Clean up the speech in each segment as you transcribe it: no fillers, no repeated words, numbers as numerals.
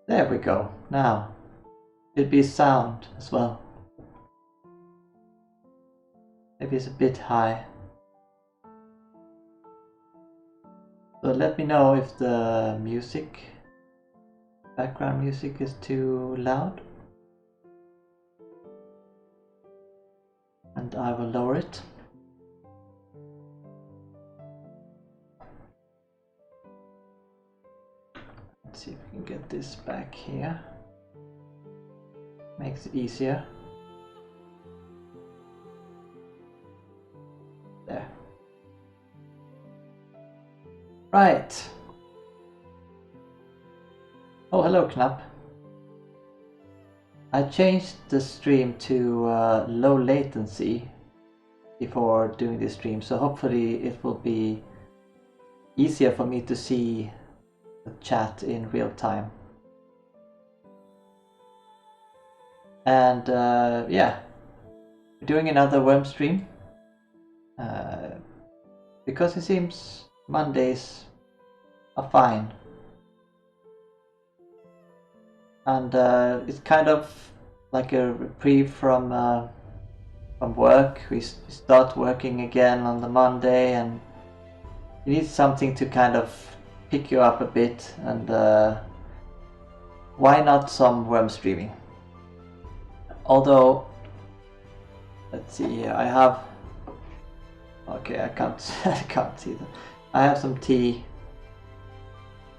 There we go. Now, should be sound as well. Maybe it's a bit high. So let me know if the music, background music, is too loud. And I will lower it. Let's see if we can get this back here. Makes it easier. There. Right. Oh, hello, Knapp. I changed the stream to low latency before doing this stream, so hopefully it will be easier for me to see the chat in real time. And yeah, we're doing another Wurm stream because it seems Mondays are fine. And it's kind of like a reprieve from work. We start working again on the Monday, and you need something to kind of pick you up a bit. And why not some Wurm streaming? Although, let's see here, I have. Okay, I can't. I can't see that. I have some tea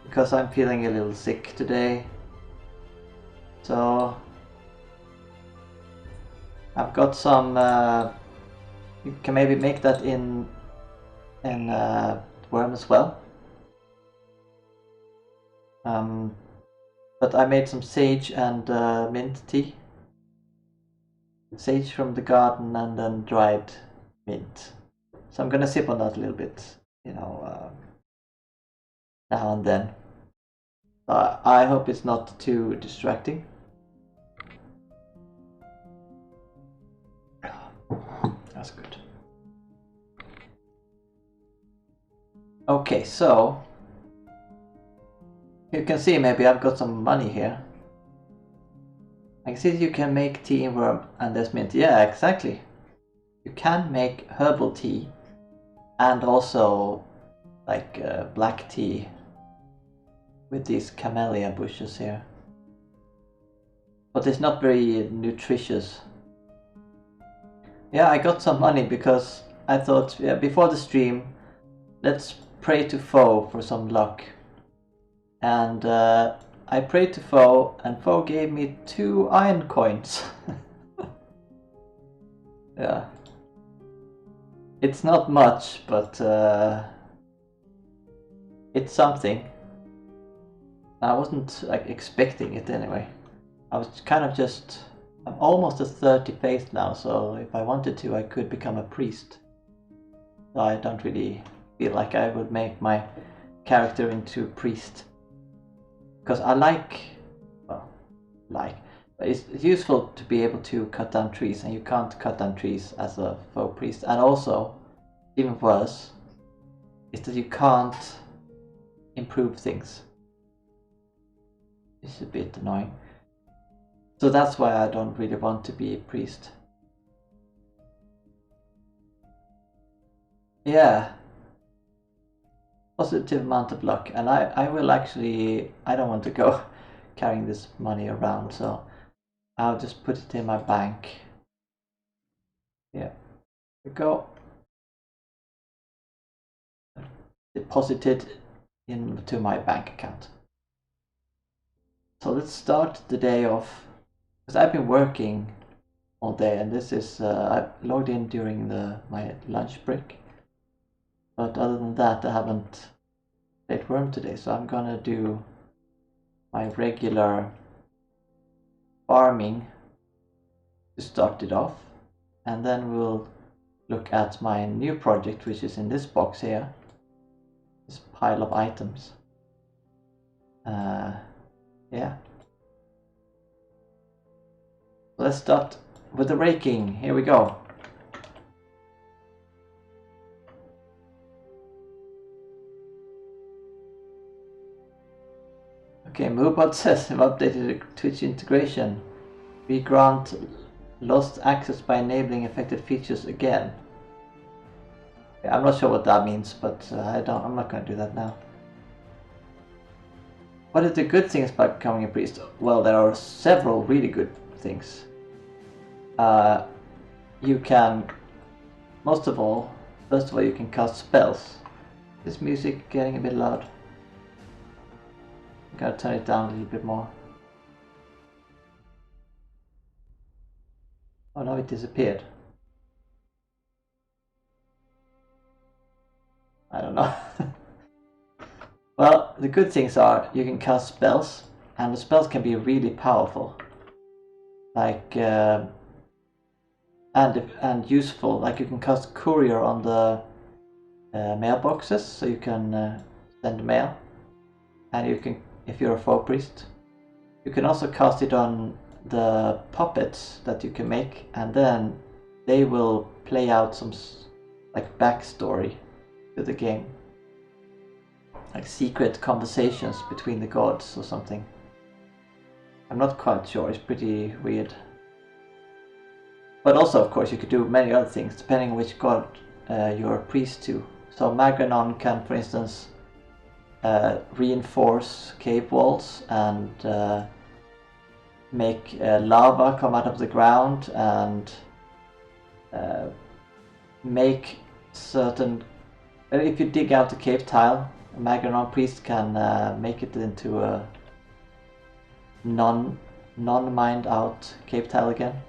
because I'm feeling a little sick today. So I've got some. You can maybe make that in Wurm as well. But I made some sage and mint tea. Sage from the garden and then dried mint. So I'm gonna sip on that a little bit, you know, now and then. I hope it's not too distracting. That's good. Okay, so you can see maybe I've got some money here. I can see you can make tea in Wurm and there's mint. Yeah, exactly. You can make herbal tea and also like black tea with these camellia bushes here. But it's not very nutritious. Yeah, I got some money because I thought, yeah, before the stream, let's pray to Foe for some luck. And I prayed to Foe, and Foe gave me 2 iron coins. Yeah. It's not much, but it's something. I wasn't like expecting it anyway. I was kind of just... I'm almost at 30 faith now, so if I wanted to, I could become a priest. So I don't really feel like I would make my character into a priest. Because I it's useful to be able to cut down trees, and you can't cut down trees as a faux priest. And also, even worse, is that you can't improve things. It's a bit annoying. So that's why I don't really want to be a priest. Yeah. Positive amount of luck. And I will actually... I don't want to go carrying this money around, so I'll just put it in my bank. Yeah. Here we go. Deposited into my bank account. So let's start the day off, because I've been working all day, and this is I logged in during my lunch break. But other than that, I haven't played Wurm today, so I'm gonna do my regular farming to start it off, and then we'll look at my new project, which is in this box here, this pile of items. Yeah. Let's start with the raking. Here we go. Okay, Moobot says I've updated the Twitch integration. We grant lost access by enabling affected features again. Yeah, I'm not sure what that means, but I'm not going to do that now. What are the good things about becoming a priest? Well, there are several really good things. You can, first of all, you can cast spells. Is music getting a bit loud? I'm gonna turn it down a little bit more. Oh no, it disappeared. I don't know. Well, the good things are you can cast spells, and the spells can be really powerful. Like, and useful. Like you can cast courier on the mailboxes, so you can send mail. And you can, if you're a folk priest, you can also cast it on the puppets that you can make, and then they will play out some like backstory to the game, like secret conversations between the gods or something. I'm not quite sure, it's pretty weird. But also, of course, you could do many other things depending on which god you're a priest to. So Magranon can, for instance, reinforce cave walls and make lava come out of the ground and make certain... If you dig out a cave tile, a Magranon priest can make it into a non-mined out cave tile again.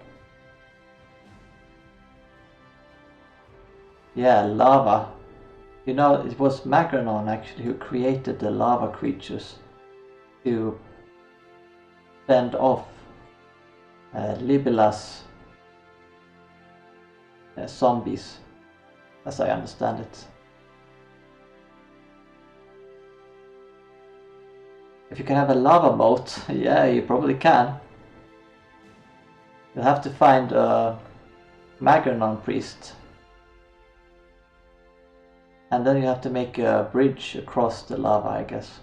Yeah, lava. You know, it was Magranon actually who created the lava creatures to fend off Libela's zombies, as I understand it. If you can have a lava moat, yeah, you probably can. You'll have to find a Magranon priest. And then you have to make a bridge across the lava, I guess.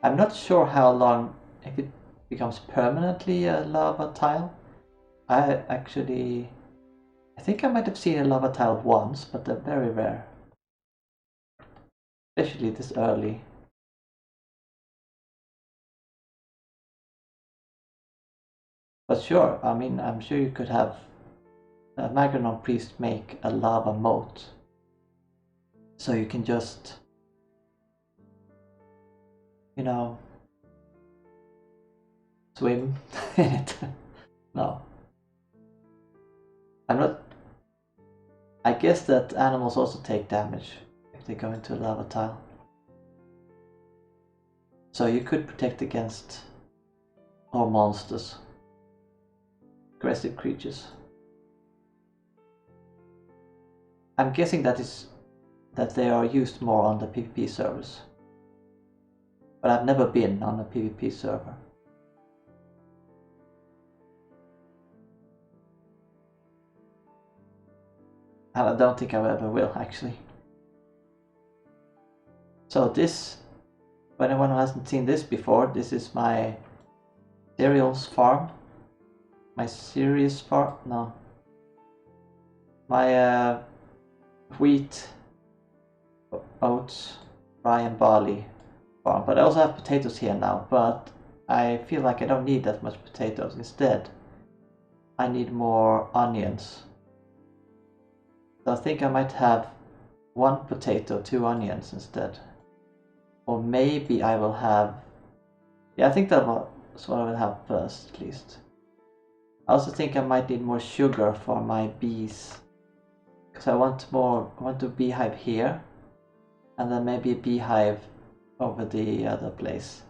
I'm not sure how long, if it becomes permanently a lava tile. I think I might have seen a lava tile once, but they're very rare. Especially this early. But sure, I mean, I'm sure you could have a Magranon priest make a lava moat. So you can just, you know, swim in it. No. I'm not... I guess that animals also take damage if they go into a lava tile. So you could protect against all monsters. Aggressive creatures. I'm guessing that they are used more on the PvP servers. But I've never been on a PvP server. And I don't think I ever will, actually. So this, for anyone who hasn't seen this before, this is my cereals farm. My cereals farm? No. My wheat, oats, rye and barley farm. But I also have potatoes here now, but I feel like I don't need that much potatoes. Instead, I need more onions. So I think I might have 1 potato, 2 onions instead. Or maybe I will have... Yeah, I think that's what I will have first, at least. I also think I might need more sugar for my bees. Because I want a beehive here. And then maybe a beehive over the other place.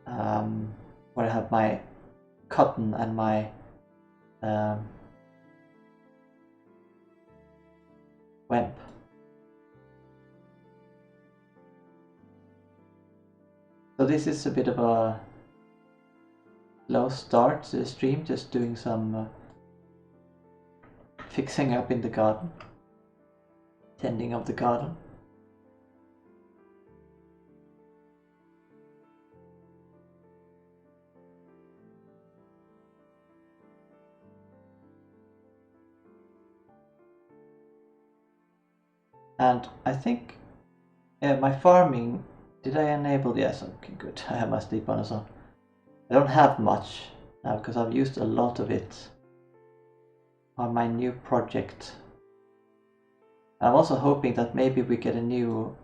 Where I have my cotton and my wemp. So this is a bit of a low start to the stream, just doing some fixing up in the garden, tending of the garden. And I think my farming, did I enable? Yes, okay, good. I have my sleep bonus on. I don't have much now because I've used a lot of it on my new project. I'm also hoping that maybe we get a new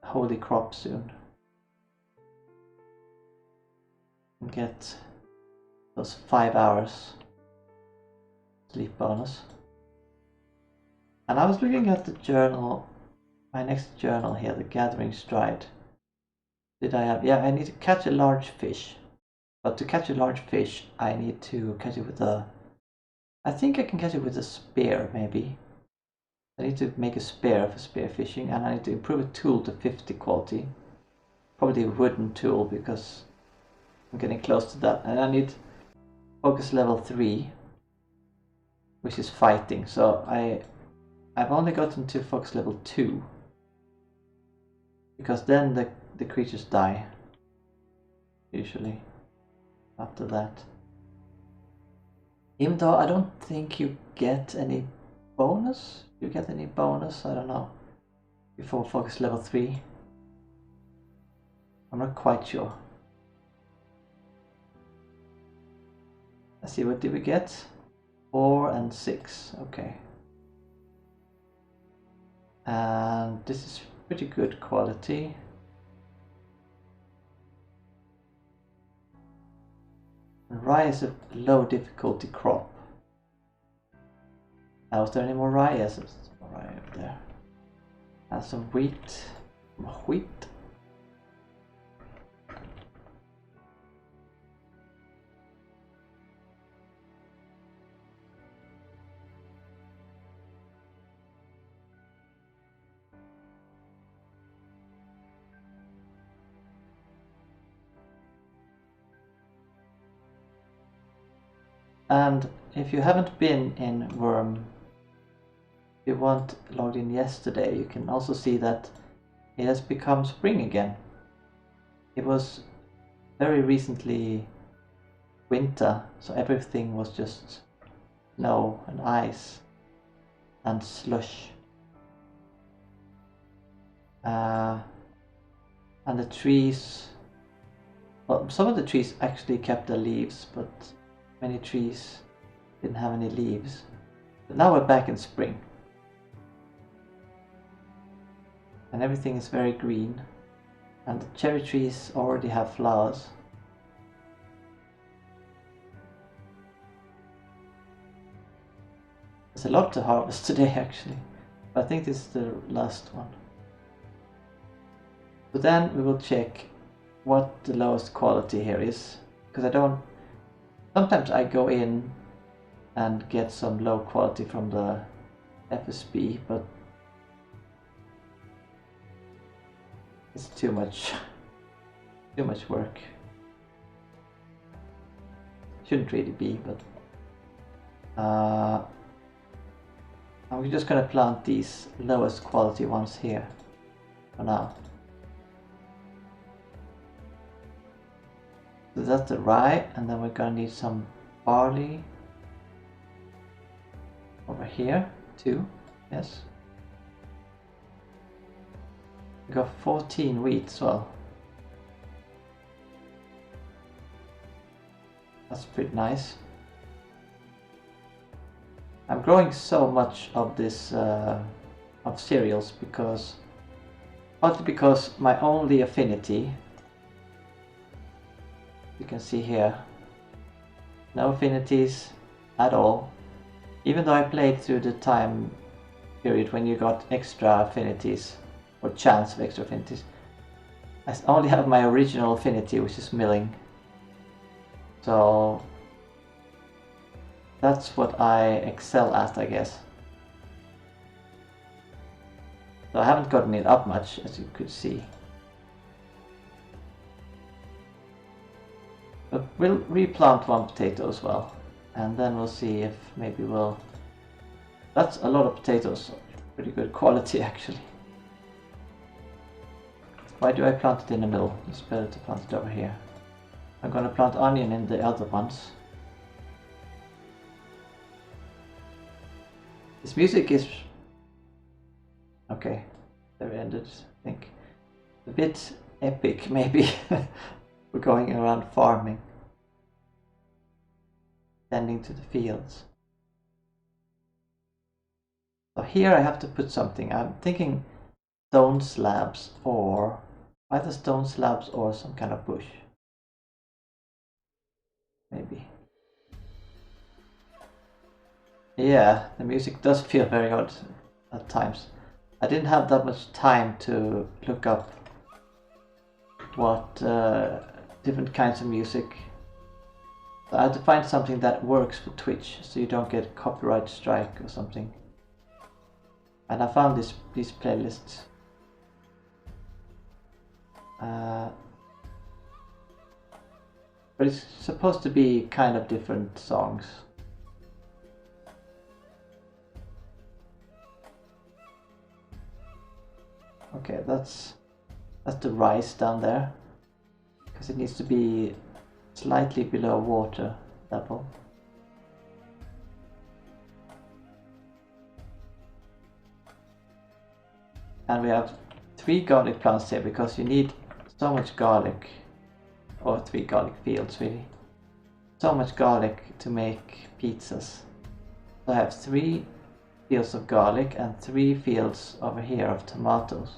holy crop soon. And get those 5 hours sleep bonus. And I was looking at the journal, my next journal here, the Gathering Stride. Did I have? Yeah, I need to catch a large fish. But to catch a large fish, I need to catch it with a... I think I can catch it with a spear, maybe. I need to make a spear for spear fishing, and I need to improve a tool to 50 quality. Probably a wooden tool, because I'm getting close to that. And I need focus level 3, which is fighting. So I've only gotten to focus level 2. Because then the creatures die. Usually. After that. Even though I don't think you get any bonus. You get any bonus? I don't know. Before focus level 3. I'm not quite sure. Let's see, what did we get? 4 and 6. Okay. And this is pretty good quality. Rye is a low difficulty crop. Now, is there any more rye? Yes, there's more rye over there. And some wheat. More wheat. And if you haven't been in Wurm, if you weren't logged in yesterday, you can also see that it has become spring again. It was very recently winter, so everything was just snow and ice and slush. And the trees, well, some of the trees actually kept their leaves, but many trees didn't have any leaves. But now we're back in spring. And everything is very green. And the cherry trees already have flowers. There's a lot to harvest today actually. But I think this is the last one. So then we will check what the lowest quality here is. Because I don't... Sometimes I go in and get some low quality from the FSB, but it's too much work. Shouldn't really be, but I'm just gonna plant these lowest quality ones here for now. So that's the rye, and then we're gonna need some barley over here too. Yes. We got 14 wheat as well. That's pretty nice. I'm growing so much of this of cereals because partly because my only affinity, you can see here, no affinities at all. Even though I played through the time period when you got extra affinities or chance of extra affinities, I only have my original affinity, which is milling. So that's what I excel at, I guess. So I haven't gotten it up much, as you could see. But we'll replant one potato as well, and then we'll see if maybe we'll... That's a lot of potatoes, pretty good quality actually. Why do I plant it in the middle? It's better to plant it over here. I'm gonna plant onion in the other ones. This music is Okay, there we ended, I think. A bit epic, maybe. We're going around farming, tending to the fields. So here I have to put something. I'm thinking stone slabs, or either stone slabs or some kind of bush. Maybe. Yeah, the music does feel very odd at times. I didn't have that much time to look up what different kinds of music. So I had to find something that works for Twitch, so you don't get copyright strike or something. And I found these playlists. But it's supposed to be kind of different songs. Okay, that's the rice down there, because it needs to be slightly below water level. And we have 3 garlic plants here, because you need so much garlic, or 3 garlic fields really. So much garlic to make pizzas. So I have 3 fields of garlic and 3 fields over here of tomatoes.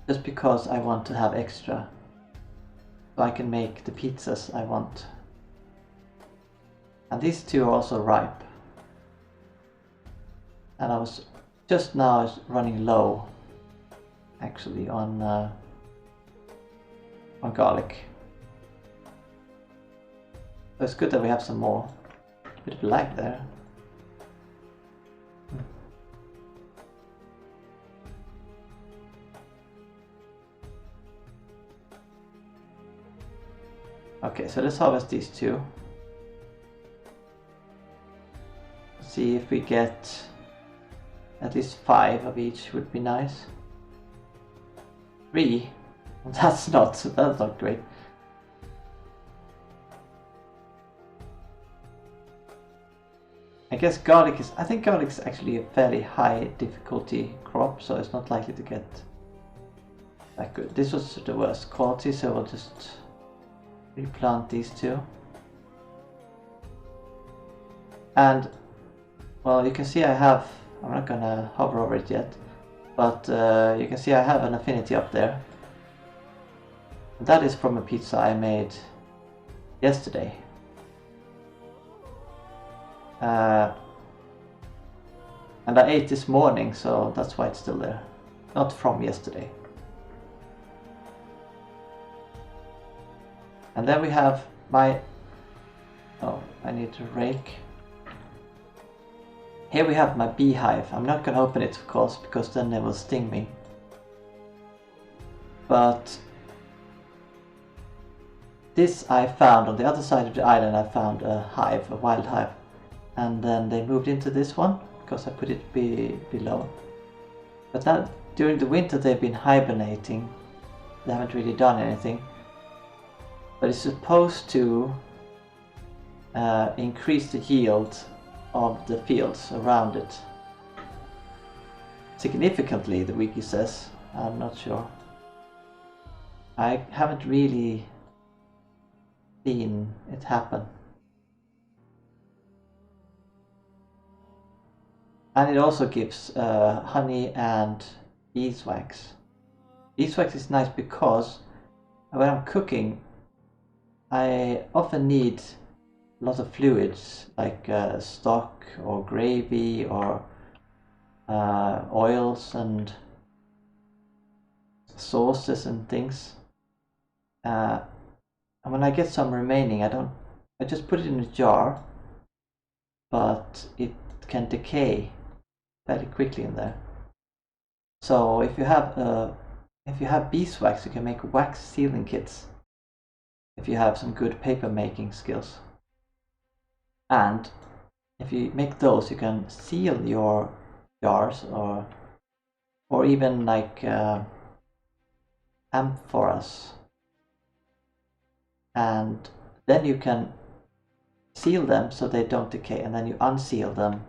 Just because I want to have extra, so I can make the pizzas I want. And these 2 are also ripe. And I was just now running low, actually, on garlic. So it's good that we have some more. A bit of lag there. Okay, so let's harvest these 2. See if we get at least 5 of each would be nice. 3? That's not great. I guess I think garlic is actually a fairly high difficulty crop, so it's not likely to get that good. This was the worst quality, so we'll just replant these 2. And well, you can see I'm not gonna hover over it yet, but you can see I have an affinity up there. That is from a pizza I made yesterday. And I ate this morning, so that's why it's still there. Not from yesterday. And then we have my... Oh, I need to rake. Here we have my beehive. I'm not gonna open it, of course, because then they will sting me. But this I found on the other side of the island. I found a hive, a wild hive, and then they moved into this one because I put it below. But that during the winter they've been hibernating. They haven't really done anything. But it's supposed to increase the yield of the fields around it significantly, the wiki says. I'm not sure. I haven't really seen it happen. And it also gives honey and beeswax. Beeswax is nice because when I'm cooking I often need a lot of fluids, like stock or gravy or oils and sauces and things. And when I get some remaining, I just put it in a jar, but it can decay fairly quickly in there. So if you have beeswax, you can make wax sealing kits if you have some good paper making skills. And if you make those, you can seal your jars or even like amphoras, and then you can seal them so they don't decay, and then you unseal them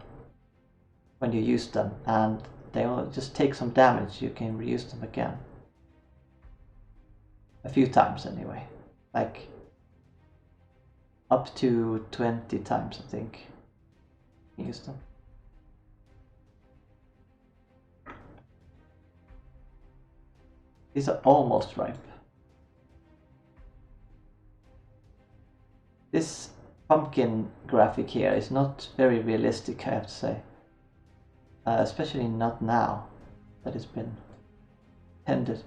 when you use them, and they will just take some damage. You can reuse them again. A few times anyway. Like up to 20 times, I think. Use them. These are almost ripe. This pumpkin graphic here is not very realistic, I have to say. Especially not now that it's been tended.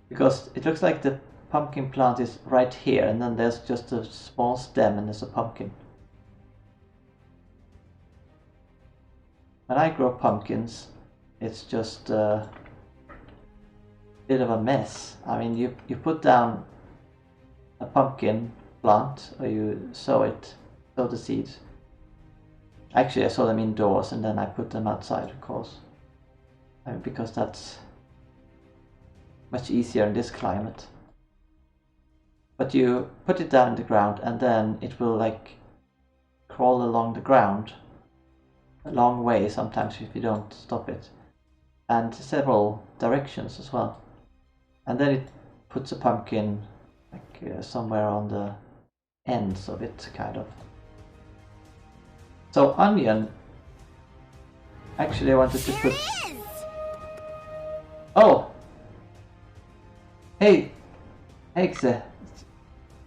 Because it looks like the pumpkin plant is right here, and then there's just a small stem and there's a pumpkin. When I grow pumpkins, it's just a bit of a mess. I mean, you put down a pumpkin plant, or you sow the seeds. Actually, I sow them indoors and then I put them outside, of course. I mean, because that's much easier in this climate. But you put it down in the ground and then it will like crawl along the ground a long way sometimes if you don't stop it, and several directions as well. And then it puts a pumpkin like somewhere on the ends of it, kind of. So onion, actually I wanted to put... Oh! Hey! Hey,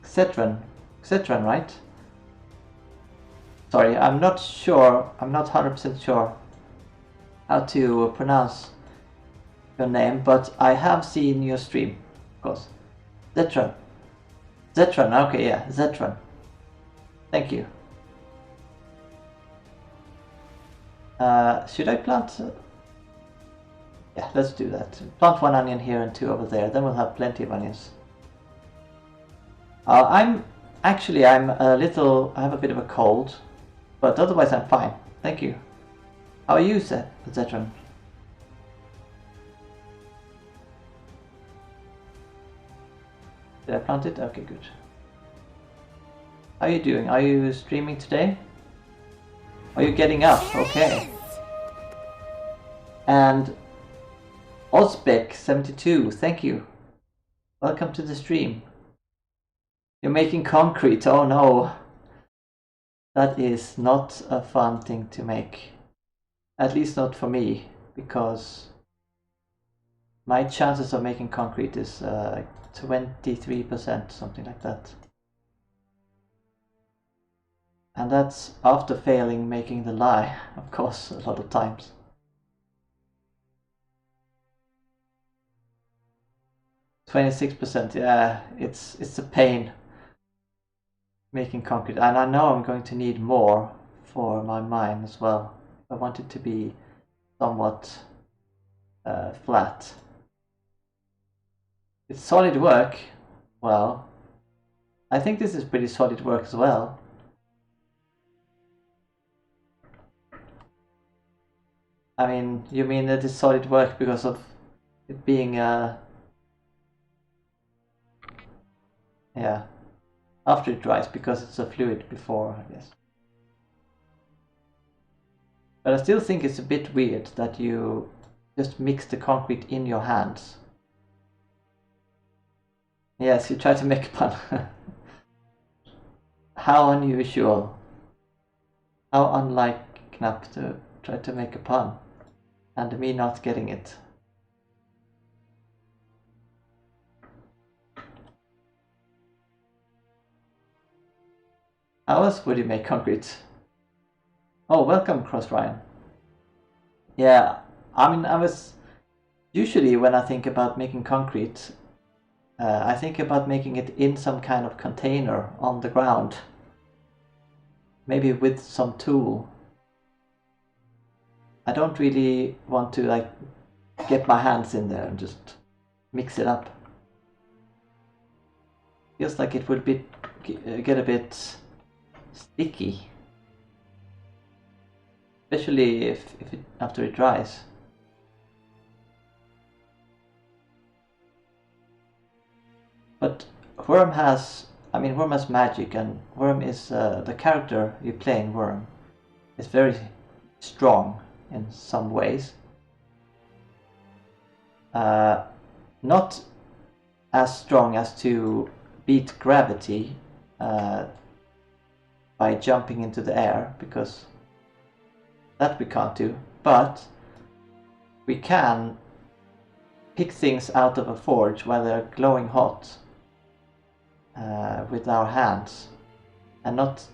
Xetran, right? Sorry, I'm not sure, I'm not 100% sure how to pronounce your name, but I have seen your stream, of course. Zetran, okay, yeah, Zetran. Thank you. Should I plant? Yeah, let's do that. Plant 1 onion here and 2 over there, then we'll have plenty of onions. I'm a little, I have a bit of a cold, but otherwise I'm fine. Thank you. How are you, Zetran? Did I plant it? Okay, good. How are you doing? Are you streaming today? Are you getting up? Okay. And Ozbek72, thank you. Welcome to the stream. You're making concrete. Oh no. That is not a fun thing to make. At least not for me, because my chances of making concrete is 23%, something like that. And that's after failing making the lye, of course, a lot of times. %, yeah, it's a pain making concrete, and I know I'm going to need more for my mine as well. I want it to be somewhat flat. It's solid work. Well, I think this is pretty solid work as well. I mean, you mean that it's solid work because of it being yeah, after it dries, because it's a fluid before, I guess. But I still think it's a bit weird that you just mix the concrete in your hands. Yes, you try to make a pun. How unusual. How unlike Knapp to try to make a pun. And me not getting it. How else would you make concrete? Oh, welcome, Cross Ryan. Yeah, I mean, usually when I think about making concrete, I think about making it in some kind of container on the ground. Maybe with some tool. I don't really want to like get my hands in there and just mix it up. Feels like it would get a bit sticky, especially if after it dries. But Wurm has magic, and Wurm is the character you play in Wurm is very strong. in some ways. Not as strong as to beat gravity by jumping into the air, because that we can't do, but we can pick things out of a forge while they're glowing hot with our hands and not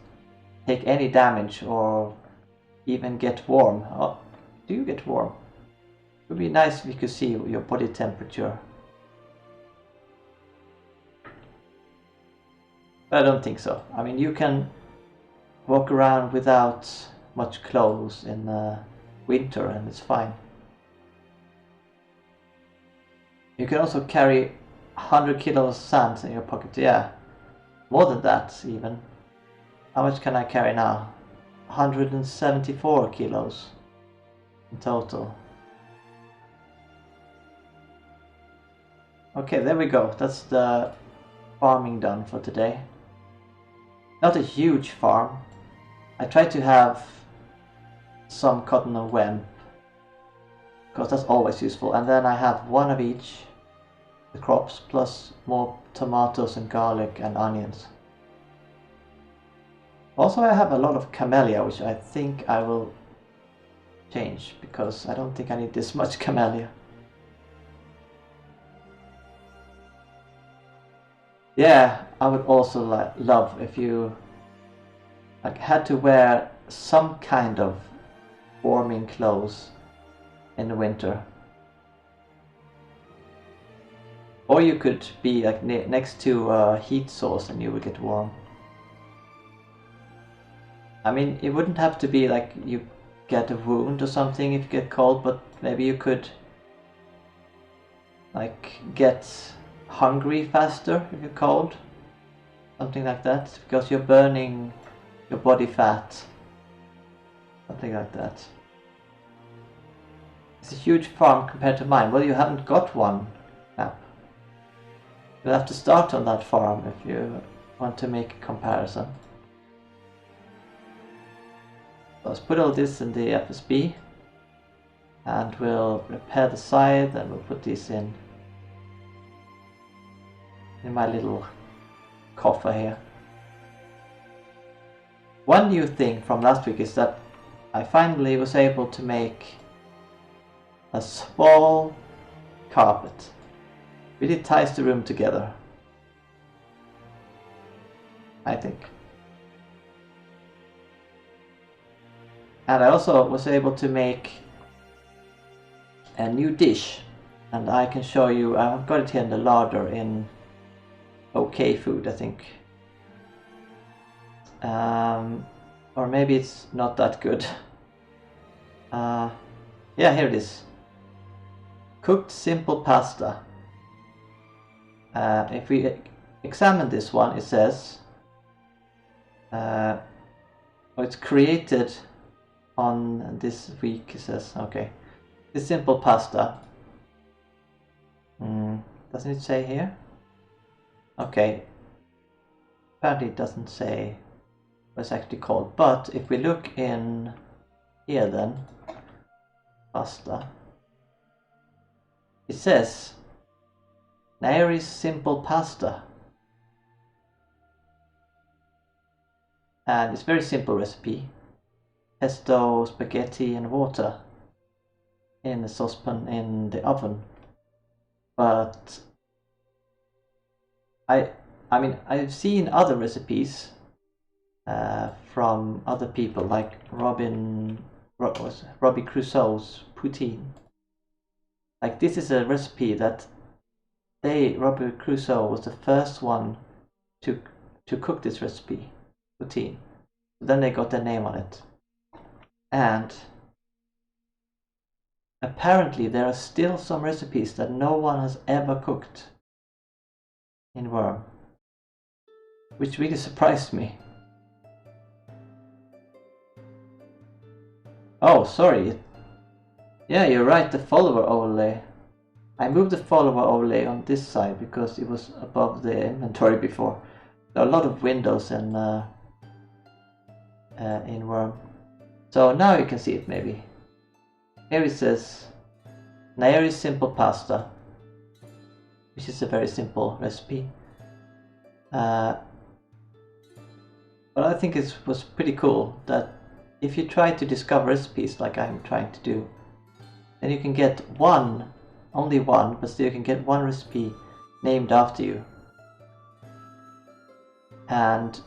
take any damage or even get warm. Oh, do you get warm? It would be nice if you could see your body temperature. But I don't think so. I mean, you can walk around without much clothes in winter and it's fine. You can also carry 100 kilos of sand in your pocket. Yeah, more than that even. How much can I carry now? 174 kilos in total. Okay, there we go. That's the farming done for today. Not a huge farm. I try to have some cotton and wemp, because that's always useful. And then I have one of each, the crops, plus more tomatoes and garlic and onions. Also, I have a lot of camellia, which I think I will change, because I don't think I need this much camellia. Yeah, I would also love if you had to wear some kind of warming clothes in the winter. Or you could be like next to a heat source and you would get warm. I mean, it wouldn't have to be like you get a wound or something if you get cold, but maybe you could like get hungry faster if you're cold. Something like that, because you're burning your body fat. Something like that. It's a huge farm compared to mine. Well, you haven't got one, Knapp. You'll have to start on that farm if you want to make a comparison. So let's put all this in the FSB and we'll repair the scythe and we'll put these in my little coffer here. One new thing from last week is that I finally was able to make a small carpet. Really ties the room together, I think. And I also was able to make a new dish, and I can show you. I've got it here in the larder in OK Food, I think. Or maybe it's not that good. Yeah, here it is. Cooked simple pasta. If we examine this one, it says it's created on this week. It says, okay, this simple pasta. Doesn't it say here? Okay, apparently it doesn't say what it's actually called, but if we look in here then, pasta, it says Nairis simple pasta, and it's a very simple recipe: pesto, spaghetti and water in a saucepan in the oven. But I mean, I've seen other recipes from other people, like Robbie Crusoe's poutine. Like, this is a recipe that Robbie Crusoe was the first one to cook this recipe, poutine. Then they got their name on it. And apparently there are still some recipes that no one has ever cooked in Wurm, which really surprised me. Oh, sorry. Yeah, you're right, the follower overlay. I moved the follower overlay on this side because it was above the inventory before. There are a lot of windows in Wurm. So now you can see it maybe. here it says Nairi simple pasta, which is a very simple recipe. But I think it was pretty cool that if you try to discover recipes like I'm trying to do, then you can get one, only one, but still you can get one recipe named after you. And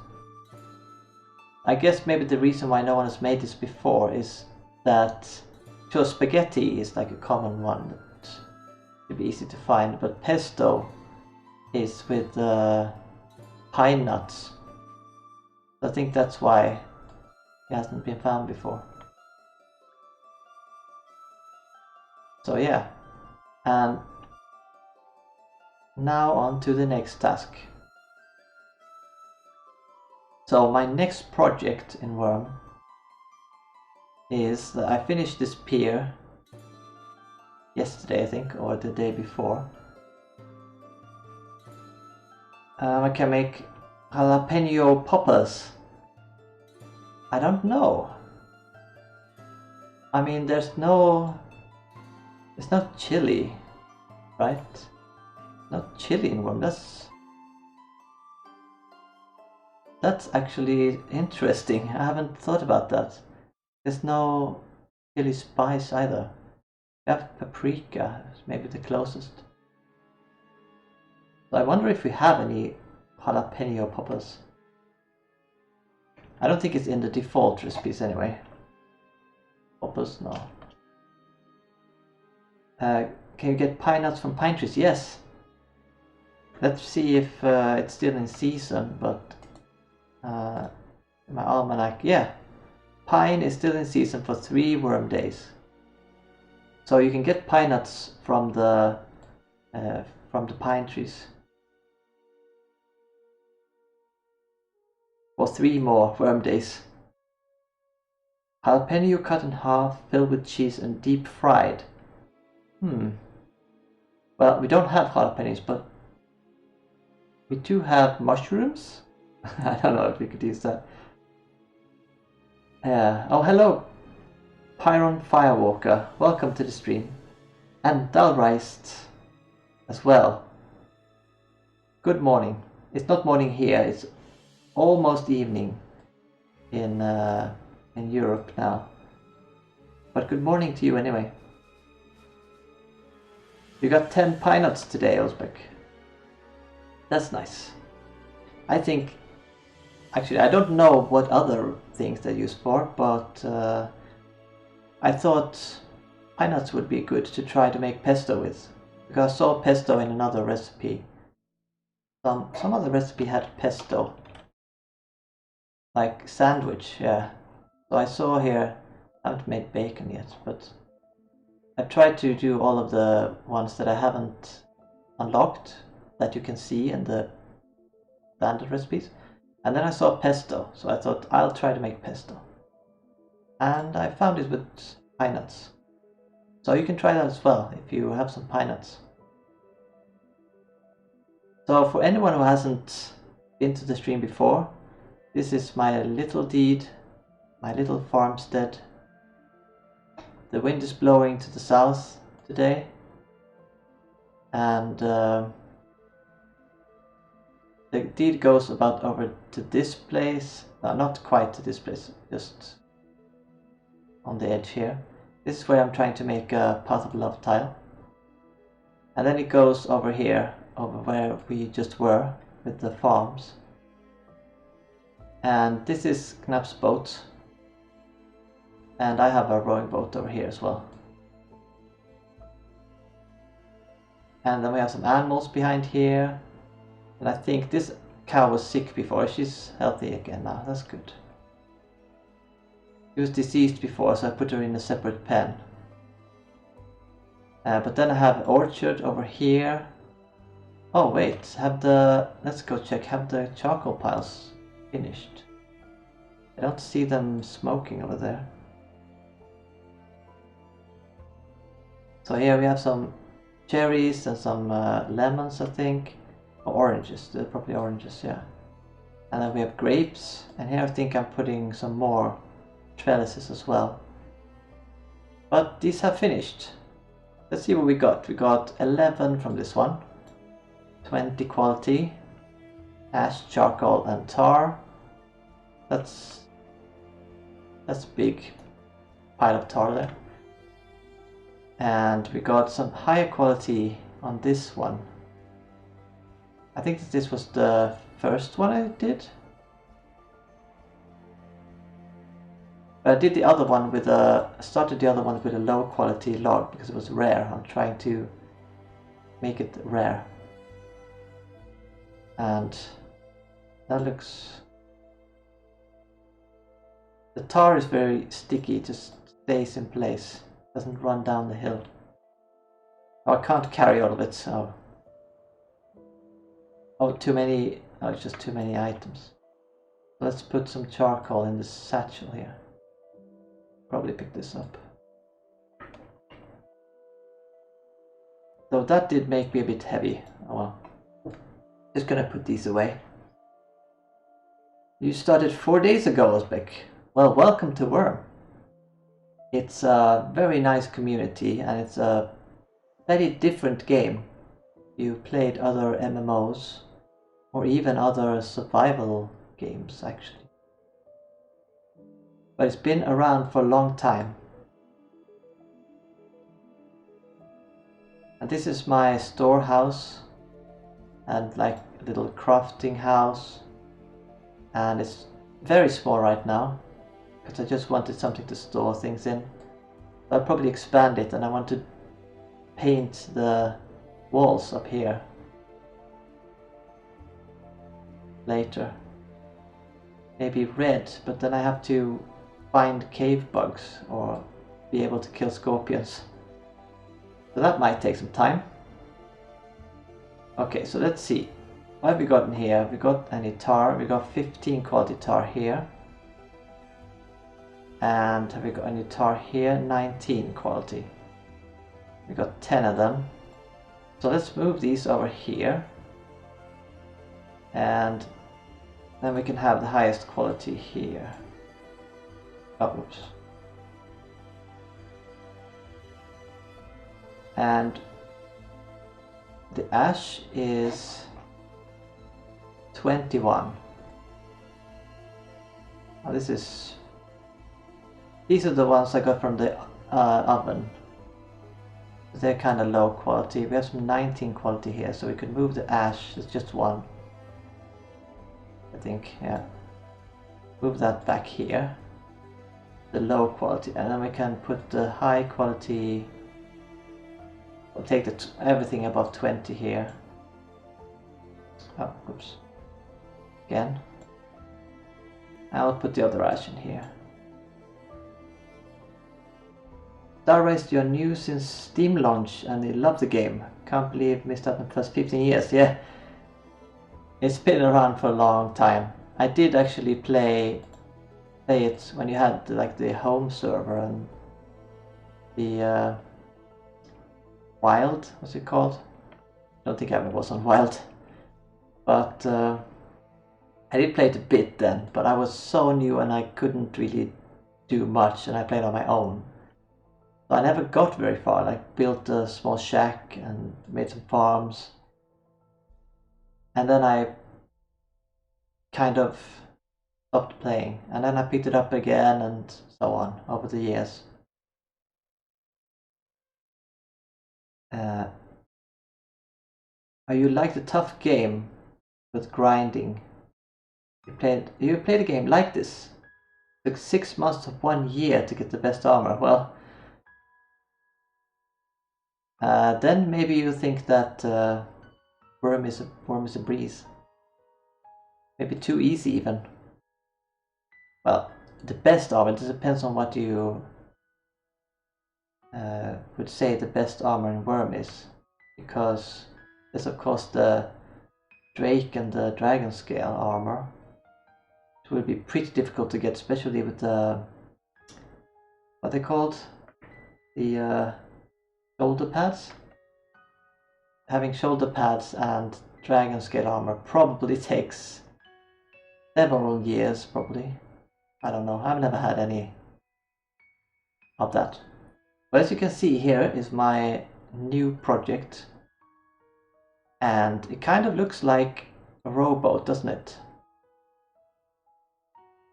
I guess maybe the reason why no one has made this before is that sure, spaghetti is like a common one that should be easy to find, but pesto is with pine nuts. I think that's why it hasn't been found before. So yeah, and now on to the next task. So my next project in Wurm is that I finished this pier yesterday, I think, or the day before. I can make jalapeno poppers. I don't know. I mean, there's no chili, right? Not chili in Wurm. That's actually interesting. I haven't thought about that. There's no chili spice either. We have paprika, maybe the closest. So I wonder if we have any jalapeno poppers. I don't think it's in the default recipes anyway. Poppers, no. Can you get pine nuts from pine trees? Yes. Let's see if it's still in season, but my almanac, yeah. Pine is still in season for 3 Wurm days. So you can get pine nuts from the pine trees. For 3 more Wurm days. Jalapeno cut in half, filled with cheese and deep fried. Well, we don't have jalapenos, but we do have mushrooms. I don't know if we could use that. Oh, hello, Pyron Firewalker. Welcome to the stream. And Dalreist as well. Good morning. It's not morning here, it's almost evening in Europe now. But good morning to you anyway. You got 10 pine nuts today, Osbeck. That's nice. I think, actually, I don't know what other things they're used for, but I thought pine nuts would be good to try to make pesto with, because I saw pesto in another recipe. Some other recipe had pesto, like sandwich, yeah. So I saw here, I haven't made bacon yet, but I've tried to do all of the ones that I haven't unlocked that you can see in the standard recipes. And then I saw pesto, so I thought I'll try to make pesto. And I found it with pine nuts. So you can try that as well if you have some pine nuts. So for anyone who hasn't been to the stream before, this is my little deed, my little farmstead. The wind is blowing to the south today, and the deed goes about over to this place. No, not quite to this place, just on the edge here. This is where I'm trying to make a Path of Love tile. And then it goes over here, over where we just were with the farms. And this is Knapp's boat. And I have a rowing boat over here as well. And then we have some animals behind here. And I think this cow was sick before. She's healthy again now. That's good. She was diseased before, so I put her in a separate pen. But then I have orchard over here. Oh wait, let's go check. Have the charcoal piles finished? I don't see them smoking over there. So here we have some cherries and some lemons, I think. Or oranges, they're probably oranges, yeah. And then we have grapes, and here I think I'm putting some more trellises as well. But these have finished. Let's see what we got. We got 11 from this one. 20 quality. Ash, charcoal and tar. That's big pile of tar there. And we got some higher quality on this one. I think this was the first one I did. But I did the other one with started the other one with a low quality log because it was rare. I'm trying to make it rare. And that looks... The tar is very sticky, it just stays in place. Doesn't run down the hill. Oh, I can't carry all of it, so... Oh, too many... Oh, it's just too many items. Let's put some charcoal in the satchel here. Probably pick this up. Though that did make me a bit heavy. Oh well. Just gonna put these away. You started 4 days ago, Osbeck. Well, welcome to Wurm. It's a very nice community and it's a very different game. You played other MMOs or even other survival games actually. But it's been around for a long time. And this is my storehouse and like a little crafting house, and it's very small right now because I just wanted something to store things in. I'll probably expand it, and I want to paint the walls up here later. Maybe red, but then I have to find cave bugs or be able to kill scorpions. So that might take some time. Okay, so let's see. What have we got in here? We got any tar? We got 15 quality tar here. And have we got any tar here? 19 quality. We got 10 of them. So let's move these over here. And then we can have the highest quality here. Oh, oops. And the ash is 21. Now these are the ones I got from the oven. They're kind of low quality. We have some 19 quality here, so we could move the ash. It's just one, I think. Yeah, move that back here, the low quality, and then we can put the high quality. We'll take everything above 20 here. Oh, oops. Again. I'll put the other ash in here. Star Race, you're new since Steam launch and you love the game. Can't believe missed out on the first 15 years. Yeah, it's been around for a long time. I did actually play it when you had like the home server and the Wild, what's it called? I don't think I ever was on Wild, but I did play it a bit then, but I was so new and I couldn't really do much, and I played on my own. So I never got very far. Like built a small shack and made some farms, and then I kind of stopped playing, and then I picked it up again and so on over the years. Are you like the tough game with grinding? You played a game like this? It took 6 months of 1 year to get the best armor. Well, then maybe you think that Wurm is a breeze. Maybe too easy even. Well, the best armor, it depends on what you would say the best armor in Wurm is. Because there's of course the Drake and the Dragon Scale armor. It would be pretty difficult to get, especially with the... what they called? The shoulder pads? Having shoulder pads and Dragon Scale armor probably takes several years, probably. I don't know, I've never had any of that. But as you can see, here is my new project, and it kind of looks like a rowboat, doesn't it?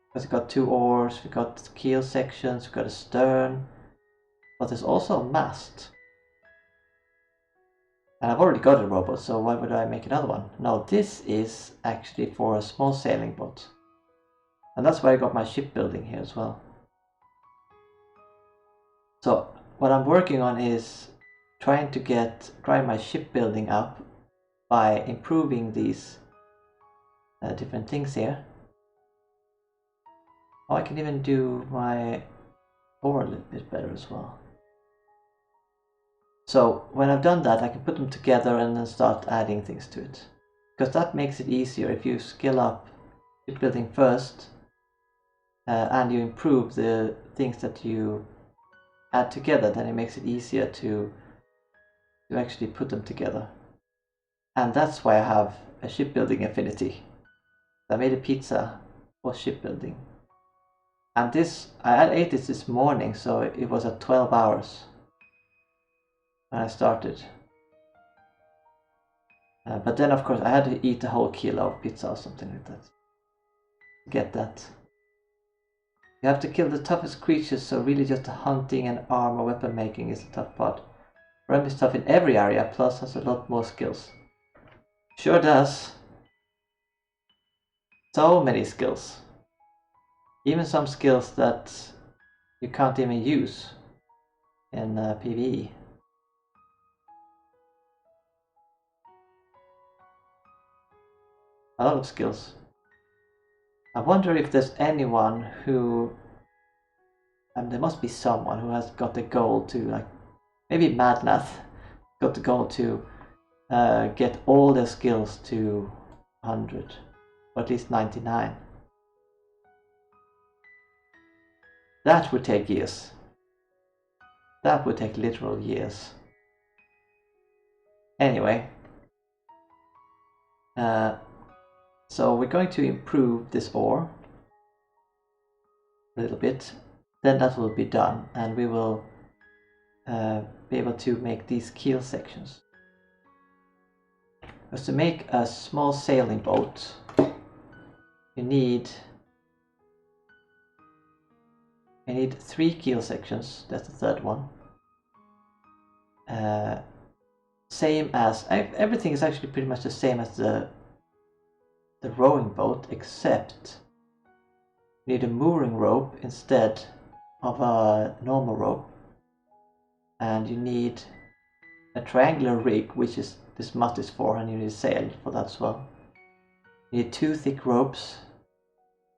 Because we've got 2 oars, we've got keel sections, we've got a stern, but there's also a mast. And I've already got a rowboat, so why would I make another one? No, this is actually for a small sailing boat. And that's why I got my shipbuilding here as well. So what I'm working on is trying to grind my shipbuilding up by improving these different things here. Oh, I can even do my oar a little bit better as well. So when I've done that, I can put them together and then start adding things to it. Because that makes it easier if you skill up shipbuilding first and you improve the things that you add together, then it makes it easier to actually put them together. And that's why I have a shipbuilding affinity. I made a pizza for shipbuilding. And this, I ate this morning, so it was at 12 hours when I started. But then of course I had to eat a whole kilo of pizza or something like that to get that. You have to kill the toughest creatures, so really just the hunting and armor weapon making is the tough part. Wurm is tough in every area, plus has a lot more skills. Sure does. So many skills. Even some skills that you can't even use in PvE. A lot of skills. I wonder if there's anyone who, and there must be someone who has got the goal to, like, maybe Madnath got the goal to get all their skills to 100, or at least 99. That would take years. That would take literal years. Anyway, so we're going to improve this ore a little bit, then that will be done, and we will be able to make these keel sections. Because to make a small sailing boat, you need 3 keel sections. That's the third one. Same as everything is actually pretty much the same as the rowing boat, except you need a mooring rope instead of a normal rope, and you need a triangular rig, which is this mast is for, and you need a sail for that as well. You need 2 thick ropes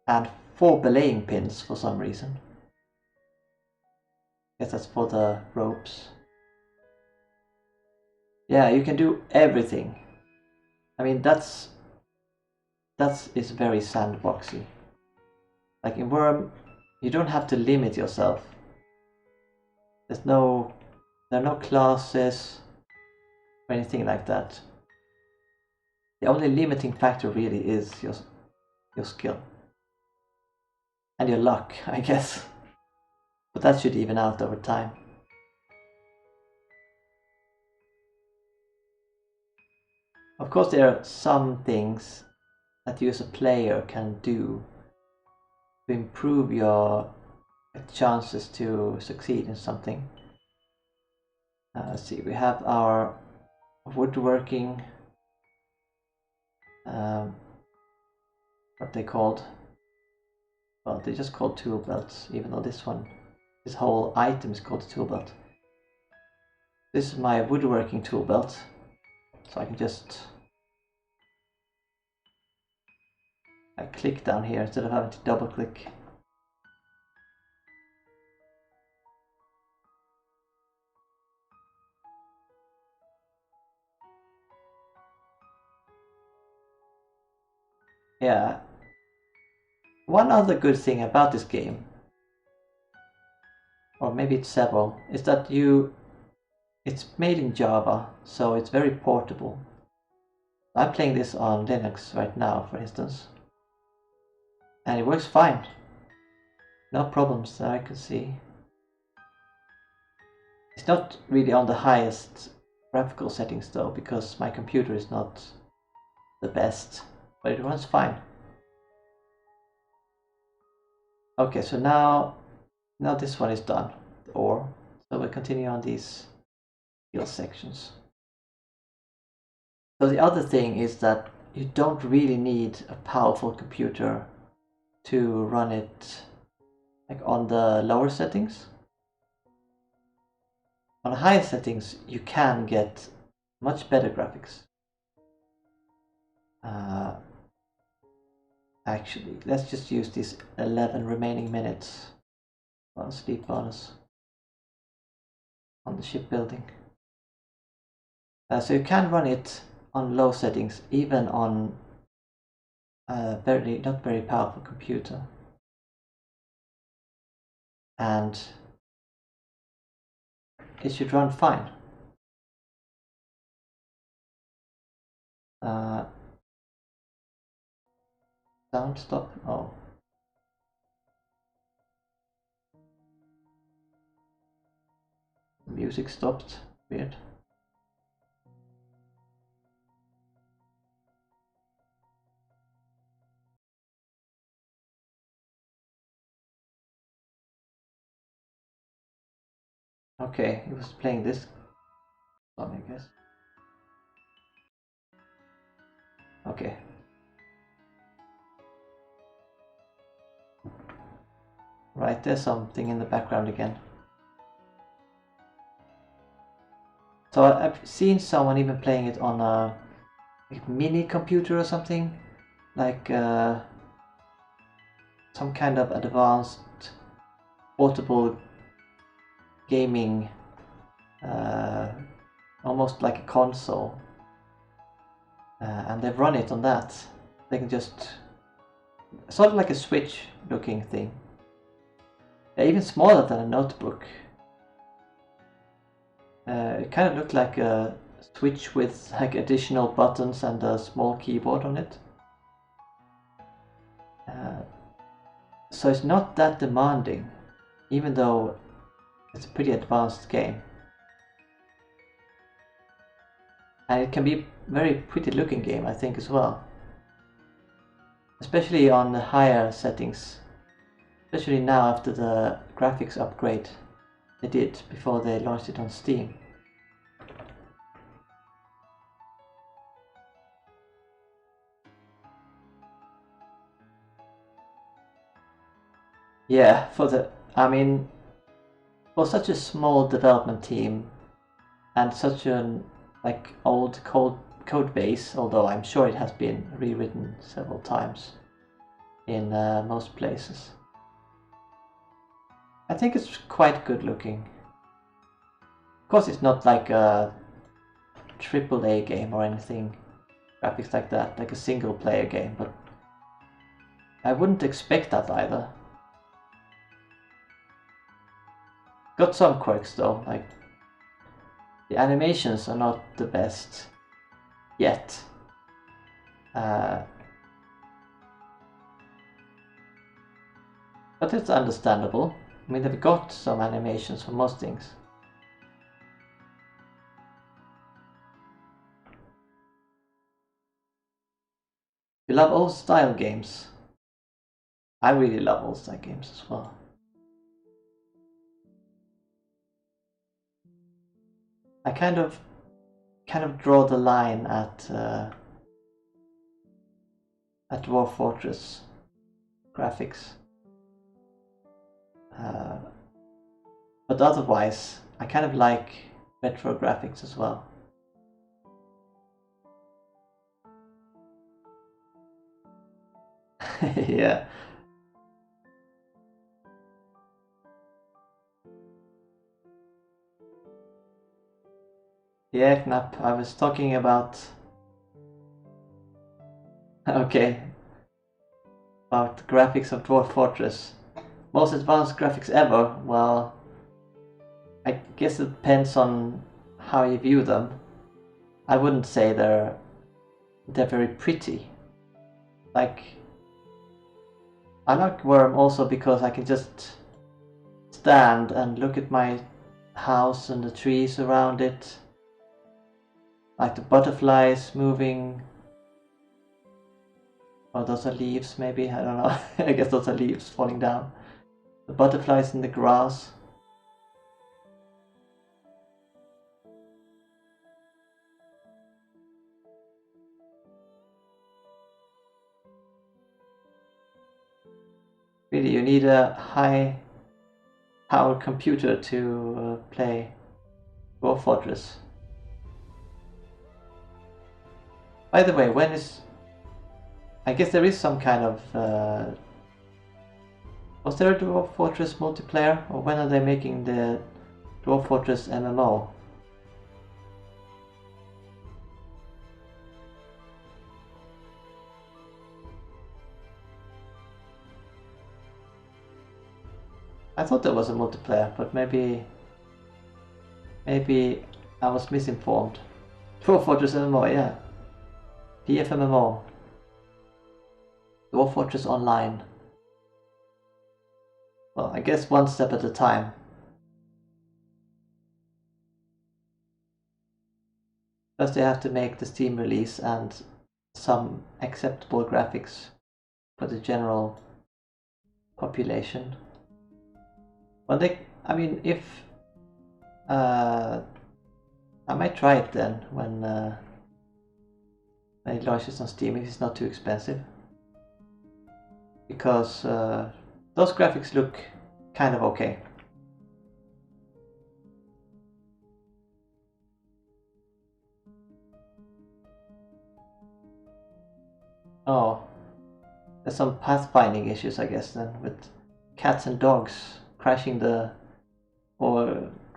and 4 belaying pins for some reason. Guess that's for the ropes. Yeah, you can do everything. I mean, that is very sandboxy. Like in Wurm, you don't have to limit yourself. There are no classes or anything like that. The only limiting factor really is your skill and your luck, I guess. But that should even out over time. Of course, there are some things that you as a player can do to improve your chances to succeed in something. Let's see, we have our woodworking, what they called, well, they're just called tool belts, even though this whole item is called a tool belt. This is my woodworking tool belt, so I can just click down here instead of having to double click. Yeah. One other good thing about this game, or maybe it's several, is that it's made in Java, so it's very portable. I'm playing this on Linux right now, for instance, and it works fine. No problems that I can see. It's not really on the highest graphical settings though, because my computer is not the best, but it runs fine. Okay, so now this one is done, the ore. So we'll continue on these skill sections. So the other thing is that you don't really need a powerful computer to run it like on the lower settings. On higher settings you can get much better graphics. Actually, let's just use these 11 remaining minutes on sleep bonus on the shipbuilding. So you can run it on low settings, even on a not very powerful computer. And it should run fine. Sound stop? Oh. Music stopped. Weird. Okay, he was playing this song, I guess. Okay. Right, there's something in the background again. So I've seen someone even playing it on a mini computer or something, like some kind of advanced portable gaming, almost like a console, and they've run it on that. They can just sort of like a Switch looking thing. They're even smaller than a notebook. It kind of looked like a Switch with like additional buttons and a small keyboard on it. So it's not that demanding, even though it's a pretty advanced game. And it can be a very pretty looking game, I think, as well. Especially on the higher settings. Especially now after the graphics upgrade they did before they launched it on Steam. Yeah, I mean, for such a small development team and such an like old code base, although I'm sure it has been rewritten several times in most places, I think it's quite good looking. Of course, it's not like a AAA game or anything, graphics like that, like a single player game, but I wouldn't expect that either. Got some quirks though, like the animations are not the best yet. But it's understandable. I mean, they've got some animations for most things. You love old style games. I really love old style games as well. I kind of draw the line at Dwarf Fortress graphics. But otherwise, I kind of like retro graphics as well. Yeah. Yeah, Knapp, I was talking about... Okay. About the graphics of Dwarf Fortress. Most advanced graphics ever? Well, I guess it depends on how you view them. I wouldn't say they're very pretty. Like, I like Wurm also because I can just stand and look at my house and the trees around it. Like the butterflies moving. Oh, those are leaves maybe, I don't know. I guess those are leaves falling down. The butterflies in the grass. Really, you need a high power computer to play Dwarf Fortress. By the way, when is... I guess there is some kind of... was there a Dwarf Fortress multiplayer? Or when are they making the Dwarf Fortress MMO? I thought there was a multiplayer, but maybe I was misinformed. Dwarf Fortress MMO, yeah. DFMMO. Dwarf Fortress Online. Well, I guess one step at a time. First they have to make the Steam release and some acceptable graphics for the general population. Well, I mean, if I might try it then when it launches on Steam, if it's not too expensive, because those graphics look kind of okay. Oh, there's some pathfinding issues, I guess, then, with cats and dogs crashing down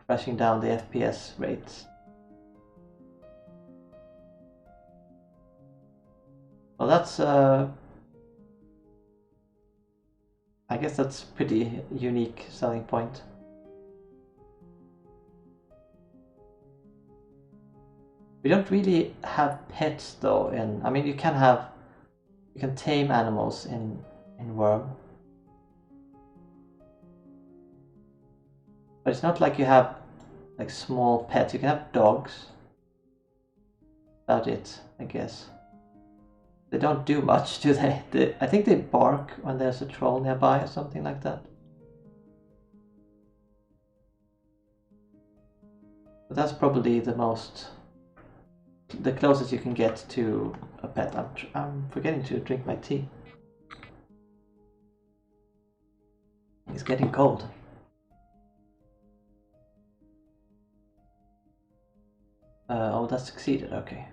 the FPS rates. Well, that's I guess that's pretty unique selling point. We don't really have pets though, I mean you can tame animals in Wurm. But it's not like you have like small pets. You can have dogs. About it, I guess. They don't do much, do they? I think they bark when there's a troll nearby or something like that. But that's probably the closest you can get to a pet. I'm forgetting to drink my tea. It's getting cold. Oh, that succeeded, okay.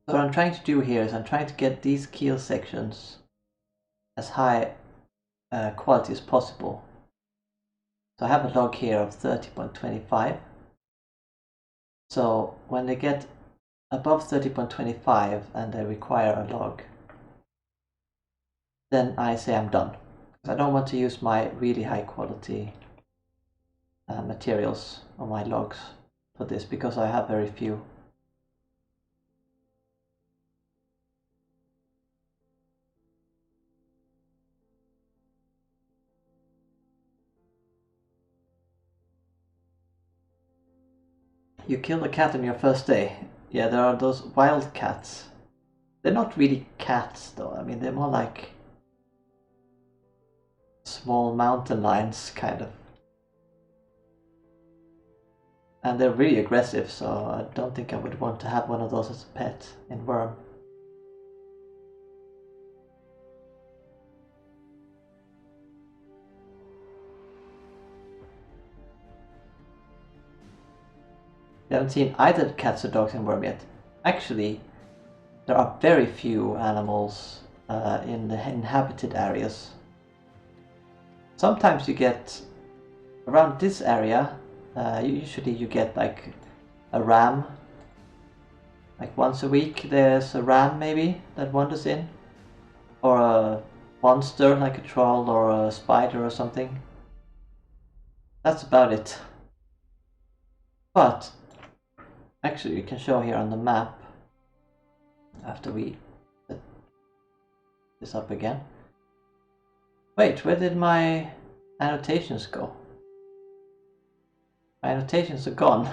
So what I'm trying to do here is I'm trying to get these keel sections as high quality as possible. So I have a log here of 30.25. So when they get above 30.25 and they require a log, then I say I'm done. Because I don't want to use my really high quality materials on my logs for this, because I have very few. You kill a cat on your first day. Yeah, there are those wild cats. They're not really cats though, I mean they're more like small mountain lions, kind of. And they're really aggressive, so I don't think I would want to have one of those as a pet in Wurm. We haven't seen either cats or dogs in Wurm yet. Actually, there are very few animals in the inhabited areas. Sometimes you get, around this area, usually you get like a ram. Like once a week there's a ram maybe that wanders in. Or a monster like a troll or a spider or something. That's about it. But actually you can show here on the map, after we set this up again. Wait, where did my annotations go? My annotations are gone.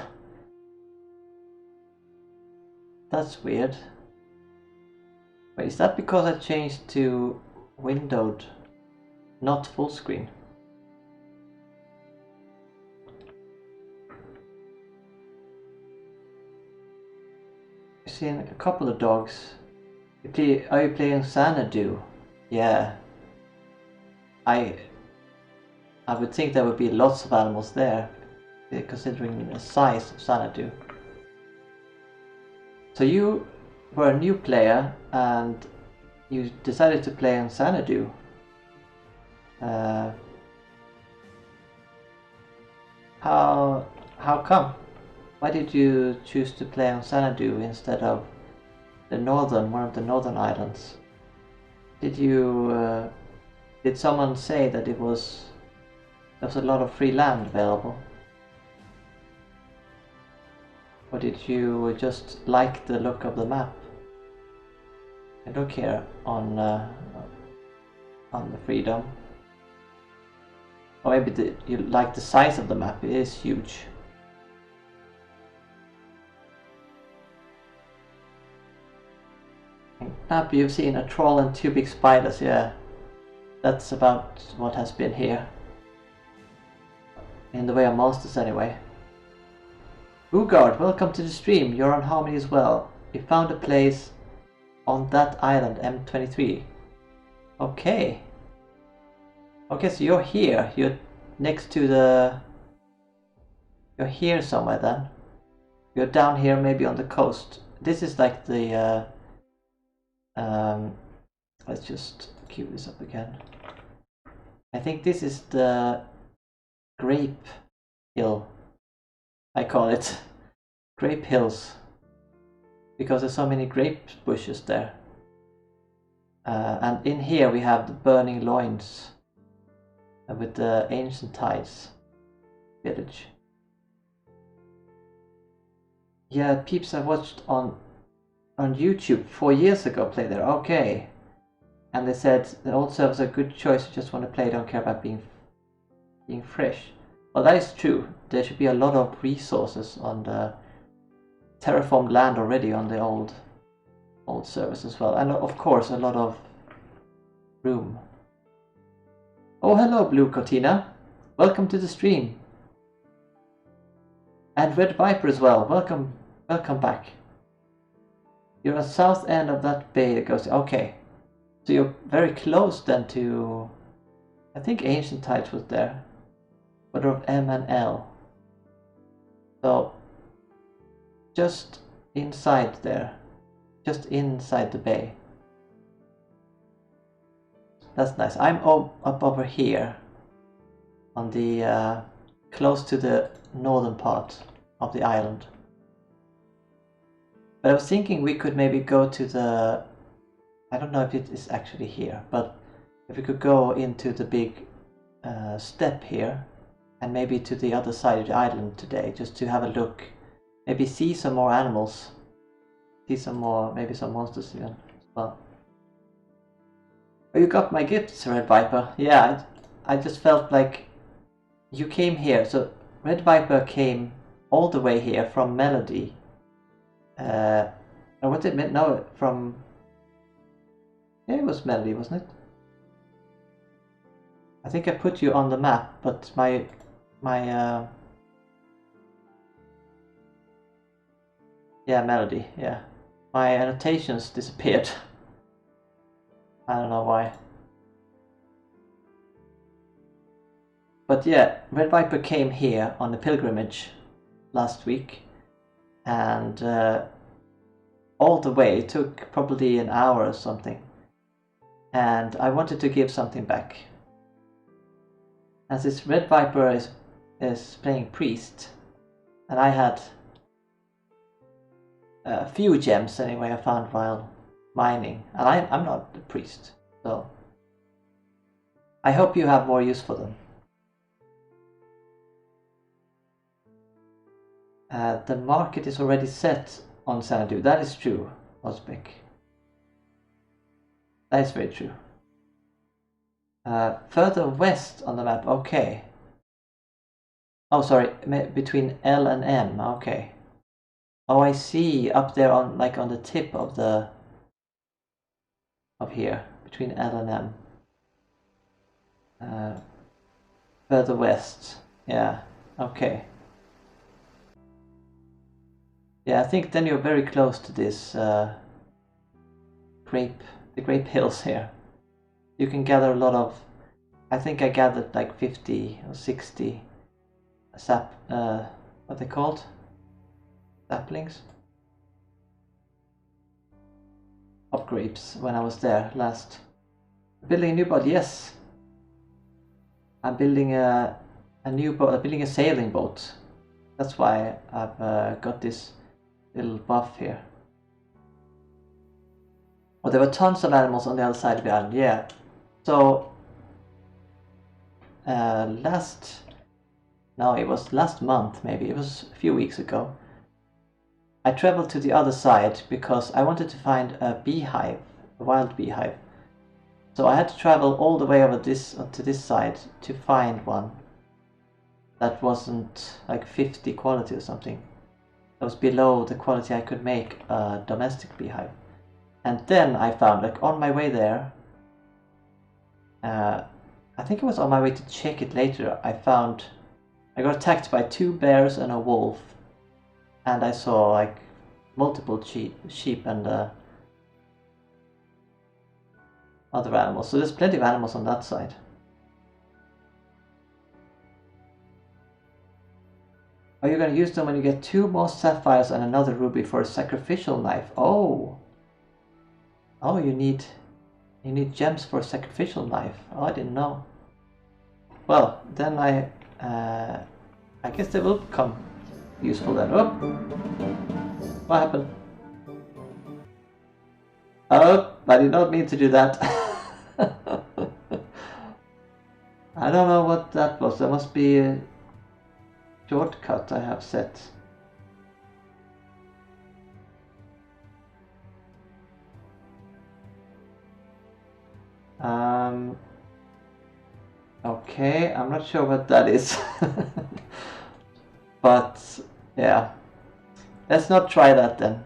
That's weird. Wait, is that because I changed to windowed, not full screen? I've seen a couple of dogs. Are you playing Xanadu? Yeah. I would think there would be lots of animals there, considering the size of Xanadu. So you were a new player and you decided to play on Xanadu. How come? Why did you choose to play on Xanadu instead of one of the northern islands? Did you did someone say that there was a lot of free land available? Or did you just like the look of the map? And look here on the freedom. Or maybe you like the size of the map. It is huge. Knapp, you've seen a troll and 2 big spiders. Yeah, that's about what has been here. In the way of monsters, anyway. Boogaard, welcome to the stream. You're on Harmony as well. We found a place on that island, M23. Okay. Okay, so you're here. You're next to the... You're here somewhere then. You're down here, maybe on the coast. This is like the... let's just cue this up again. I think this is the Grape Hill. I call it Grape Hills because there's so many grape bushes there. And in here we have the Burning Loins with the Ancient Tides village. Yeah, peeps I watched on YouTube 4 years ago play there. Okay. And they said the old servers are a good choice, you just want to play, don't care about being fresh. Well, that is true. There should be a lot of resources on the terraformed land already on the old servers as well, and of course a lot of room. Oh, hello, Blue Cortina. Welcome to the stream. And Red Viper as well. Welcome back. You're at south end of that bay that goes. Okay, so you're very close then to. I think Ancient Tides was there. Order of M and L. So just inside there, just inside the bay. That's nice. I'm up over here on the close to the northern part of the island. But I was thinking we could maybe go to the... I don't know if it is actually here, but if we could go into the big step here and maybe to the other side of the island today, just to have a look, maybe see some more animals, see some more, maybe some monsters even as well. Oh, you got my gifts, Red Viper. Yeah, I just felt like you came here. So Red Viper came all the way here from Melody. Or what did it mean? No, from... Yeah, it was Melody, wasn't it? I think I put you on the map, but my yeah, Melody, yeah. My annotations disappeared. I don't know why. But yeah, Red Viper came here on a pilgrimage last week, and all the way, it took probably an hour or something, and I wanted to give something back. As this Red Viper is playing priest, and I had a few gems anyway I found while mining, and I'm not a priest, so I hope you have more use for them. The market is already set on Xanadu. That is true, Osbeck. That is very true. Further west on the map, okay. Oh, sorry, between L and M. Okay. Oh, I see. Up there on, like, on the tip of the here, between L and M. Further west. Yeah. Okay. Yeah, I think then you're very close to this the grape hills here. You can gather a lot of. I think I gathered like 50 or 60 what they called? Saplings of grapes when I was there last. Building a new boat, yes. I'm building a new boat. I'm building a sailing boat. That's why I've got this little buff here. Oh, there were tons of animals on the other side of the island. Yeah. So it was last month, maybe it was a few weeks ago. I traveled to the other side because I wanted to find a beehive, a wild beehive. So I had to travel all the way over to this side to find one that wasn't like 50 quality or something. That was below the quality I could make a domestic beehive. And then I found, like, on my way there, I think it was on my way to check it later, I got attacked by 2 bears and a wolf. And I saw like multiple sheep and other animals. So there's plenty of animals on that side. Are you going to use them when you get 2 more sapphires and another ruby for a sacrificial knife? Oh, you need gems for a sacrificial knife. Oh, I didn't know. Well, then I guess they will come useful then. Oh, what happened? Oh, I did not mean to do that. I don't know what that was. There must be a shortcut I have set. Okay, I'm not sure what that is. But yeah, let's not try that then.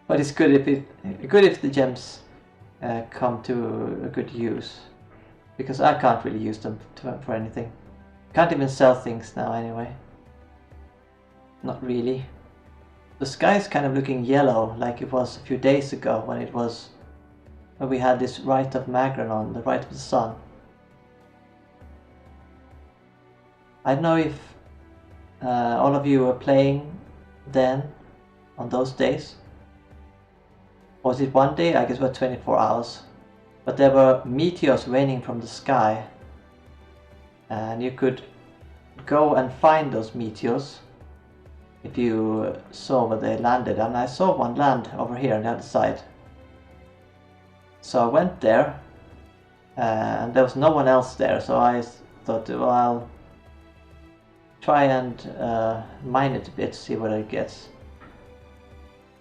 But it's good if the gems come to a good use, because I can't really use them for anything. Can't even sell things now anyway. Not really. The sky's kind of looking yellow, like it was a few days ago when we had this rite of Magron on the rite of the sun. I don't know if all of you were playing then, on those days. Or was it one day? I guess it was 24 hours. But there were meteors raining from the sky. And you could go and find those meteors if you saw where they landed. And I saw one land over here on the other side. So I went there, and there was no one else there, so I thought, well, I'll try and mine it a bit, see what it gets.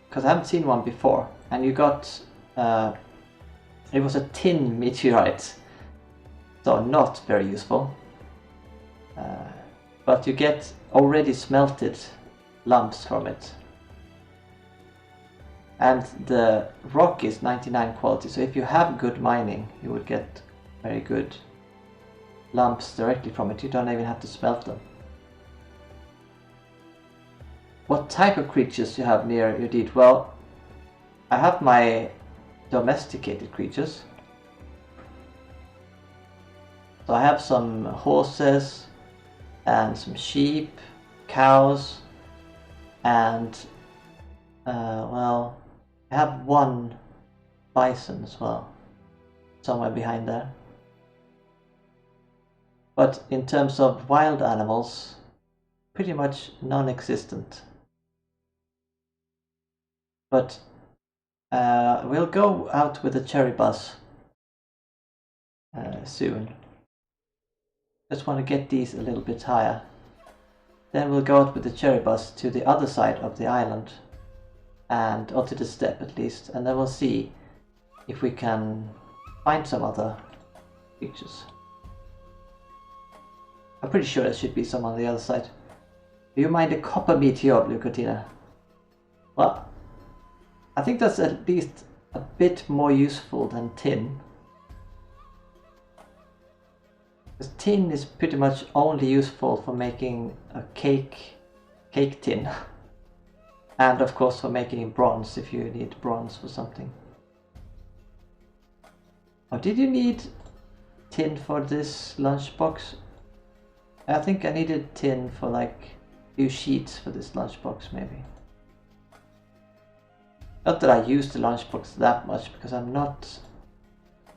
Because I haven't seen one before, and you got, it was a tin meteorite, so not very useful. But you get already smelted lumps from it. And the rock is 99 quality, so if you have good mining, you would get very good lumps directly from it. You don't even have to smelt them. What type of creatures you have near your deed? Well, I have my domesticated creatures. So I have some horses and some sheep, cows, and well, I have 1 bison as well, somewhere behind there. But in terms of wild animals, pretty much non-existent. But we'll go out with a cherry bus soon. Just want to get these a little bit higher. Then we'll go out with the cherry bus to the other side of the island, or to the steppe at least, and then we'll see if we can find some other creatures. I'm pretty sure there should be some on the other side. Do you mind a copper meteor, Blue Cortina? Well, I think that's at least a bit more useful than tin. Because tin is pretty much only useful for making a cake tin. And of course for making bronze if you need bronze for something. Oh, did you need tin for this lunchbox? I think I needed tin for like a few sheets for this lunchbox maybe. Not that I use the lunchbox that much because I'm not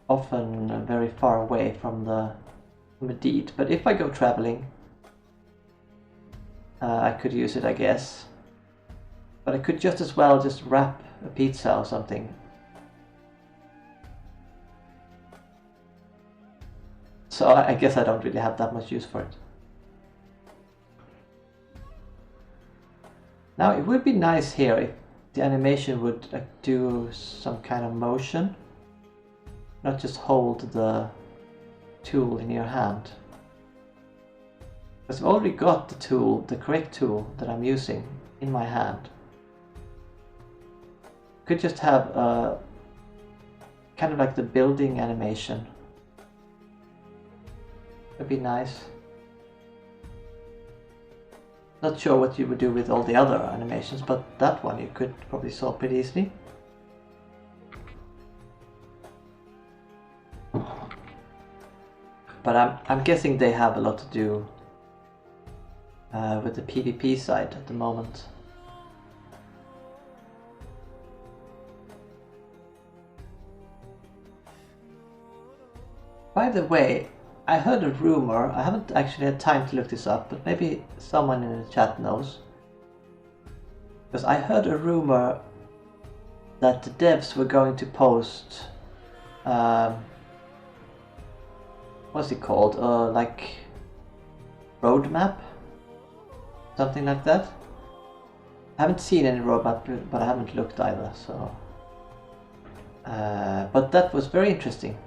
often very far away from a deed, but if I go traveling I could use it, I guess. But I could just as well just wrap a pizza or something. So I guess I don't really have that much use for it. Now it would be nice here if the animation would do some kind of motion, not just hold the tool in your hand. Because I've already got the tool, the correct tool that I'm using in my hand. Could just have a kind of like the building animation. Would be nice. Not sure what you would do with all the other animations, but that one you could probably solve pretty easily. But I'm guessing they have a lot to do with the PvP side at the moment. By the way, I heard a rumor, I haven't actually had time to look this up, but maybe someone in the chat knows. Because I heard a rumor that the devs were going to post, what's it called, like roadmap? Something like that. I haven't seen any roadmap, but I haven't looked either, so... but that was very interesting.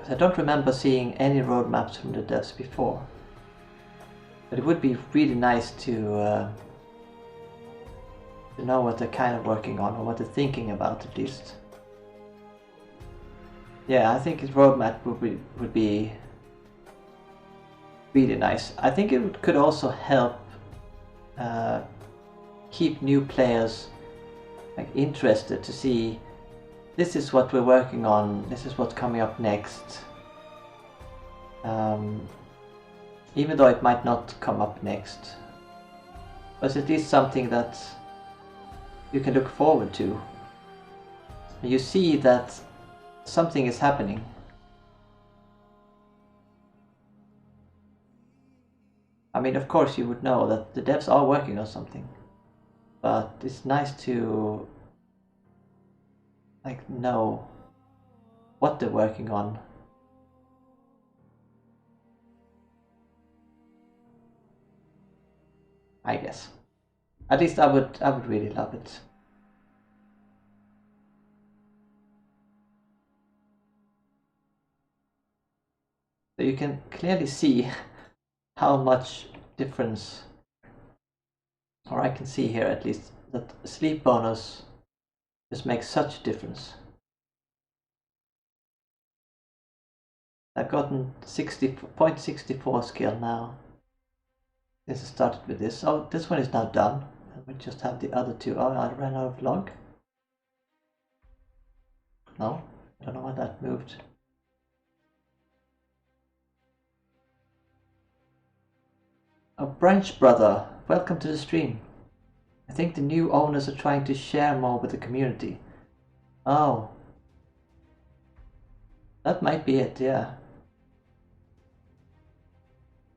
I don't remember seeing any roadmaps from the devs before. But it would be really nice to know what they're kind of working on, or what they're thinking about at least. Yeah, I think his roadmap would be really nice. I think it could also help keep new players like interested to see this is what we're working on, this is what's coming up next. Even though it might not come up next. But it's at least something that you can look forward to. You see that something is happening. I mean, of course you would know that the devs are working on something. But it's nice to like know what they're working on. I guess. At least I would really love it. So you can clearly see how much difference, or I can see here at least, that sleep bonus just makes such a difference. I've gotten 0.64 skill now. Since I started with this. Oh, this one is now done. And we just have the other two. Oh, I ran out of log. No, I don't know why that moved. Oh, Branch Brother, welcome to the stream. I think the new owners are trying to share more with the community. Oh. That might be it, yeah.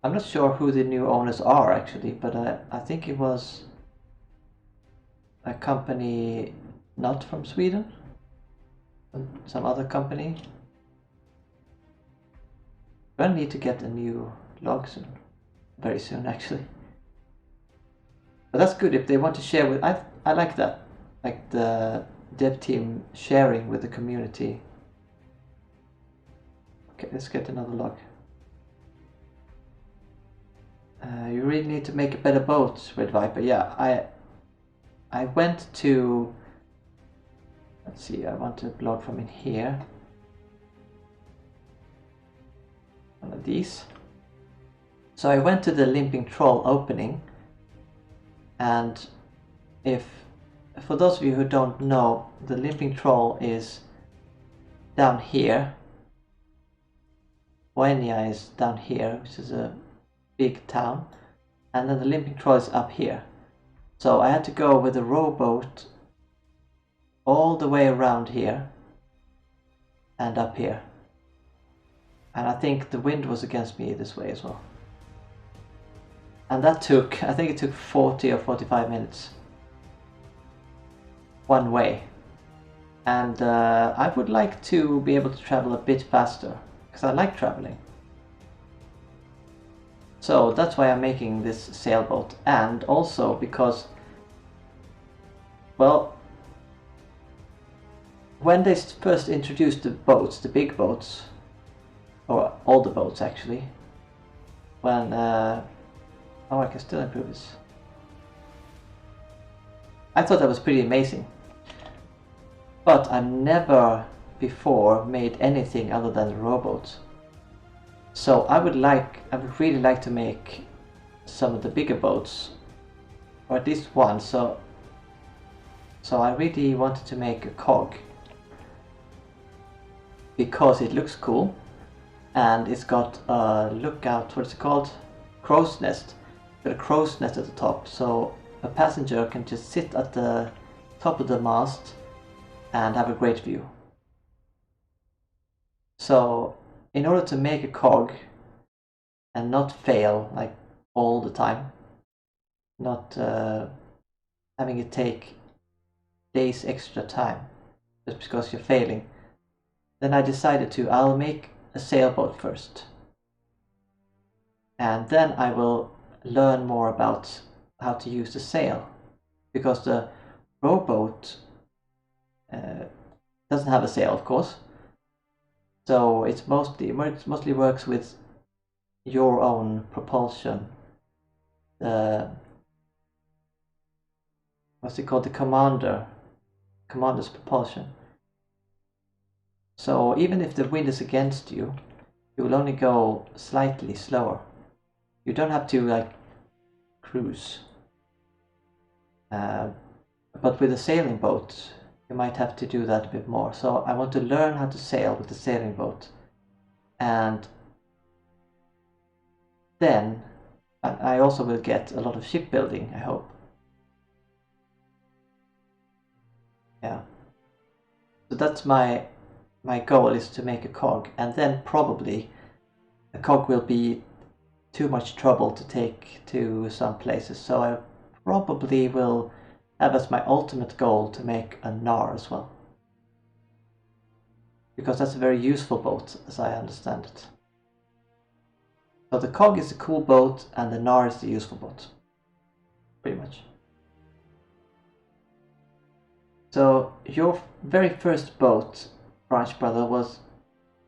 I'm not sure who the new owners are actually, but I think it was a company not from Sweden, some other company. I need to get a new log soon, very soon actually. But that's good if they want to share with. I like that, like the dev team sharing with the community. Okay, let's get another log. You really need to make a better boat with Viper. Yeah, I went to... Let's see, I want to upload from in here. One of these. So I went to the Limping Troll opening, and for those of you who don't know, the Limping Troll is down here. Wenia is down here, which is a big town, and then the Limping Troll is up here. So I had to go with a rowboat all the way around here and up here. And I think the wind was against me this way as well. And that took, I think it took 40 or 45 minutes. One way. And I would like to be able to travel a bit faster, because I like traveling. So that's why I'm making this sailboat, and also because, well, when they first introduced the boats, the big boats, or all the boats actually, when, oh, I can still improve this. I thought that was pretty amazing. But I've never before made anything other than rowboats. So I would really like to make some of the bigger boats, or at least one. So I really wanted to make a cog because it looks cool, and it's got a lookout. What's it called? Crow's nest. Got a crow's nest at the top, so a passenger can just sit at the top of the mast and have a great view. So in order to make a cog and not fail like all the time, not having it take days extra time just because you're failing, then I decided I'll make a sailboat first, and then I will learn more about how to use the sail, because the rowboat doesn't have a sail, of course. So it mostly works with your own propulsion. What's it called? The commander's propulsion. So even if the wind is against you, you will only go slightly slower. You don't have to like cruise. But with a sailing boat, you might have to do that a bit more. So I want to learn how to sail with the sailing boat, and then I also will get a lot of shipbuilding, I hope. Yeah. So that's my goal, is to make a cog, and then probably a cog will be too much trouble to take to some places. So I probably will have as my ultimate goal to make a Gnar as well, because that's a very useful boat as I understand it. So the cog is the cool boat and the Gnar is the useful boat, pretty much. So your very first boat, Branch Brother, was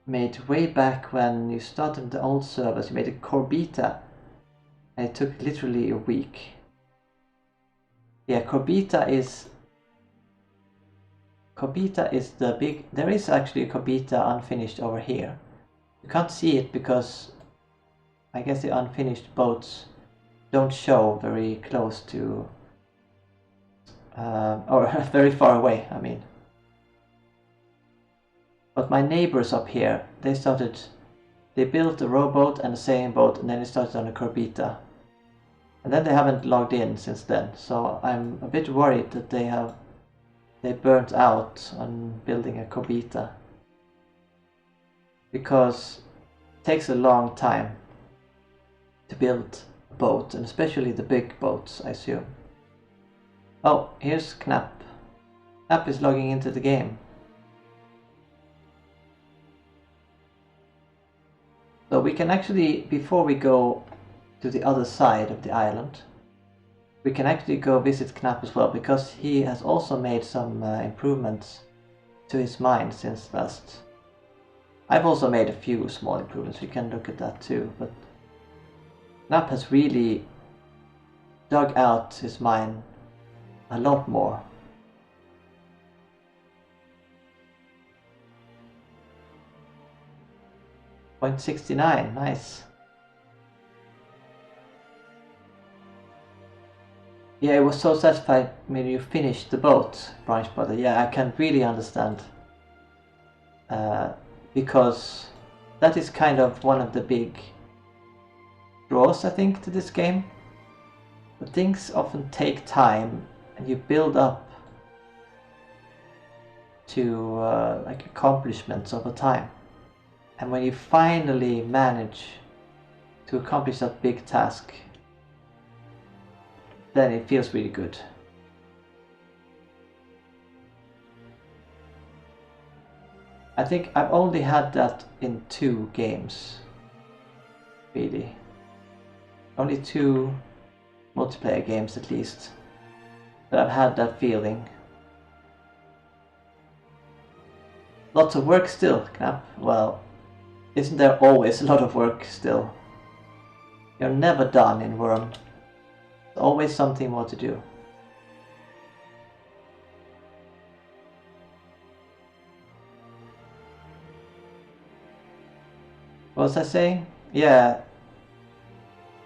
made way back when you started the old servers. You made a Corbita, and it took literally a week. Yeah, Corbita is the big... There is actually a Corbita unfinished over here. You can't see it because I guess the unfinished boats don't show very close to... or very far away, I mean. But my neighbors up here, they built a rowboat and a sailing boat, and then they started on a Corbita. And then they haven't logged in since then, so I'm a bit worried that they burnt out on building a Corbita. Because it takes a long time to build a boat, and especially the big boats, I assume. Oh, here's Knapp. Knapp is logging into the game. So we can actually, before we go to the other side of the island, we can actually go visit Knapp as well, because he has also made some improvements to his mine since last. I've also made a few small improvements, we can look at that too, but Knapp has really dug out his mine a lot more. .69, nice. Yeah, it was so satisfying when you finished the boat, Branch Brother. Yeah, I can really understand. Because that is kind of one of the big draws, I think, to this game. But things often take time, and you build up to like accomplishments over time. And when you finally manage to accomplish that big task, then it feels really good. I think I've only had that in 2 games, really. Only 2 multiplayer games at least that I've had that feeling. Lots of work still, Knapp. Well, isn't there always a lot of work still? You're never done in Wurm. There's always something more to do. What was I saying? Yeah,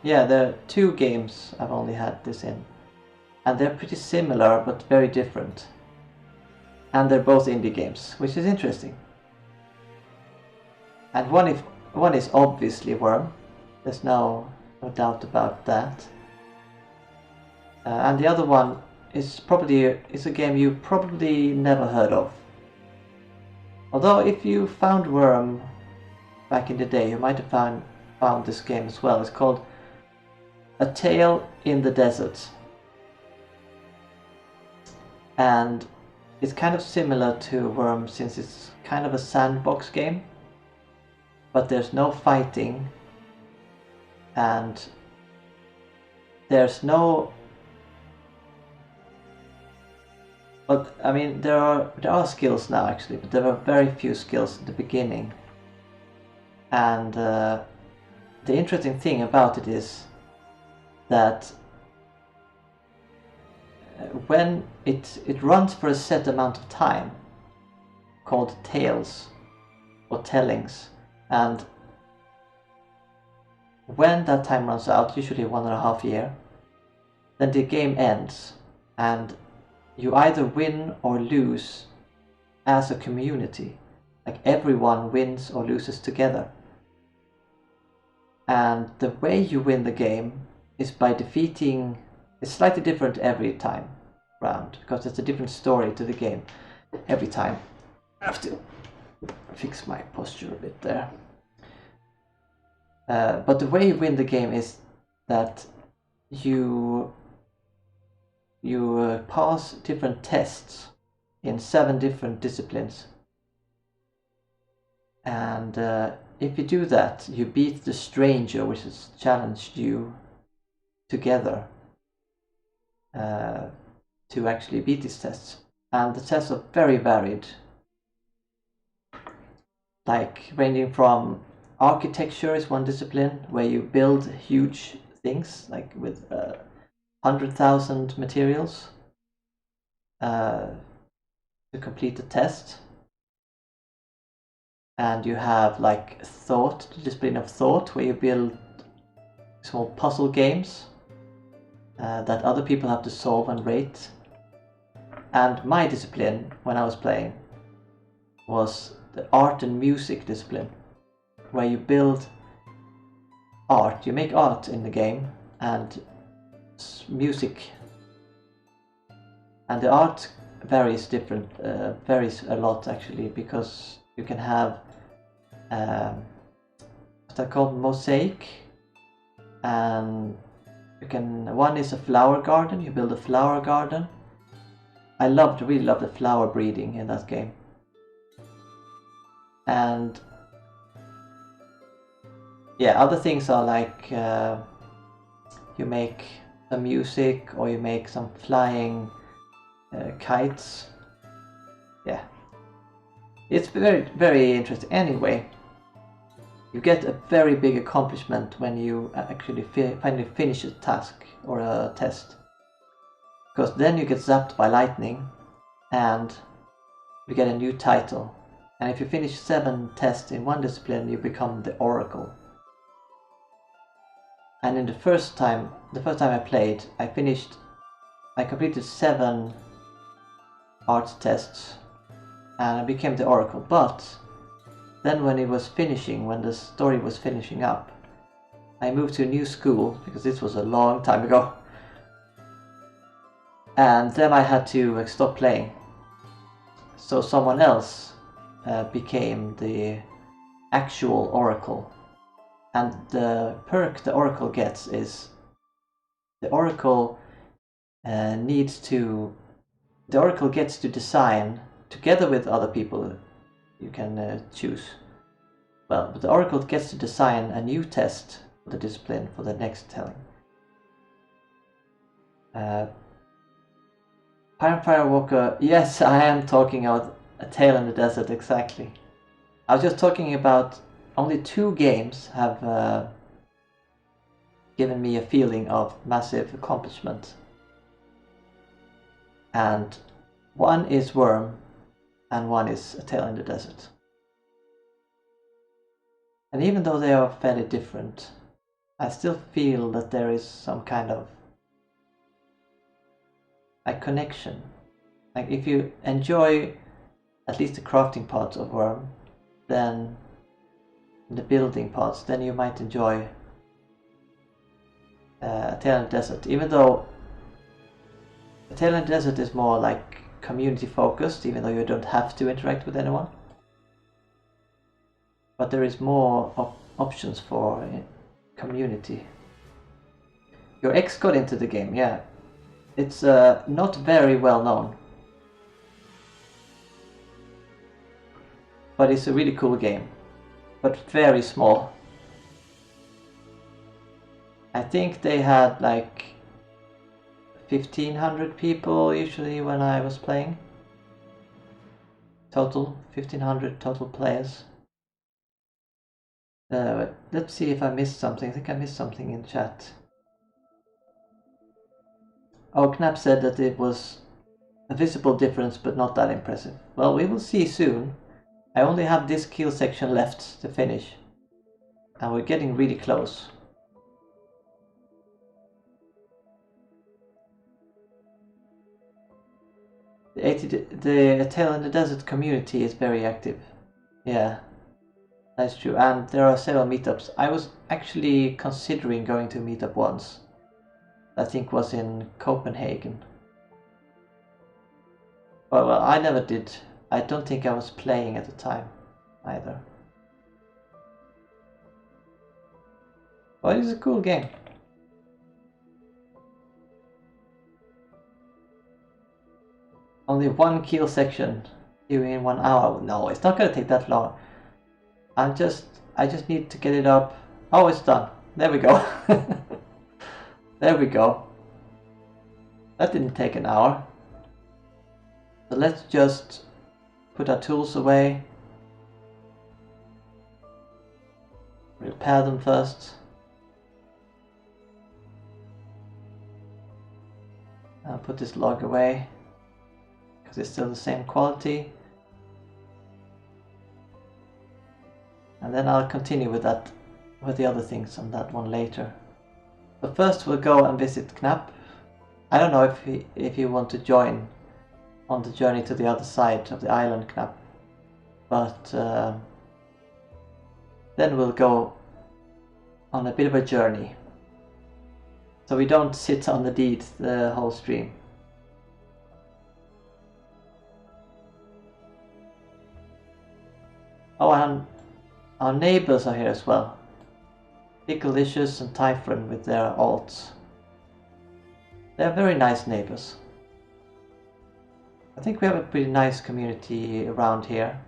there are 2 games I've only had this in. And they're pretty similar, but very different. And they're both indie games, which is interesting. And one is obviously Wurm. There's no doubt about that. And the other one is a game you probably never heard of. Although if you found Wurm back in the day, you might have found this game as well. It's called A Tale in the Desert. And it's kind of similar to Wurm since it's kind of a sandbox game. But there's no fighting. And there's no... But I mean, there are skills now actually, but there were very few skills at the beginning. And the interesting thing about it is that when it runs for a set amount of time, called tales or tellings, and when that time runs out, usually 1.5 years, then the game ends, and you either win or lose as a community. Like everyone wins or loses together. And the way you win the game is by defeating... It's slightly different every time round, because there's a different story to the game every time. I have to fix my posture a bit there. But the way you win the game is that you pass different tests in 7 different disciplines. And if you do that, you beat the stranger which has challenged you together to actually beat these tests. And the tests are very varied, like ranging from architecture is one discipline where you build huge things, like with 100,000 materials to complete the test. And you have like thought, the discipline of thought, where you build small puzzle games that other people have to solve and rate. And my discipline when I was playing was the art and music discipline, where you build art, you make art in the game, and music. And the art varies a lot actually, because you can have what's that called, mosaic, and one is a flower garden. You build a flower garden. I really loved the flower breeding in that game. And yeah, other things are like you make some music, or you make some flying kites. Yeah, it's very, very interesting. Anyway, you get a very big accomplishment when you actually finally finish a task or a test. Because then you get zapped by lightning and you get a new title. And if you finish 7 tests in one discipline, you become the Oracle. And in the first time I played, I completed 7 art tests and I became the Oracle. But then when it was finishing, when the story was finishing up, I moved to a new school, because this was a long time ago. And then I had to stop playing. So someone else became the actual Oracle. And the perk the Oracle gets is the Oracle gets to design, together with other people you can choose. Well, but the Oracle gets to design a new test for the discipline for the next telling. Firewalker, yes, I am talking about A Tale in the Desert, exactly. I was just talking about only 2 games have given me a feeling of massive accomplishment. And one is Wurm, and one is A Tale in the Desert. And even though they are fairly different, I still feel that there is some kind of a connection. Like if you enjoy at least the crafting parts of Wurm, then the building parts, then you might enjoy A Tale in the Desert. Even though A Tale in the Desert is more like community focused, even though you don't have to interact with anyone. But there is more options for community. Your ex got into the game, yeah. It's not very well known, but it's a really cool game, but very small. I think they had like 1,500 people usually when I was playing. Total, 1,500 total players. Let's see if I missed something. I think I missed something in chat. Oh, Knapp said that it was a visible difference, but not that impressive. Well, we will see soon. I only have this kill section left to finish, and we're getting really close. The Tale in the Desert community is very active. Yeah, that's true. And there are several meetups. I was actually considering going to a meetup once. I think was in Copenhagen. Well, I never did. I don't think I was playing at the time either. Well, it's a cool game. Only 1 kill section in 1 hour. No, it's not gonna take that long. I just need to get it up. Oh, it's done. There we go. There we go. That didn't take an hour. So let's just put our tools away. Repair them first. I'll put this log away because it's still the same quality. And then I'll continue with that, with the other things on that one later. But first we'll go and visit Knapp. I don't know if you want to join on the journey to the other side of the island, Knapp. But then we'll go on a bit of a journey. So we don't sit on the deed the whole stream. Oh, and our neighbors are here as well. Picklelicious and Typhron with their alts. They're very nice neighbors. I think we have a pretty nice community around here.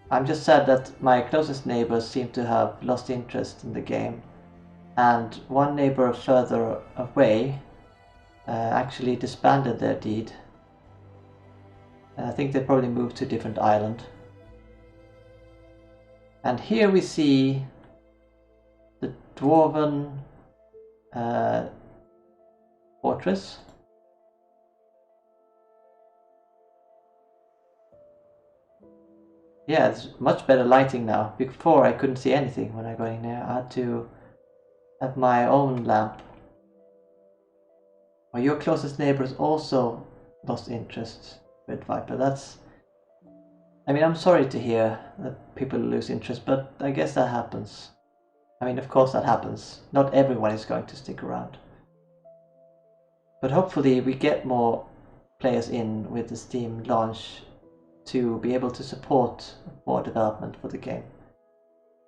I'm just sad that my closest neighbors seem to have lost interest in the game. And one neighbor further away actually disbanded their deed. I think they probably moved to a different island. And here we see the Dwarven fortress. Yeah, it's much better lighting now. Before I couldn't see anything when I got in there. I had to have my own lamp. Well, your closest neighbors also lost interest, Red Viper. That's... I mean, I'm sorry to hear that people lose interest, but I guess that happens. I mean, of course that happens. Not everyone is going to stick around. But hopefully we get more players in with the Steam launch to be able to support more development for the game.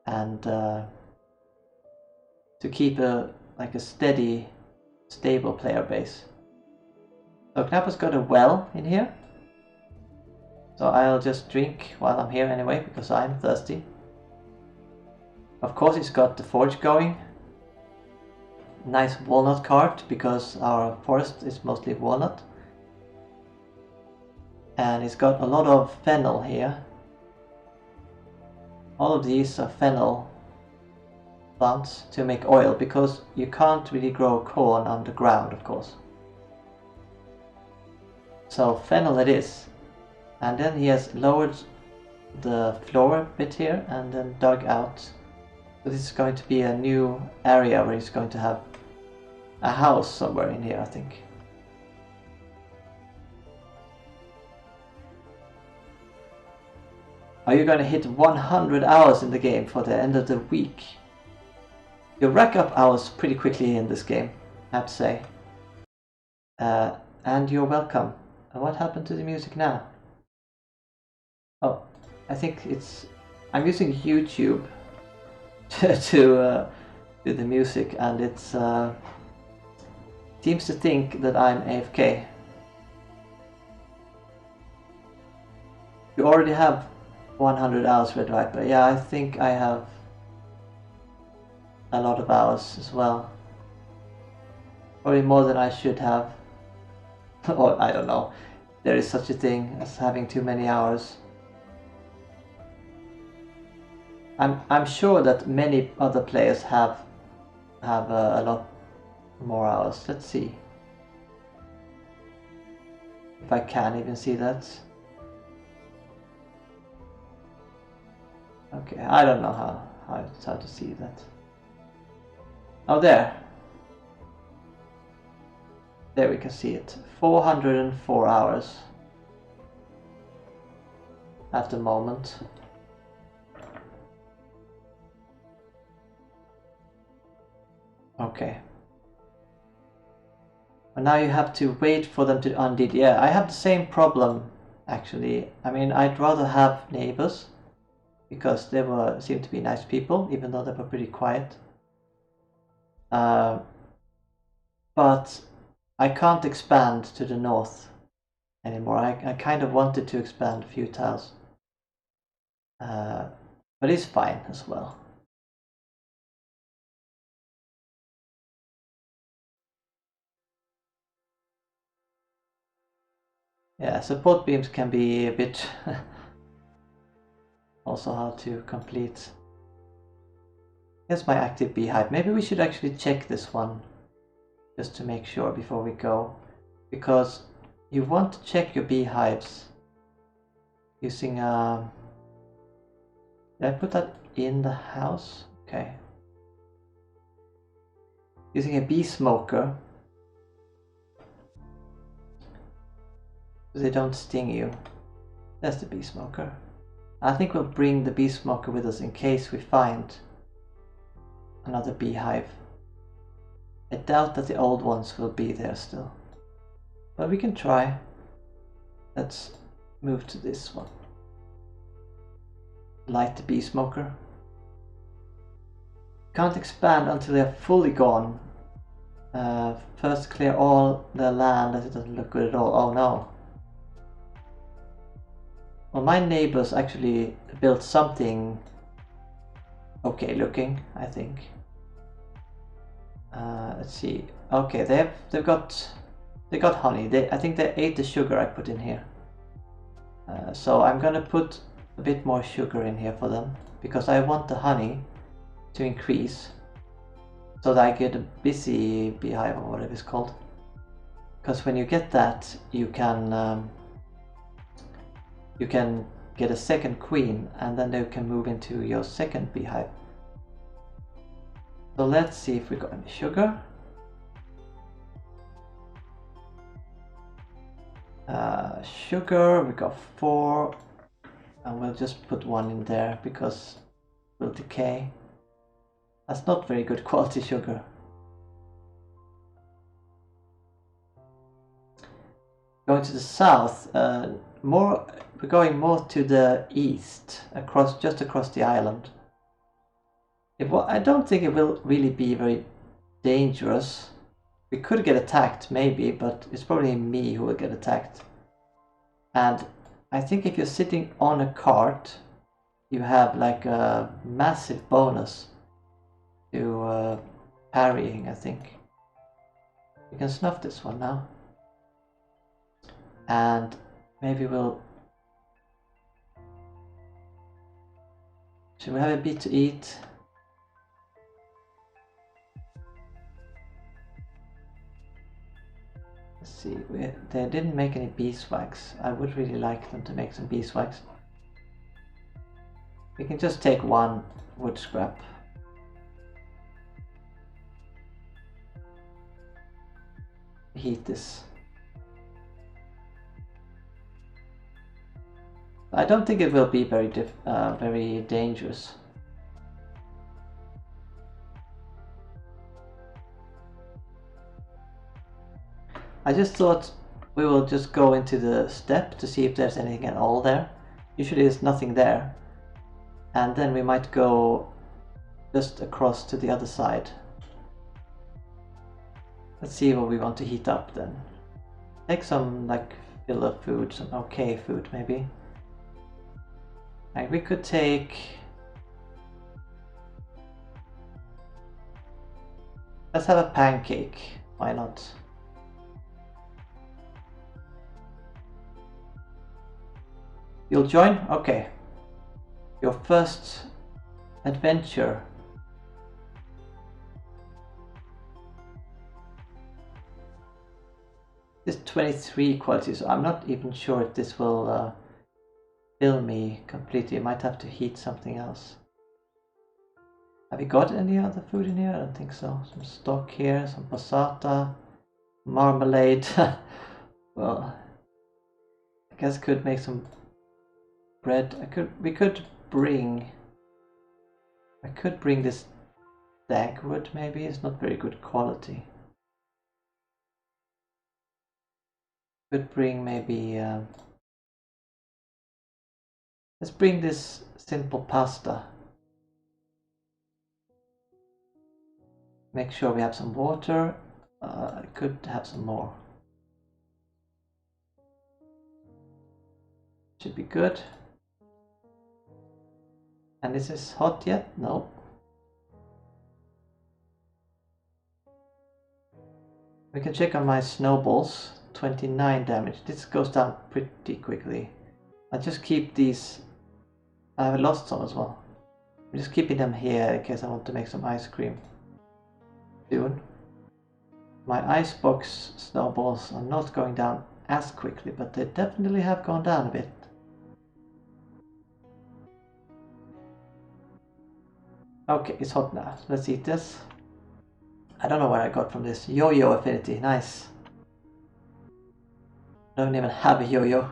And to keep a steady, stable player base. So Knapp has got a well in here. So I'll just drink while I'm here anyway, because I'm thirsty. Of course he's got the forge going. Nice walnut cart, because our forest is mostly walnut. And he's got a lot of fennel here. All of these are fennel plants to make oil, because you can't really grow corn underground, of course. So fennel it is. And then he has lowered the floor a bit here and then dug out. So this is going to be a new area where he's going to have a house somewhere in here, I think. Are you going to hit 100 hours in the game for the end of the week? You rack up hours pretty quickly in this game, I have to say. And you're welcome. And what happened to the music now? Oh, I think it's... I'm using YouTube to do the music, and it's seems to think that I'm AFK. You already have 100 hours, Red Viper. Yeah, I think I have a lot of hours as well. Probably more than I should have. Or I don't know. There is such a thing as having too many hours. I'm sure that many other players have a lot more hours. Let's see if I can even see that. Okay, I don't know how to see that. Oh, there we can see it. 404 hours at the moment. Okay. And now you have to wait for them to undead. Yeah, I have the same problem actually. I mean, I'd rather have neighbors because they seemed to be nice people, even though they were pretty quiet. But I can't expand to the north anymore. I kind of wanted to expand a few tiles. But it's fine as well. Yeah, support beams can be a bit also hard to complete. Here's my active beehive. Maybe we should actually check this one just to make sure before we go, because you want to check your beehives using did I put that in the house? Okay. Using a bee smoker, so they don't sting you. That's the bee smoker. I think we'll bring the bee smoker with us in case we find another beehive. I doubt that the old ones will be there still, but we can try. Let's move to this one. Light the bee smoker. Can't expand until they're fully gone. First clear all the land as it doesn't look good at all. Oh no. Well, my neighbors actually built something okay looking, I think. Let's see. Okay, they got honey. I think they ate the sugar I put in here. So I'm gonna put a bit more sugar in here for them. because I want the honey to increase so that I get a busy beehive or whatever it's called. Because when you get that, you can get a second queen, and then they can move into your second beehive. So let's see if we got any sugar. Sugar, we got 4, and we'll just put 1 in there because it will decay. That's not very good quality sugar. Going to the south, we're going more to the east, just across the island. I don't think it will really be very dangerous. We could get attacked maybe, but it's probably me who will get attacked. And I think if you're sitting on a cart, you have like a massive bonus to parrying, I think. We can snuff this one now. And maybe should we have a bit to eat? Let's see, they didn't make any beeswax. I would really like them to make some beeswax. We can just take 1 wood scrap. Heat this. I don't think it will be very dangerous. I just thought we will just go into the steppe to see if there's anything at all there. Usually there's nothing there. And then we might go just across to the other side. Let's see what we want to heat up then. Take some like filler food, some okay food maybe. Like we could take... Let's have a pancake, why not? You'll join? Okay. Your first adventure. This 23 quality, so I'm not even sure if this will fill me completely. I might have to heat something else. Have you got any other food in here? I don't think so. Some stock here, some passata, marmalade. Well, I guess I could make some bread. I could bring this dagwood maybe. It's not very good quality. Could bring maybe let's bring this simple pasta. Make sure we have some water. I could have some more. Should be good. And is this hot yet? No. We can check on my snowballs. 29 damage. This goes down pretty quickly. I just keep these. I've lost some as well. I'm just keeping them here in case I want to make some ice cream soon. My icebox snowballs are not going down as quickly, but they definitely have gone down a bit. Okay, it's hot now. Let's eat this. I don't know where I got from this. Yo-yo affinity, nice. I don't even have a yo-yo.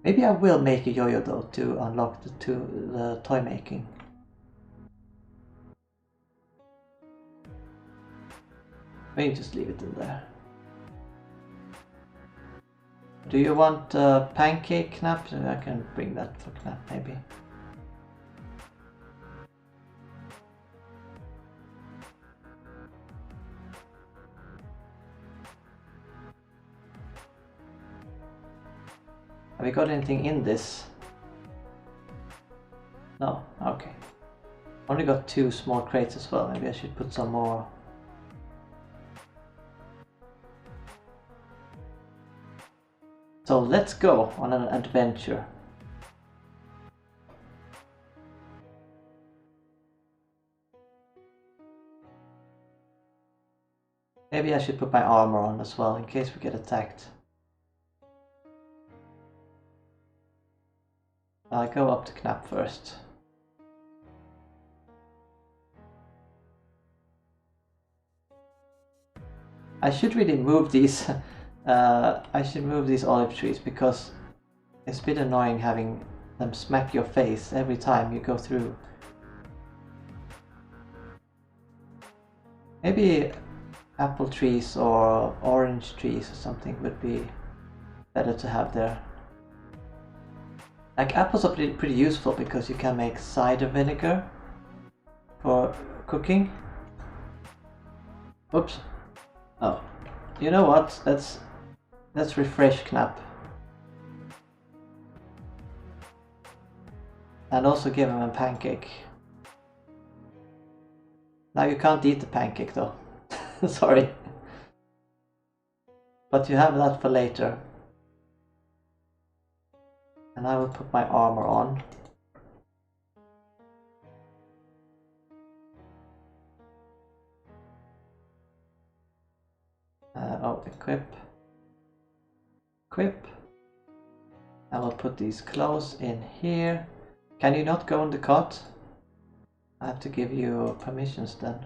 Maybe I will make a yo-yo though to unlock the toy making. Maybe just leave it in there. Do you want pancake Knapp? I can bring that for Knapp maybe. Have we got anything in this? No, okay. Only got 2 small crates as well. Maybe I should put some more. So let's go on an adventure. Maybe I should put my armor on as well in case we get attacked. I'll go up to Knapp first. I should really move these. I should move these olive trees because it's a bit annoying having them smack your face every time you go through. Maybe apple trees or orange trees or something would be better to have there. Like apples are pretty useful because you can make cider vinegar for cooking. Oops. Oh, you know what? Let's refresh Knapp. And also give him a pancake. Now you can't eat the pancake though. Sorry. But you have that for later. And I will put my armor on. Equip. Equip. I will put these clothes in here. Can you not go in the cot? I have to give you permissions then.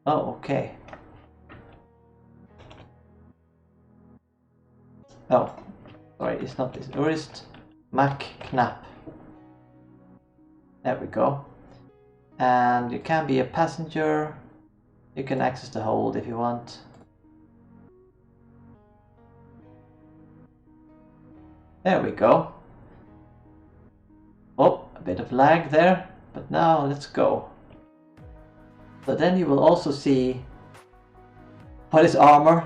Oh, okay. Oh, sorry, it's not this. Urist Mac Knapp. There we go. And you can be a passenger. You can access the hold if you want. There we go. Oh, a bit of lag there, but now let's go. So then you will also see what is armor.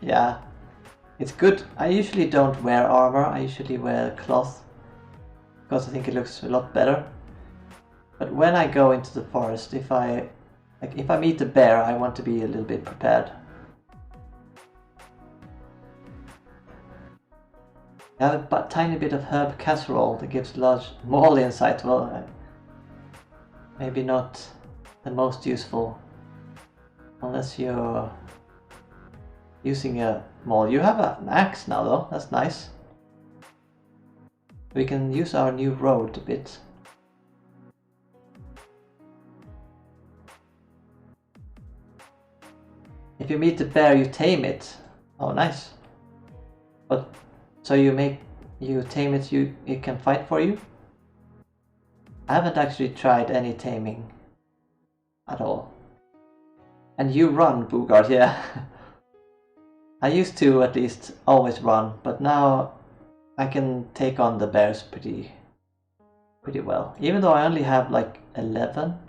Yeah, it's good. I usually don't wear armor. I usually wear cloth because I think it looks a lot better. But when I go into the forest, if I meet a bear, I want to be a little bit prepared. I have a tiny bit of herb casserole that gives large mole insight. Well, maybe not the most useful unless you're using a mole. You have an axe now though, that's nice. We can use our new road a bit. If you meet the bear, you tame it. Oh, nice. But so you tame it, it can fight for you? I haven't actually tried any taming at all. And you run, Boogaard, yeah. I used to at least always run, but now I can take on the bears pretty well. Even though I only have like 11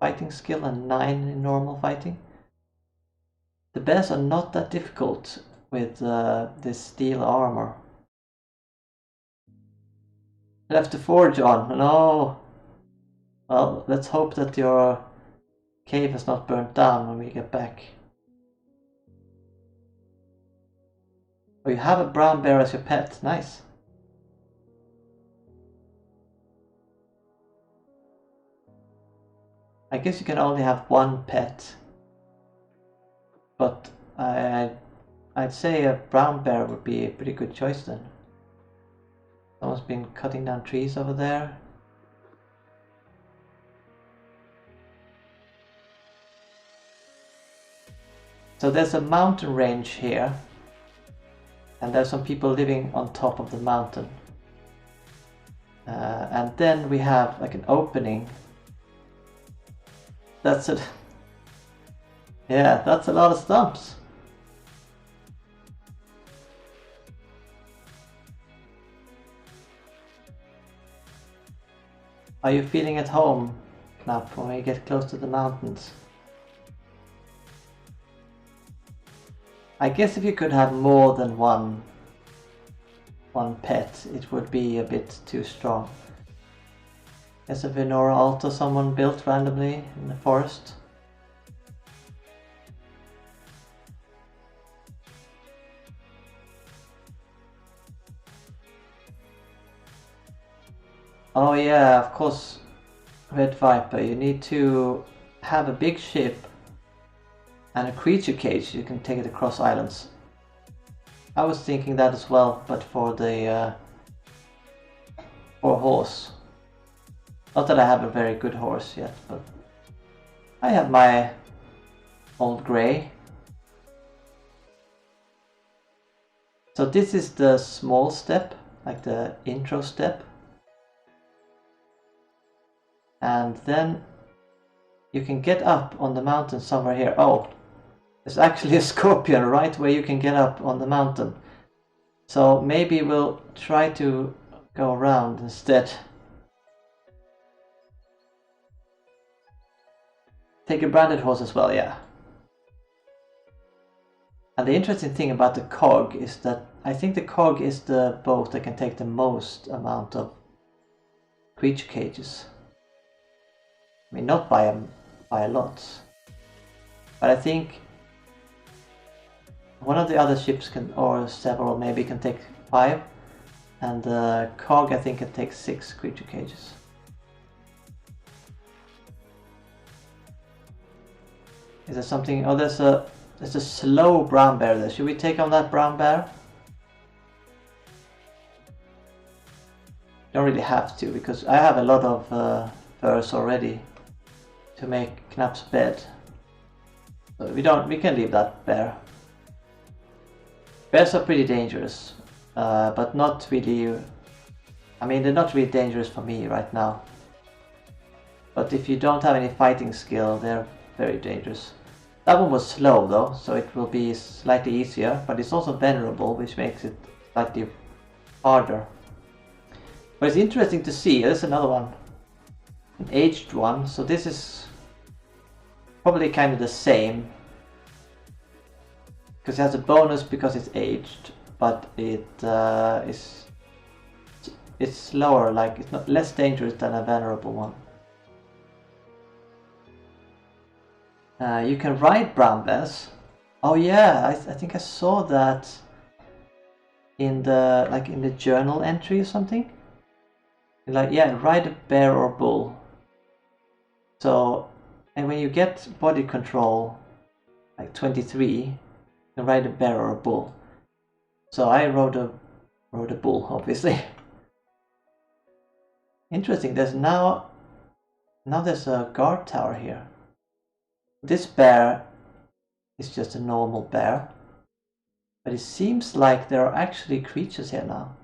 fighting skill and 9 in normal fighting. The bears are not that difficult with this steel armor. Left the forge on, no! Well, let's hope that your cave is not burnt down when we get back. Oh, you have a brown bear as your pet, nice. I guess you can only have one pet. But I'd say a brown bear would be a pretty good choice then. Someone's been cutting down trees over there. So there's a mountain range here. And there's some people living on top of the mountain. And then we have like an opening. That's it. Yeah, that's a lot of stumps. Are you feeling at home, Knapp, when we get close to the mountains? I guess if you could have more than one pet, it would be a bit too strong. There's a Venora altar someone built randomly in the forest. Oh yeah, of course, Red Viper, you need to have a big ship and a creature cage, you can take it across islands. I was thinking that as well, but for the for a horse. Not that I have a very good horse yet, but I have my old grey. So this is the small step, like the intro step. And then you can get up on the mountain somewhere here. Oh, there's actually a scorpion right where you can get up on the mountain. So maybe we'll try to go around instead. Take a branded horse as well, yeah. And the interesting thing about the cog is that I think the cog is the boat that can take the most amount of creature cages. I mean, not by a lot. But I think one of the other ships can, or several maybe, can take 5. And the cog I think can take 6 creature cages. Is there something? Oh, there's a slow brown bear there. Should we take on that brown bear? Don't really have to, because I have a lot of furs already to make Knapp's bed. So we can leave that bear. Bears are pretty dangerous, but not really. I mean, they're not really dangerous for me right now. But if you don't have any fighting skill, they're very dangerous. That one was slow though, so it will be slightly easier, but it's also venerable, which makes it slightly harder. But it's interesting to see. There's another one, an aged one. So this is probably kind of the same, because it has a bonus because it's aged, but it's slower. Like it's not less dangerous than a venerable one. You can ride brown bears. Oh yeah, I think I saw that in the journal entry or something. Like, yeah, ride a bear or bull. So, and when you get body control like 23, you can ride a bear or a bull. So I rode a bull, obviously. Interesting. There's now there's a guard tower here. This bear is just a normal bear, but it seems like there are actually creatures here now,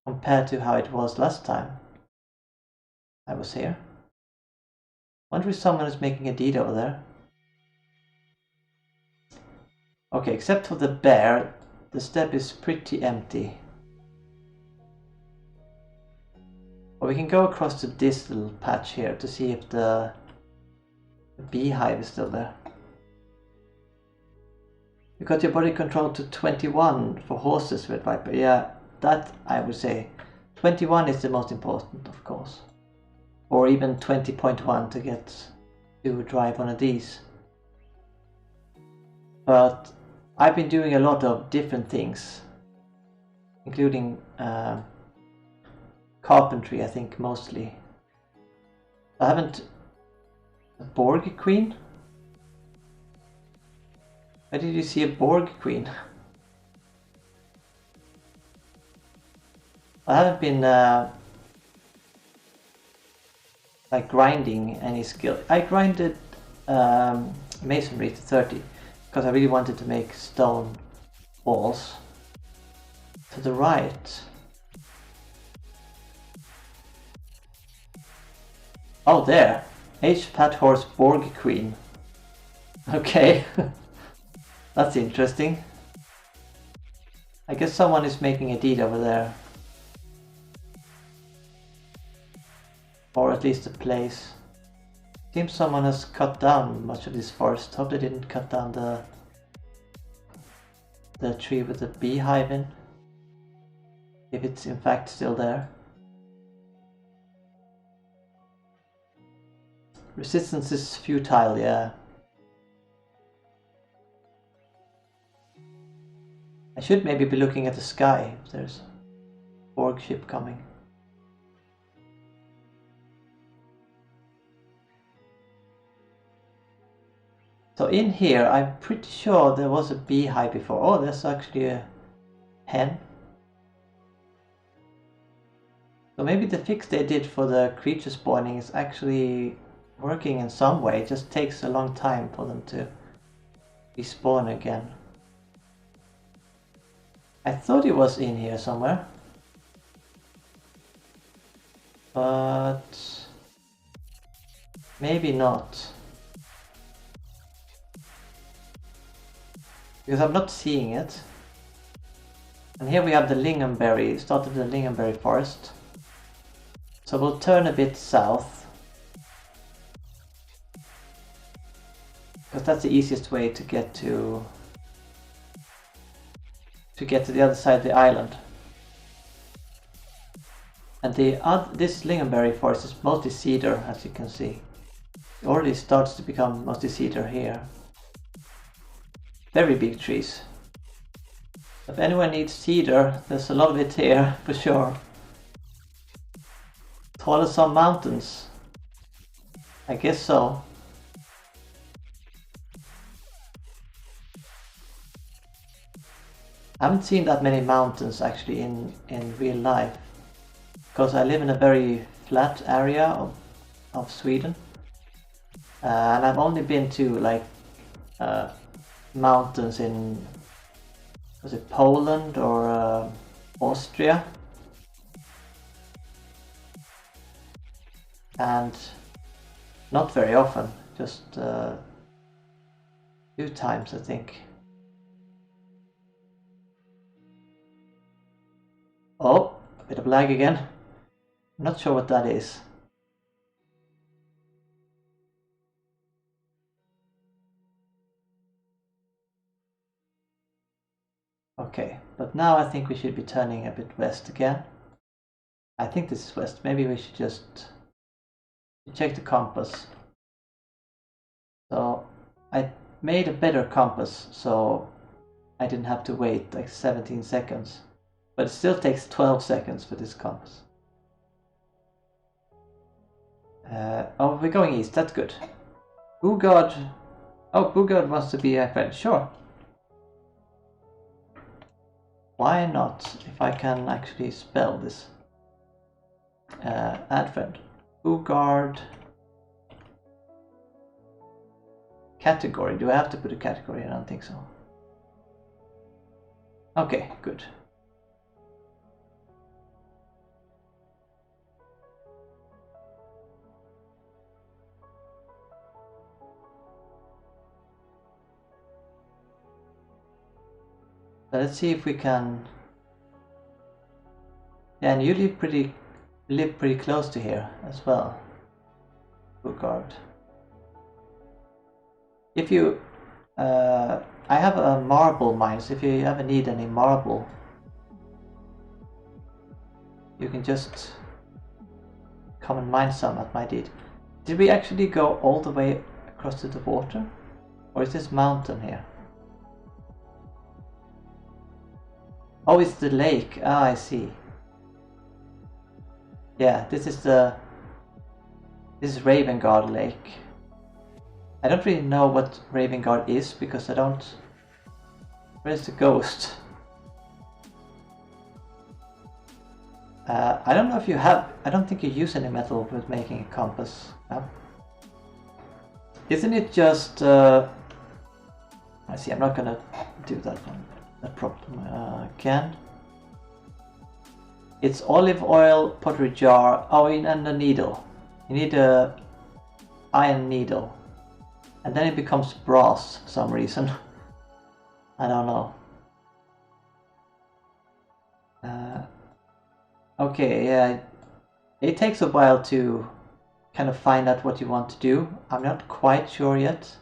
compared to how it was last time I was here. Wonder if someone is making a deed over there. Okay, except for the bear, the step is pretty empty. But we can go across to this little patch here to see if the beehive is still there. You got your body control to 21 for horses with Viper. Yeah, that I would say 21 is the most important, of course. Or even 20.1 to get to drive one of these. But I've been doing a lot of different things, including carpentry, I think, mostly. I haven't... A Borg Queen? Where did you see a Borg Queen? I haven't been like grinding any skill. I grinded masonry to 30 because I really wanted to make stone walls. To the right. Oh, there. H. Fat Horse Borg Queen. Okay. That's interesting. I guess someone is making a deed over there. Or at least a place. Seems someone has cut down much of this forest. Hope they didn't cut down the tree with the beehive in. If it's in fact still there. Resistance is futile, yeah. I should maybe be looking at the sky if there's a Borg ship coming. So in here, I'm pretty sure there was a beehive before. Oh, there's actually a hen. So maybe the fix they did for the creature spawning is actually working in some way. It just takes a long time for them to respawn again. I thought it was in here somewhere. But maybe not. Because I'm not seeing it. And here we have the lingonberry, started the lingonberry forest. So we'll turn a bit south. Because that's the easiest way to get to the other side of the island. And this lingonberry forest is mostly cedar, as you can see. It already starts to become mostly cedar here. Very big trees. If anyone needs cedar, there's a lot of it here, for sure. Tall as some mountains. I guess so. I haven't seen that many mountains actually in real life. Because I live in a very flat area of Sweden. And I've only been to like mountains in, was it Poland or Austria? And not very often, just a few times I think. Oh, a bit of lag again. I'm not sure what that is. Okay, but now I think we should be turning a bit west again. I think this is west. Maybe we should just check the compass. So I made a better compass, so I didn't have to wait like 17 seconds. But it still takes 12 seconds for this compass. Oh, we're going east. That's good. Boogaard. Oh, Boogaard wants to be a friend. Sure. Why not? If I can actually spell this. Add friend. Boogaard. Category. Do I have to put a category? I don't think so. Okay, good. So let's see if we can. Yeah, and you live pretty close to here as well, Boogaard. If you, I have a marble mine, so if you ever need any marble, you can just come and mine some at my deed. Did we actually go all the way across to the water? Or is this mountain here? Oh, it's the lake. Ah, I see. Yeah, this is Ravengard Lake. I don't really know what Ravengard is because I don't. Where's the ghost? I don't know if you have. I don't think you use any metal with making a compass. Isn't it just? I see. I'm not gonna do that one. That problem again. It's olive oil, pottery jar. Oh, and a needle. You need a iron needle, and then it becomes brass for some reason. I don't know. Okay, yeah. It takes a while to kind of find out what you want to do. I'm not quite sure yet.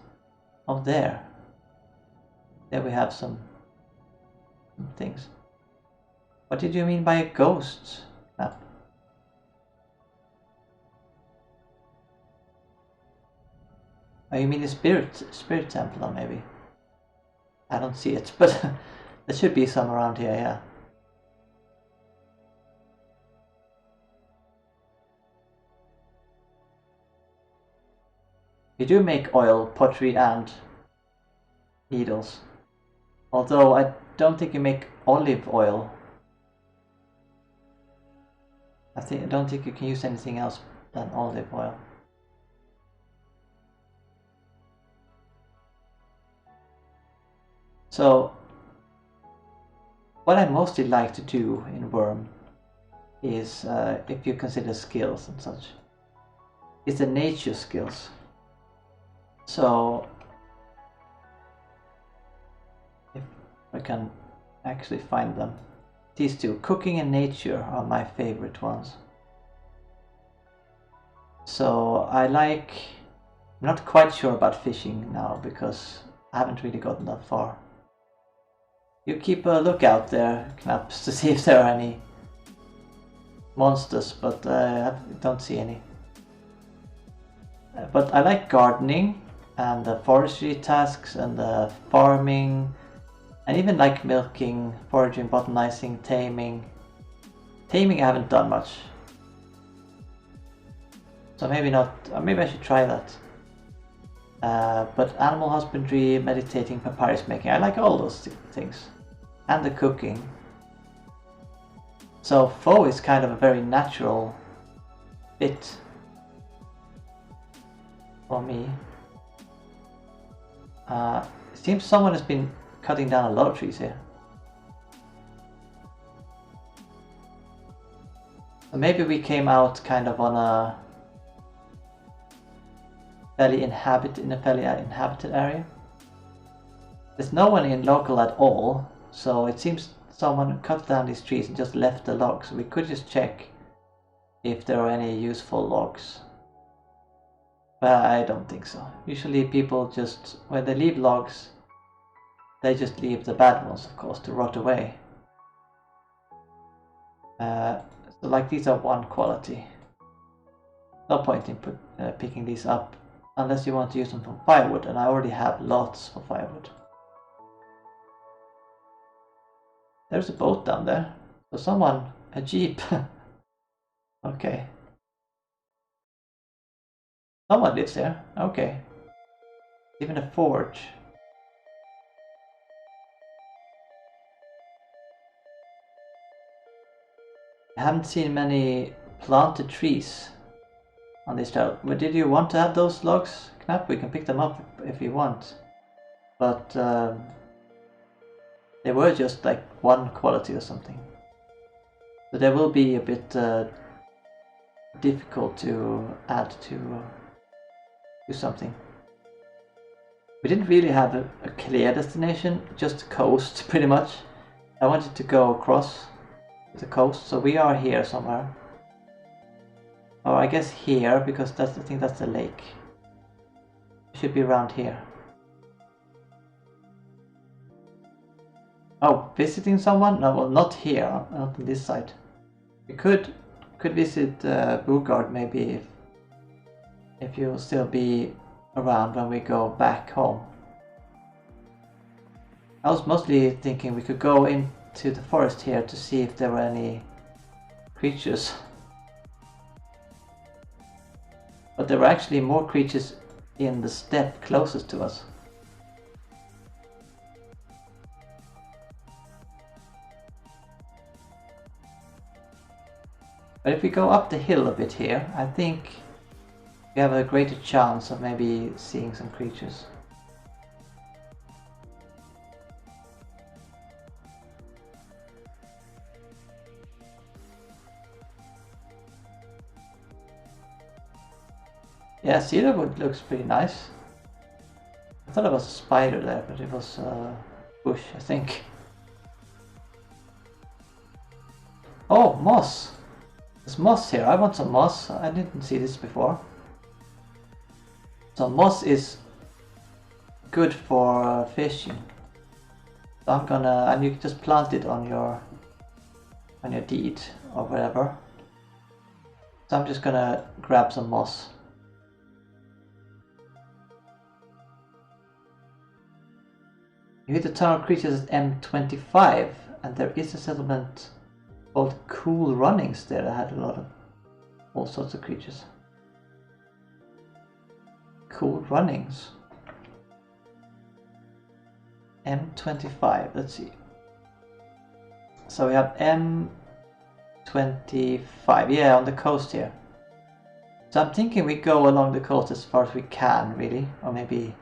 Oh, there. There we have some things. What did you mean by a ghost map? Oh, you mean the spirit temple, maybe? I don't see it, but there should be some around here, yeah. You do make oil, pottery, and needles. Although I don't think you make olive oil. I don't think you can use anything else than olive oil. So what I mostly like to do in Wurm is, if you consider skills and such, is the nature skills. So if I can actually find them. These two, cooking and nature, are my favorite ones. So I'm not quite sure about fishing now because I haven't really gotten that far. You keep a lookout there, Knapp, to see if there are any monsters, but I don't see any. But I like gardening and the forestry tasks and the farming, and even like milking, foraging, botanizing, taming. Taming I haven't done much, so maybe not. Maybe I should try that. But animal husbandry, meditating, papyrus making, I like all those things, and the cooking. So faux is kind of a very natural fit for me. It seems someone has been cutting down a lot of trees here. So maybe we came out kind of on a fairly inhabited area. There's no one in local at all, so it seems someone cut down these trees and just left the logs. We could just check if there are any useful logs. But I don't think so. Usually people just, when they leave logs, they just leave the bad ones, of course, to rot away. So like these are one quality. No point in picking these up unless you want to use them for firewood, and I already have lots for firewood. There's a boat down there. So a jeep. Okay. Someone lives there. Okay. Even a forge. I haven't seen many planted trees on this trail. But did you want to have those logs, Knapp? We can pick them up if you want. But they were just like one quality or something. So they will be a bit difficult to add to something. We didn't really have a clear destination, just the coast pretty much. I wanted to go across the coast, so we are here somewhere. Or I guess here, because I think that's the lake. It should be around here. Oh, visiting someone? No, well, not here, not on this side. We could visit Boogaard maybe if you'll still be around when we go back home. I was mostly thinking we could go into the forest here to see if there were any creatures. But there were actually more creatures in the steppe closest to us. But if we go up the hill a bit here, I think we have a greater chance of maybe seeing some creatures. Yeah, cedarwood looks pretty nice. I thought it was a spider there, but it was a bush, I think. Oh, moss! There's moss here. I want some moss. I didn't see this before. So moss is good for fishing. So I'm gonna, and you can just plant it on your deed or whatever. So I'm just gonna grab some moss. You hit the town of creatures at M25, and there is a settlement called Cool Runnings there that had a lot of all sorts of creatures. Cool Runnings. M25, let's see. So we have M25, yeah, on the coast here. So I'm thinking we go along the coast as far as we can, really, or maybe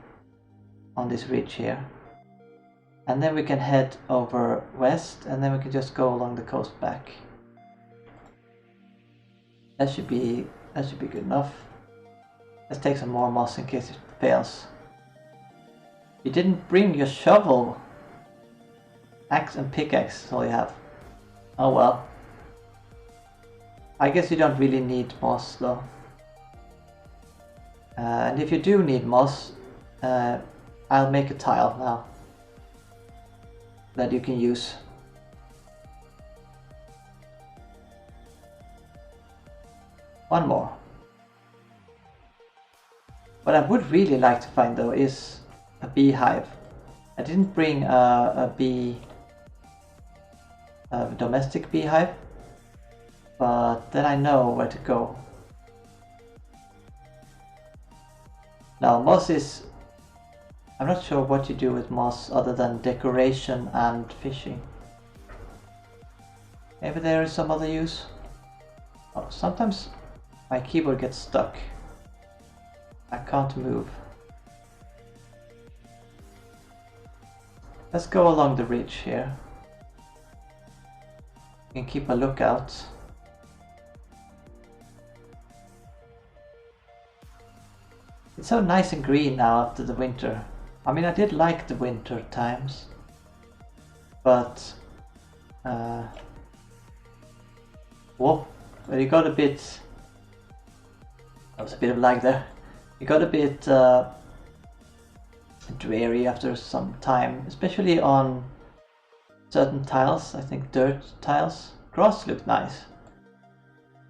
on this ridge here. And then we can head over west, and then we can just go along the coast back. That should be good enough. Let's take some more moss in case it fails. You didn't bring your shovel. Axe and pickaxe is all you have. Oh well. I guess you don't really need moss though. And if you do need moss, I'll make a tile now that you can use. One more. What I would really like to find though is a beehive. I didn't bring a domestic beehive, but then I know where to go. Now moss is... I'm not sure what you do with moss other than decoration and fishing. Maybe there is some other use. Oh, sometimes my keyboard gets stuck. I can't move. Let's go along the ridge here. We can keep a lookout. It's so nice and green now after the winter. I mean, I did like the winter times, but whoa, well, you got a bit... That was a bit of lag there. You got a bit dreary after some time, especially on certain tiles. I think dirt tiles. Grass looked nice.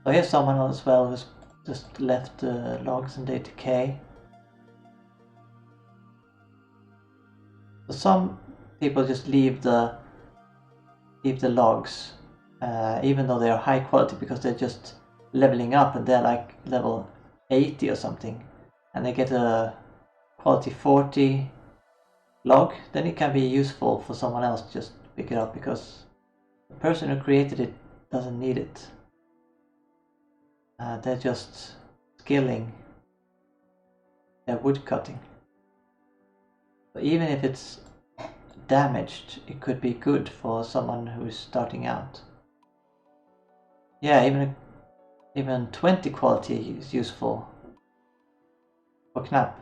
So here's someone as well who's just left the logs and they decay. So some people just leave the logs, even though they are high quality, because they're just leveling up and they're like level 80 or something, and they get a quality 40 log. Then it can be useful for someone else to just pick it up, because the person who created it doesn't need it. They're just skilling their wood cutting. But even if it's damaged, it could be good for someone who's starting out. Yeah, even 20 quality is useful for Knapp,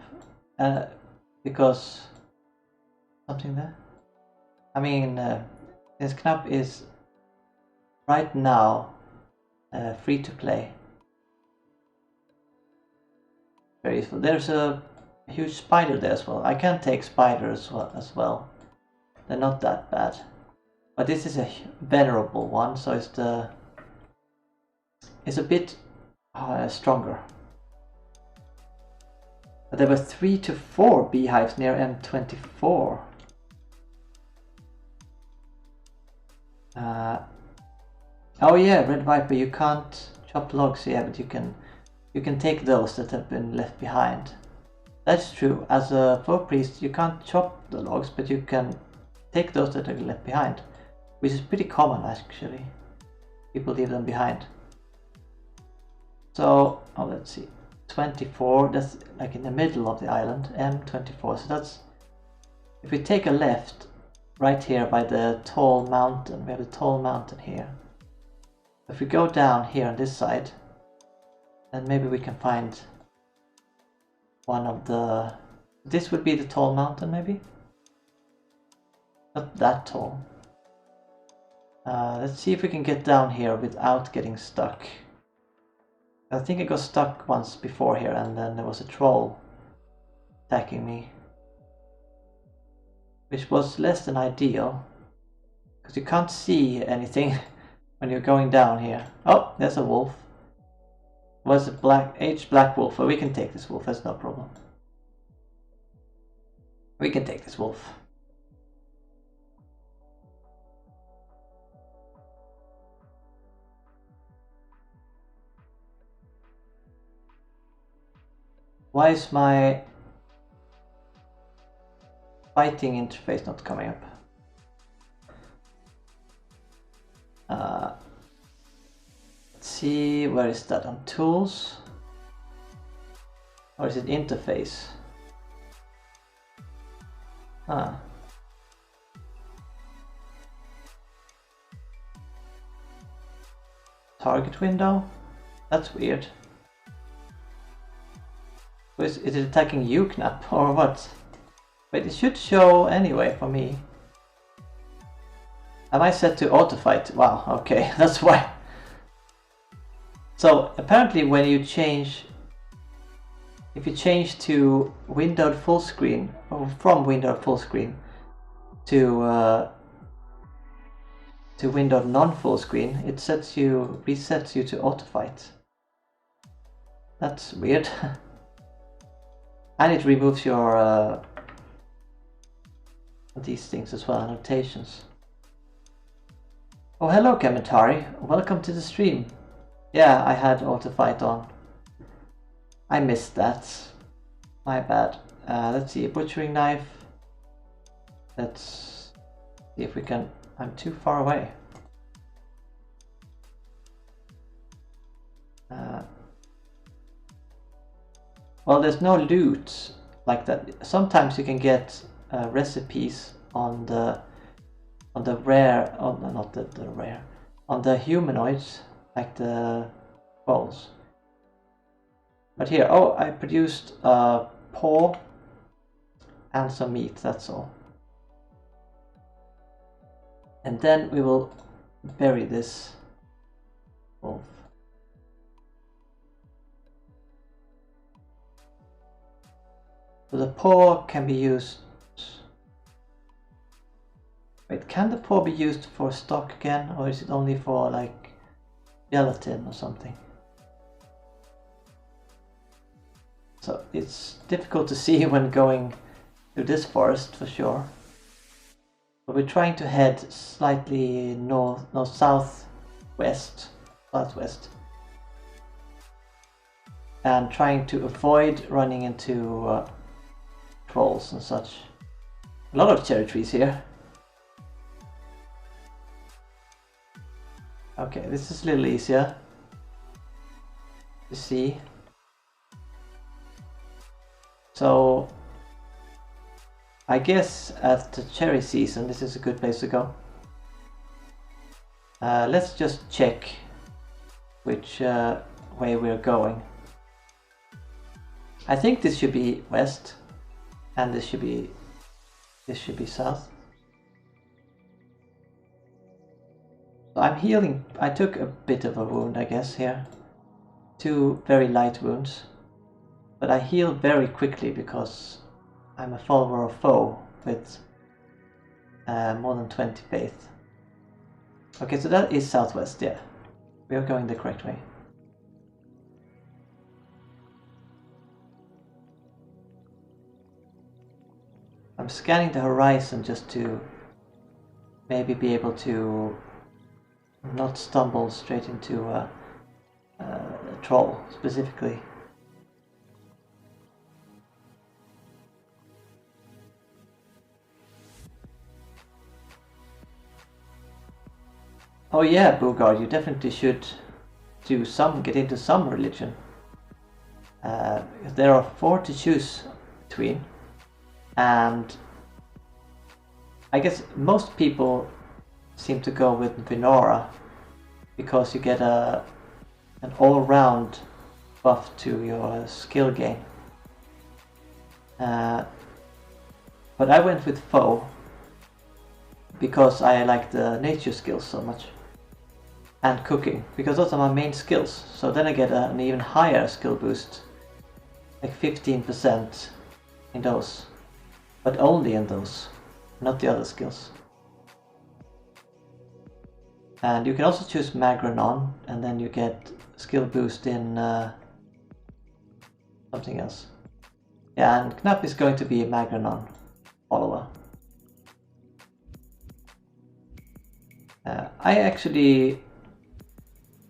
because something there. I mean, since Knapp is right now free to play, very useful. There's a huge spider there as well. I can take spiders as well. They're not that bad, but this is a venerable one, so it's a bit stronger. But there were 3 to 4 beehives near M24. Oh yeah, Red Viper, you can't chop logs, yeah, but you can take those that have been left behind. That's true. As a folk priest, you can't chop the logs, but you can take those that are left behind, which is pretty common actually. People leave them behind. So, oh, let's see, 24, that's like in the middle of the island, M24, so that's, if we take a left, right here by the tall mountain, we have a tall mountain here. If we go down here on this side, then maybe we can find one of the... This would be the tall mountain, maybe? Not that tall. Let's see if we can get down here without getting stuck. I think I got stuck once before here, and then there was a troll attacking me, which was less than ideal, because you can't see anything when you're going down here. Oh, there's a wolf. Was a aged black wolf, but we can take this wolf, that's no problem. We can take this wolf. Why is my... Fighting interface not coming up. Let's see, where is that on tools? Or is it interface? Ah. Target window? That's weird. Is it attacking you, Knapp, or what? Wait, it should show anyway for me. Am I set to auto fight? Wow, okay, that's why. So apparently when you change, if you change to windowed full screen, or from windowed full screen to windowed non-full screen, it resets you to auto fight. That's weird. And it removes your these things as well, annotations. Oh, hello Kamatari, welcome to the stream. Yeah, I had auto fight on. I missed that. My bad. Let's see, a butchering knife. Let's see if we can. I'm too far away. Well, there's no loot like that. Sometimes you can get recipes on the rare, not the rare, on the humanoids, like the balls. But here, oh, I produced a paw and some meat, that's all. And then we will bury this wolf. So the paw can be used. Wait, can the paw be used for stock again, or is it only for like gelatin or something? So it's difficult to see when going through this forest for sure. But we're trying to head slightly southwest, and trying to avoid running into trolls and such. A lot of cherry trees here. Okay, this is a little easier to see. So I guess at the cherry season this is a good place to go. Let's just check which way we're going. I think this should be west, and this should be south. So I'm healing. I took a bit of a wound, I guess, here. 2 very light wounds. But I heal very quickly because I'm a follower of foe with more than 20 faith. Okay, so that is southwest, yeah. We are going the correct way. I'm scanning the horizon just to maybe be able to not stumble straight into a troll specifically. Oh yeah, Boogaard, you definitely should get into some religion. There are 4 to choose between, and I guess most people seem to go with Vinora because you get an all-round buff to your skill gain. But I went with Foe because I like the nature skills so much. And cooking, because those are my main skills. So then I get an even higher skill boost, like 15% in those, but only in those, not the other skills. And you can also choose Magranon, and then you get skill boost in something else. Yeah, and Knapp is going to be a Magranon follower.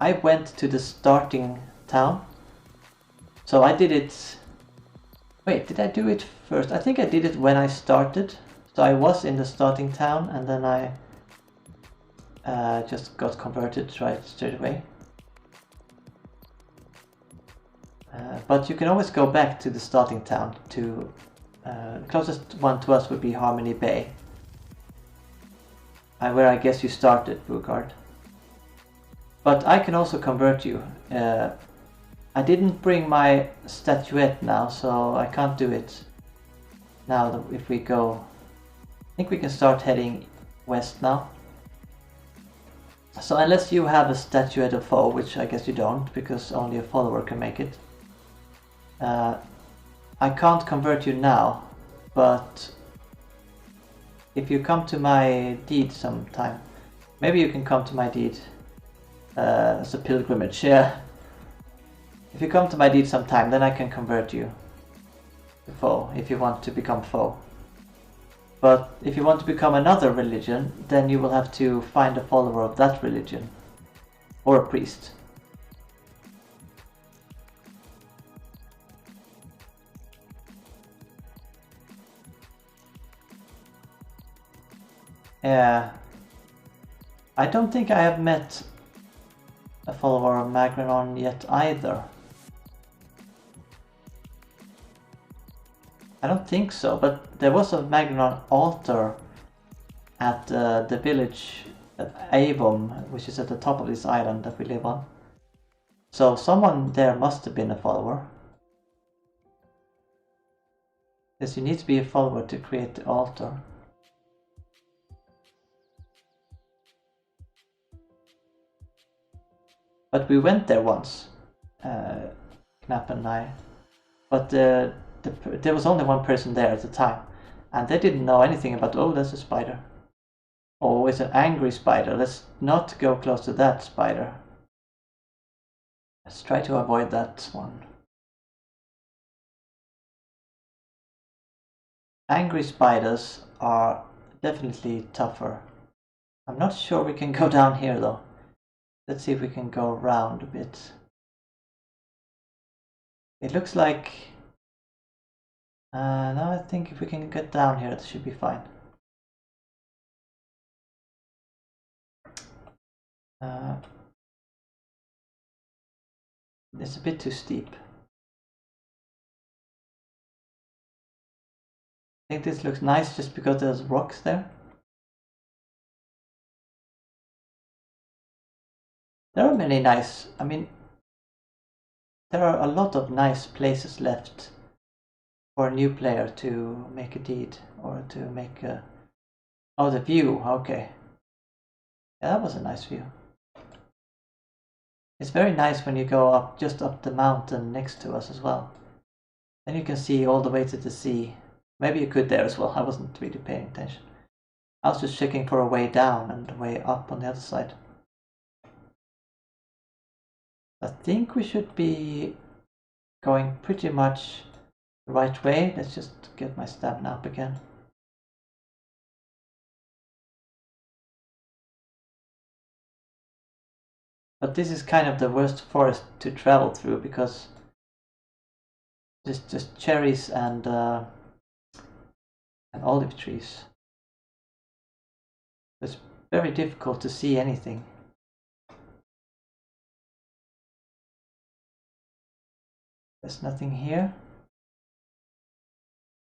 I went to the starting town, so I did it. Wait, did I do it first? I think I did it when I started, So I was in the starting town, and then I just got converted right straight away. But you can always go back to the starting town. To the closest one to us would be Harmony Bay, where I guess you started, Boogaard. But I can also convert you. I didn't bring my statuette now, so I can't do it now. If we go, I think we can start heading west now. So unless you have a statuette of foe, which I guess you don't, because only a follower can make it, I can't convert you now. But if you come to my deed sometime, maybe you can come to my deed as a pilgrimage. Yeah. If you come to my deed sometime, then I can convert you to foe if you want to become foe. But if you want to become another religion, then you will have to find a follower of that religion or a priest. Yeah. I don't think I have met a follower of Magnanon yet either. I don't think so, but there was a Magnanon altar at the village at Avon, which is at the top of this island that we live on. So someone there must have been a follower. Because you need to be a follower to create the altar. But we went there once, Knapp and I. But there was only one person there at the time, and they didn't know anything about, oh, that's a spider. Oh, it's an angry spider. Let's not go close to that spider. Let's try to avoid that one. Angry spiders are definitely tougher. I'm not sure we can go down here though. Let's see if we can go around a bit. It looks like... no, I think if we can get down here, it should be fine. It's a bit too steep. I think this looks nice just because there's rocks there. There are many nice, I mean, there are a lot of nice places left for a new player to make a deed or to make a... Oh, the view, okay. Yeah, that was a nice view. It's very nice when you go up, just up the mountain next to us as well. Then you can see all the way to the sea. Maybe you could there as well, I wasn't really paying attention. I was just checking for a way down and a way up on the other side. I think we should be going pretty much the right way. Let's just get my stamina up again. But this is kind of the worst forest to travel through because there's just cherries and olive trees. It's very difficult to see anything. There's nothing here.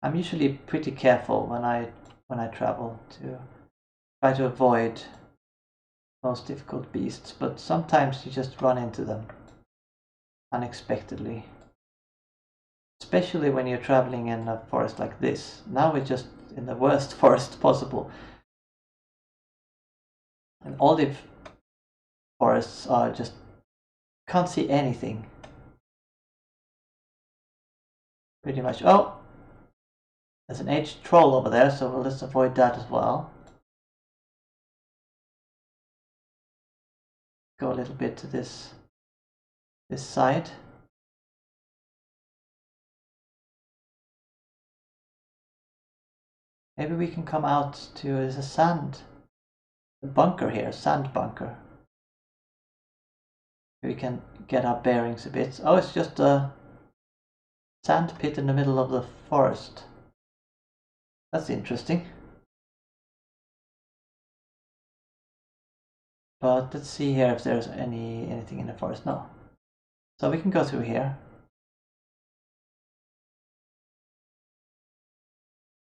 I'm usually pretty careful when I travel to try to avoid most difficult beasts, but sometimes you just run into them unexpectedly. Especially when you're traveling in a forest like this. Now we're just in the worst forest possible. And olive forests are just... can't see anything. Pretty much. Oh! There's an aged troll over there, so let's avoid that as well. Go a little bit to this side. Maybe we can come out to... there's a bunker here, sand bunker. We can get our bearings a bit. Oh, it's just a sand pit in the middle of the forest. That's interesting. But let's see here if there's anything in the forest. No. So we can go through here.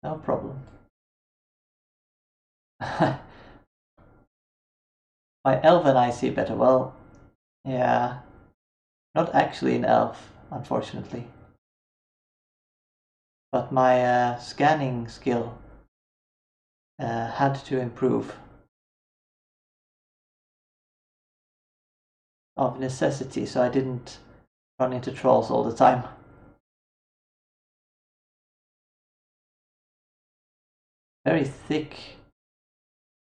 No problem. My elf and I see better. Well, yeah. Not actually an elf, unfortunately. But my scanning skill had to improve. Of necessity, so I didn't run into trolls all the time. Very thick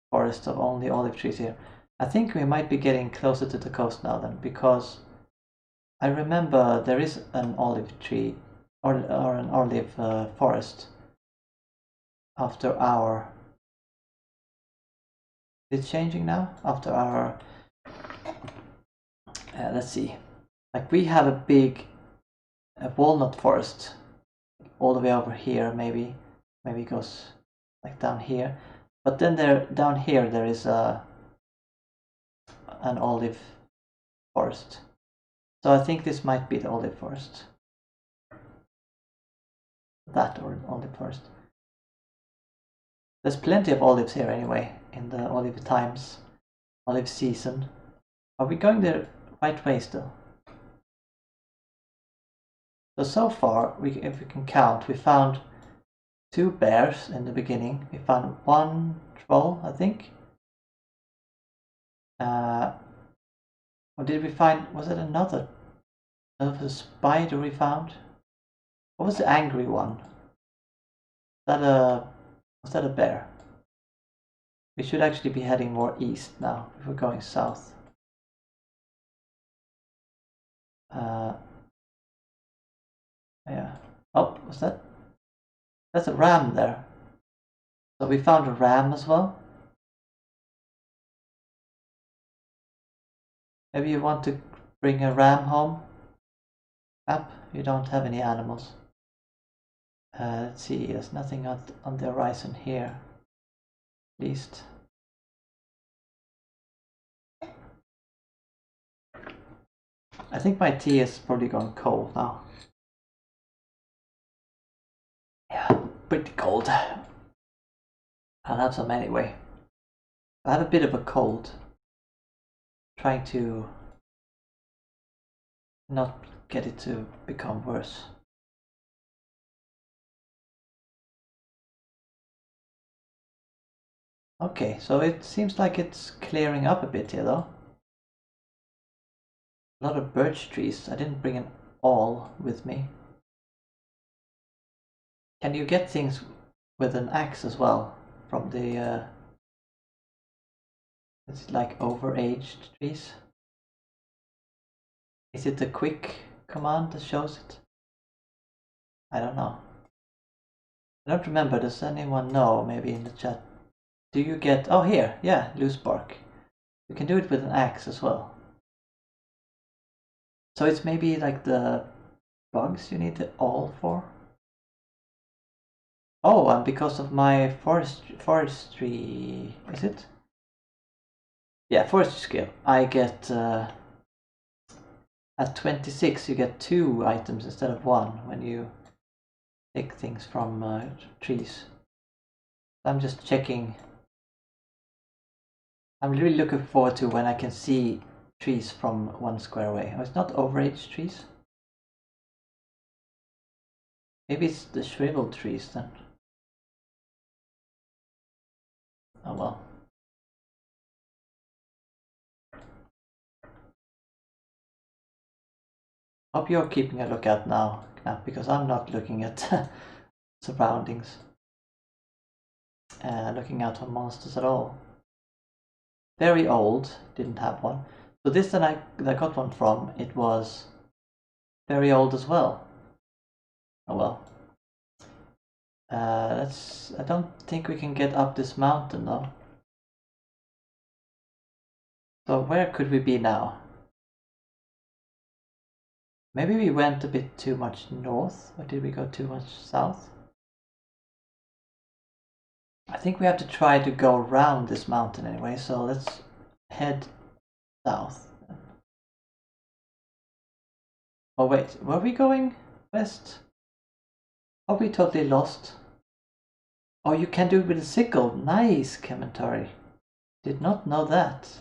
forest of only olive trees here. I think we might be getting closer to the coast now then, because I remember there is an olive tree or an olive forest after our... It's changing now? After our... let's see. Like we have a big walnut forest all the way over here, maybe it goes like down here. But then down here there is an olive forest. So I think this might be the olive forest. That or olive forest. There's plenty of olives here anyway, in the olive times, olive season. Are we going the right way still? So far, if we can count, we found 2 bears in the beginning. We found 1 troll, I think. Or did we find, was it another spider we found? What was the angry one? Was that a bear? We should actually be heading more east now if we're going south. Yeah. Oh, was that? That's a ram there. So we found a ram as well. Maybe you want to bring a ram home? Knapp, you don't have any animals. Let's see, there's nothing on the horizon here. At least. I think my tea is probably gone cold now. Yeah, pretty cold. I'll have some anyway. I have a bit of a cold. Trying to not get it to become worse. Okay, so it seems like it's clearing up a bit here though. A lot of birch trees. I didn't bring an awl with me. Can you get things with an axe as well from the is it like overaged trees? Is it the quick command that shows it? I don't know. I don't remember. Does anyone know? Maybe in the chat. Do you get... Oh, here. Yeah, loose bark. You can do it with an axe as well. So it's maybe like the bugs you need the awl for? Oh, and because of my forestry... Is it? Yeah, forestry skill. I get... at 26 you get 2 items instead of 1 when you take things from trees. I'm just checking. I'm really looking forward to when I can see trees from 1 square away. Oh, it's not overaged trees. Maybe it's the shriveled trees then. Oh well. Hope you're keeping a lookout now, Knapp, because I'm not looking at surroundings. Looking out for monsters at all. Very old, didn't have one. So this that I got one from, it was very old as well. Oh well. I don't think we can get up this mountain though. So where could we be now? Maybe we went a bit too much north, or did we go too much south? I think we have to try to go around this mountain anyway, so let's head south. Oh wait, were we going west? Are we totally lost? Oh, you can do it with a sickle. Nice commentary. Did not know that.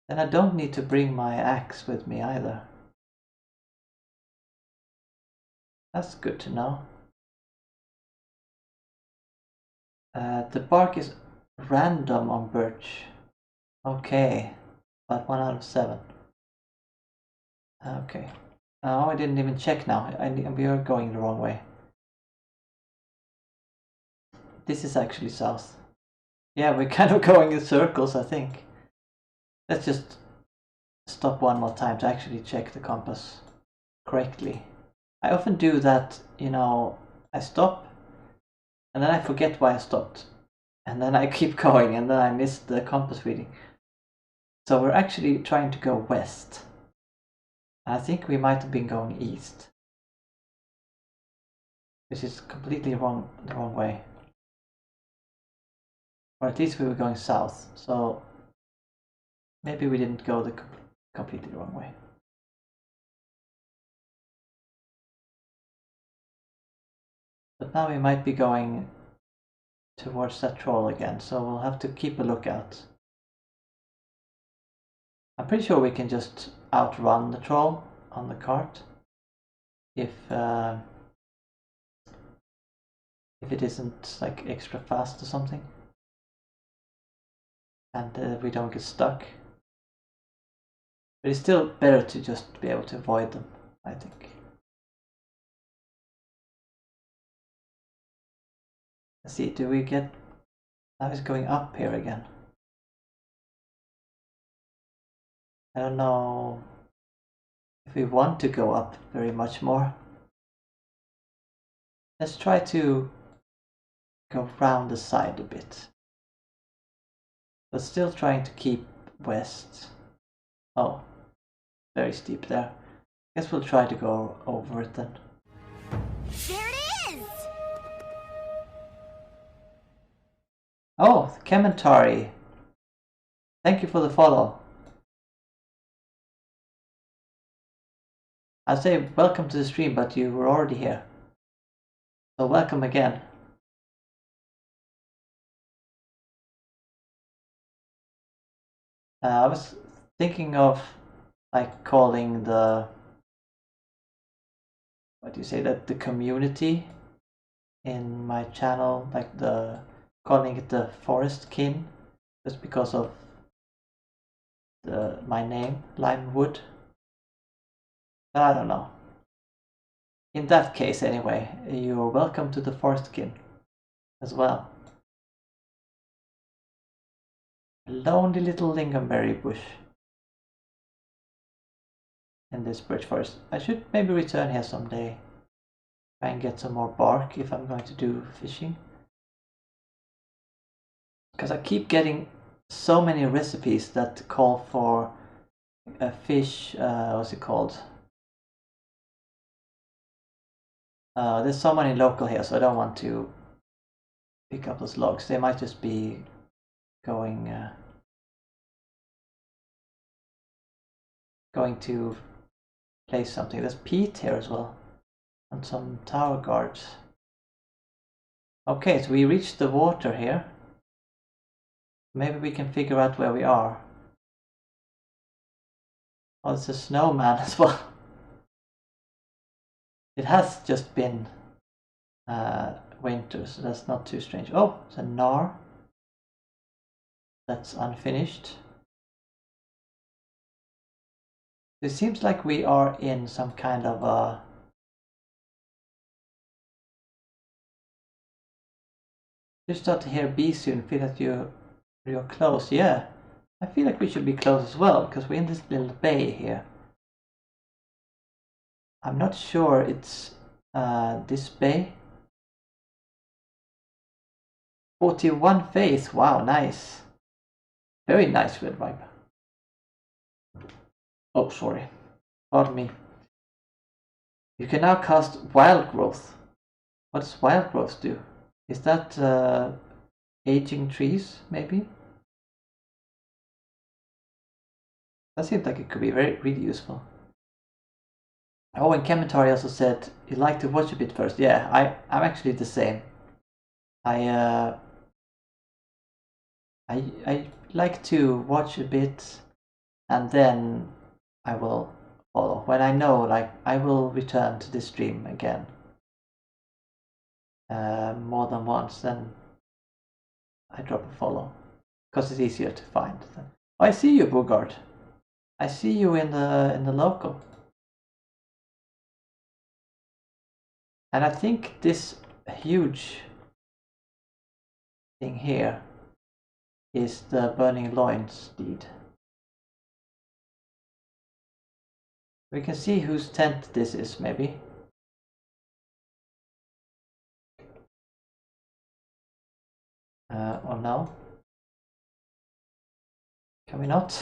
Then I don't need to bring my axe with me either. That's good to know. The bark is random on birch. Okay, but 1 out of 7. Okay. Oh, I didn't even check now. We are going the wrong way. This is actually south. Yeah, we're kind of going in circles, I think. Let's just stop one more time to actually check the compass correctly. I often do that, you know, I stop and then I forget why I stopped. And then I keep going and then I miss the compass reading. So we're actually trying to go west. I think we might have been going east. Which is completely wrong, the wrong way. Or at least we were going south, so maybe we didn't go the completely wrong way. But now we might be going towards that troll again, so we'll have to keep a lookout. I'm pretty sure we can just outrun the troll on the cart if it isn't like extra fast or something, and we don't get stuck. But it's still better to just be able to avoid them, I think. Let's see, do we get... Now it's going up here again. I don't know if we want to go up very much more. Let's try to go round the side a bit. But still trying to keep west. Oh, very steep there. Guess we'll try to go over it then. There it is! Oh, Kementari. Thank you for the follow. I'd say welcome to the stream, but you were already here. So welcome again. I was thinking of like calling the... What do you say, that the community in my channel, like calling it the Forest Kin, just because of my name, Limewood. But I don't know. In that case, anyway, you're welcome to the Forest Kin as well. A lonely little lingonberry bush in this birch forest. I should maybe return here someday. Try and get some more bark if I'm going to do fishing. Because I keep getting so many recipes that call for a fish, what's it called? There's someone in local here, so I don't want to pick up those logs. They might just be going to place something. There's peat here as well, and some tower guards. Okay, so we reached the water here. Maybe we can figure out where we are. Oh, it's a snowman as well. It has just been winter, so that's not too strange. Oh, it's a gnar. That's unfinished. It seems like we are in some kind of a... You start to hear bees soon. Feel that you're close. Yeah, I feel like we should be close as well because we're in this little bay here. I'm not sure it's this bay. 41 faith. Wow, nice. Very nice, Red Viper. Oh, sorry. Pardon me. You can now cast Wild Growth. What does Wild Growth do? Is that aging trees, maybe? That seems like it could be really useful. Oh, and Kementari also said he'd like to watch a bit first. Yeah, I'm actually the same. I like to watch a bit and then I will follow. When I know, like, I will return to this stream again more than once, then I drop a follow because it's easier to find. Oh, I see you, Boogaard. I see you in the local. And I think this huge thing here is the Burning Loins deed. We can see whose tent this is, maybe. Or no? Can we not?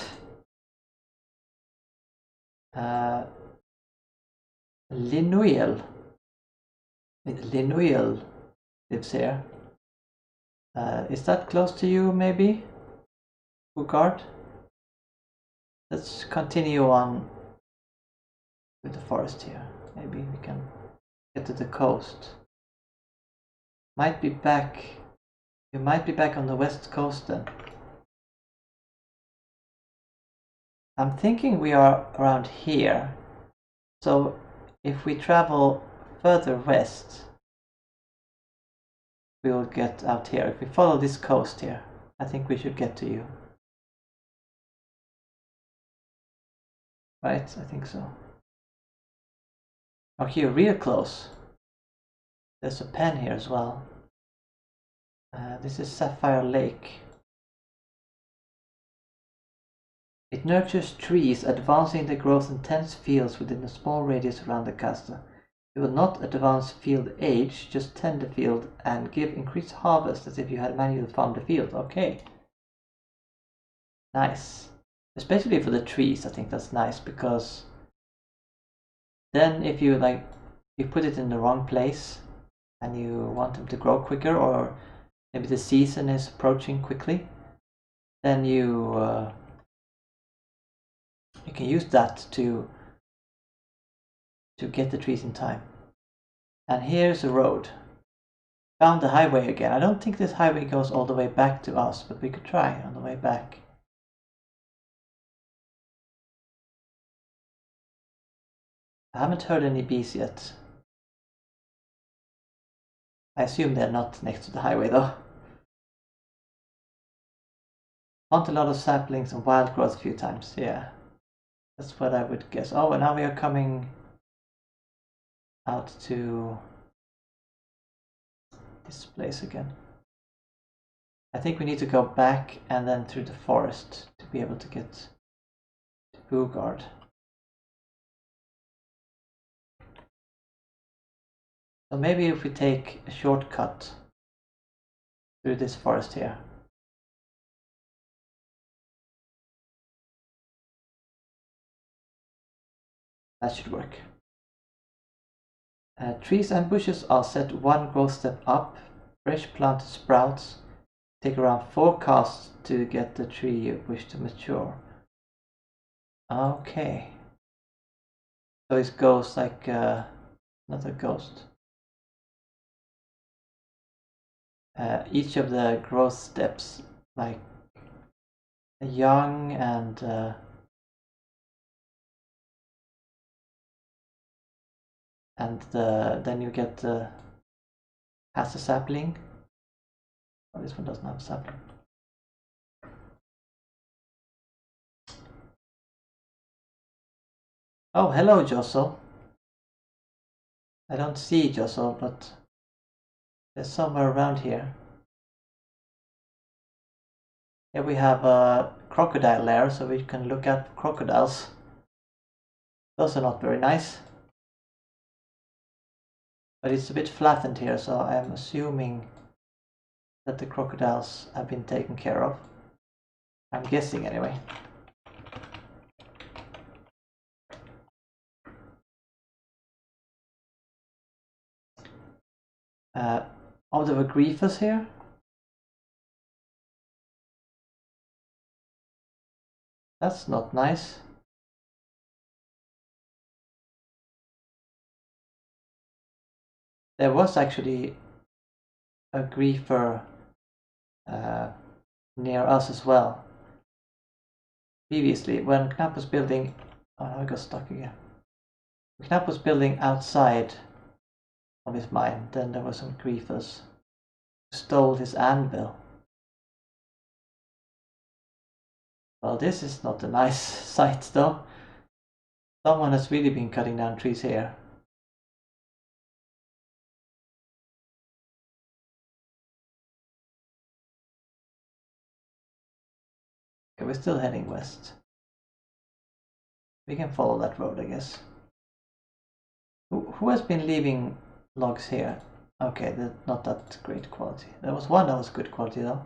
Linuel. Linuel lives here. Is that close to you, maybe? Boogaard? Let's continue on with the forest here. Maybe we can get to the coast. Might be back. You might be back on the west coast then. I'm thinking we are around here. So if we travel further west, we will get out here. If we follow this coast here, I think we should get to you. Right? I think so. Oh, here, real close. There's a pen here as well. This is Sapphire Lake. It nurtures trees, advancing the growth in dense fields within a small radius around the castle. It will not advance field age, just tend the field and give increased harvest as if you had manually farmed the field. Okay. Nice. Especially for the trees, I think that's nice because then if you you put it in the wrong place and you want them to grow quicker, or maybe the season is approaching quickly, then you can use that to get the trees in time. And here's a road. Found the highway again. I don't think this highway goes all the way back to us, but we could try on the way back. I haven't heard any bees yet. I assume they're not next to the highway though. Found a lot of saplings and wild growth a few times, yeah. That's what I would guess. Oh, and now we are coming out to this place again. I think we need to go back and then through the forest to be able to get to Boogaard. So maybe if we take a shortcut through this forest here. That should work. Trees and bushes are set one growth step up. Fresh planted sprouts take around 4 casts to get the tree you wish to mature. Okay. So it goes like another ghost. Each of the growth steps, like young and then you get has a sapling. Oh, this one doesn't have a sapling. Oh, hello, Josso. I don't see Josso, but there's somewhere around here. Here we have a crocodile lair, so we can look at crocodiles. Those are not very nice. But it's a bit flattened here, so I'm assuming that the crocodiles have been taken care of. I'm guessing anyway. Oh, there were griefers here? That's not nice. There was actually a griefer near us as well. Previously, when Knapp was building... Oh, I got stuck again. When Knapp was building outside of his mine, then there were some griefers who stole his anvil. Well, this is not a nice sight though. Someone has really been cutting down trees here. Okay, we're still heading west. We can follow that road, I guess. Who has been leaving logs here? Okay, they're not that great quality. There was one that was good quality though.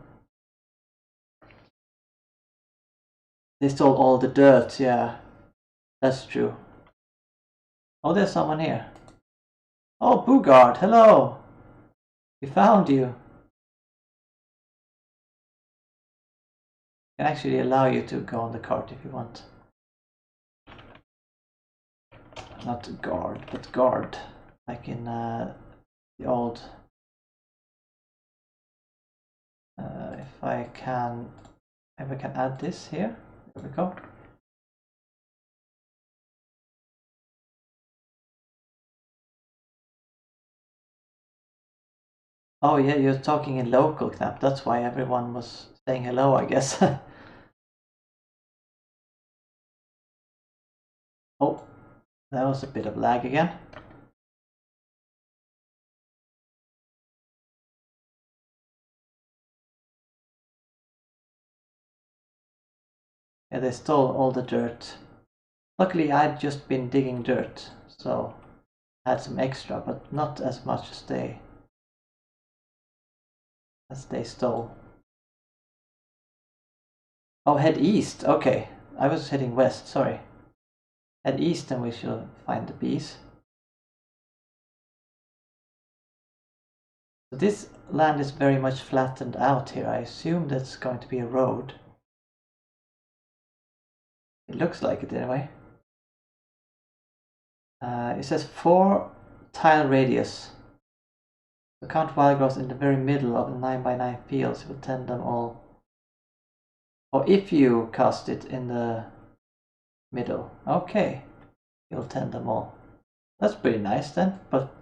They stole all the dirt, yeah. That's true. Oh, there's someone here. Oh, Boogaard, hello! We found you. I can actually allow you to go on the cart if you want. Not guard, but guard. Like in the old... if I can add this here. There we go. Oh yeah, you're talking in local, Knapp. That's why everyone was saying hello, I guess. Oh, that was a bit of lag again. Yeah, they stole all the dirt. Luckily, I'd just been digging dirt, so I had some extra, but not as much as they stole. Oh, head east. Okay, I was heading west. Sorry. Head east, and we shall find the bees. So this land is very much flattened out here. I assume that's going to be a road. It looks like it anyway. It says 4 tile radius. So count wild growth in the very middle of the 9x9 fields. It will tend them all. Or if you cast it in the middle. Okay. You'll tend them all. That's pretty nice then, but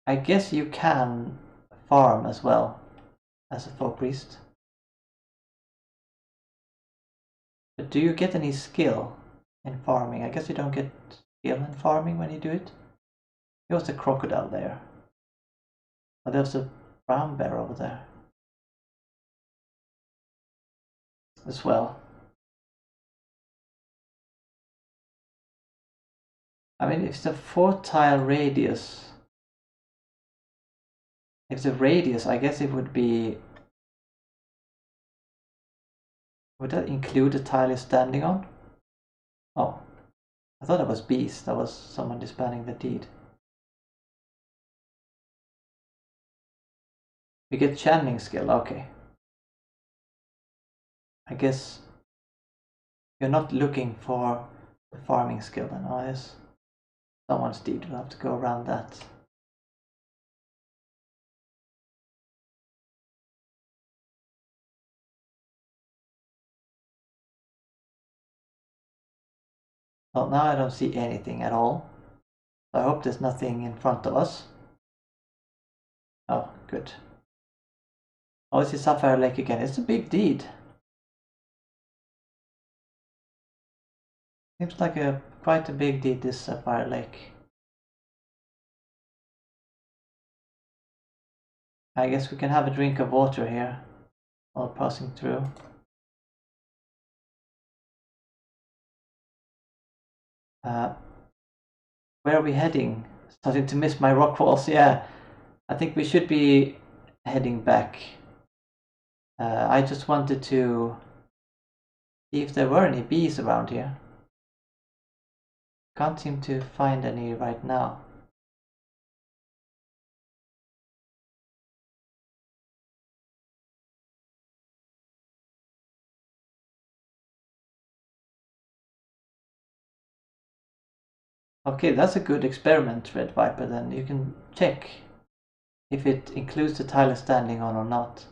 I guess you can farm as well as a folk priest. But do you get any skill in farming? I guess you don't get skill in farming when you do it. There was a crocodile there. Oh, there's a brown bear over there as well. I mean, if it's a 4 tile radius, if it's a radius, I guess it would be... Would that include the tile you're standing on? Oh, I thought it was bees. That was someone disbanding the deed. We get channeling skill, okay. I guess you're not looking for the farming skill then, oh yes. Someone's deed, we'll have to go around that. Well, now I don't see anything at all. I hope there's nothing in front of us. Oh, good. Oh, it's the Sapphire Lake again. It's a big deed. Seems like quite a big deed, this Sapphire Lake. I guess we can have a drink of water here while passing through. Where are we heading? Starting to miss my rock walls. Yeah, I think we should be heading back. I just wanted to see if there were any bees around here. Can't seem to find any right now. Okay, that's a good experiment, Red Viper, then. You can check if it includes the tile standing on or not.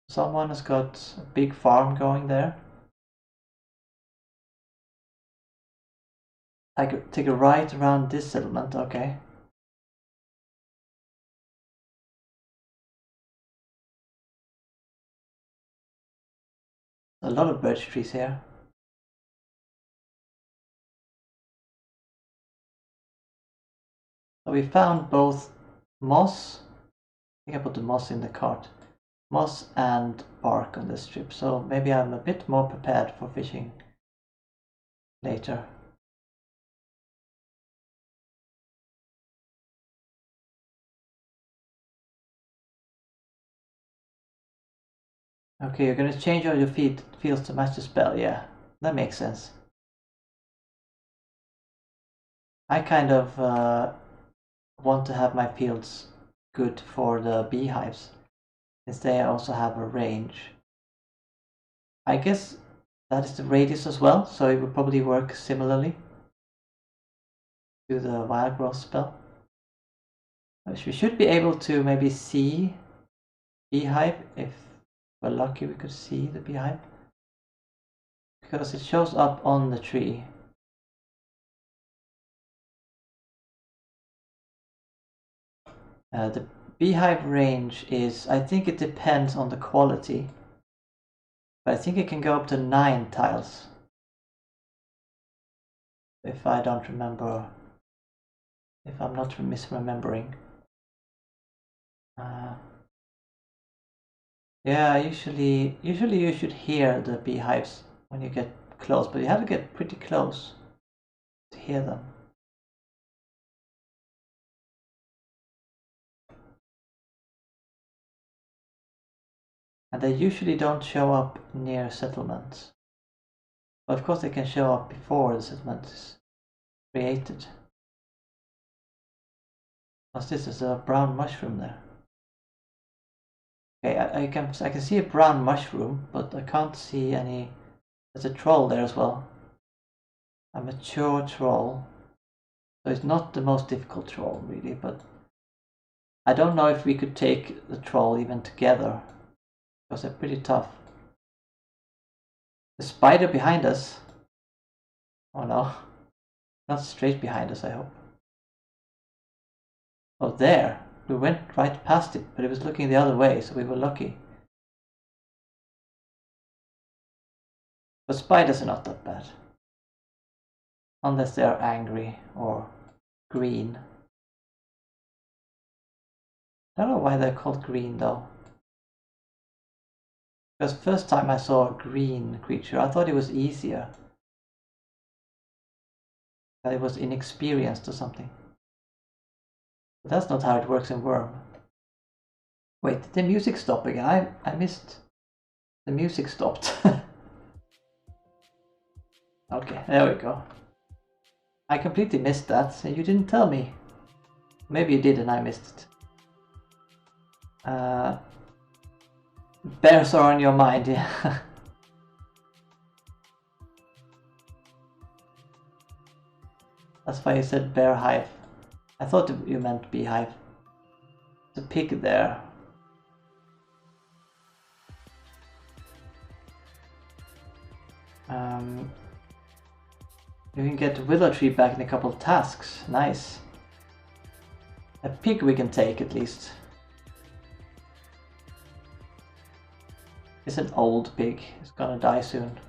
Someone has got a big farm going there. I could take a right around this settlement, okay. A lot of birch trees here. So we found both moss, I think I put the moss in the cart, moss and bark on this trip, so maybe I'm a bit more prepared for fishing later. Okay, you're gonna change all your fields to match the spell, yeah, that makes sense. I kind of want to have my fields good for the beehives, since they also have a range. I guess that is the radius as well, so it would probably work similarly to the wild growth spell. We should be able to maybe see beehive. If we're lucky, we could see the beehive, because it shows up on the tree. The beehive range is, I think it depends on the quality, but I think it can go up to 9 tiles, if I don't remember, if I'm not misremembering. Yeah, usually you should hear the beehives when you get close, but you have to get pretty close to hear them. And they usually don't show up near settlements. But of course they can show up before the settlement is created. What's this? There's a brown mushroom there. Okay, I can see a brown mushroom, but I can't see any. There's a troll there as well. A mature troll. So it's not the most difficult troll really, but I don't know if we could take the troll even together, because they're pretty tough. The spider behind us. Oh no. Not straight behind us, I hope. Oh, there. We went right past it, but it was looking the other way, so we were lucky. But spiders are not that bad. Unless they are angry or green. I don't know why they're called green though. Because first time I saw a green creature, I thought it was easier. That it was inexperienced or something. But that's not how it works in Wurm. Wait, did the music stop again? I missed. The music stopped. Okay, there we go. I completely missed that, and you didn't tell me. Maybe you did and I missed it. Bears are on your mind, yeah. That's why you said bear hive. I thought you meant beehive. There's a pig there. You can get willow tree back in a couple of tasks. Nice. A pig we can take at least. It's an old pig. It's gonna die soon.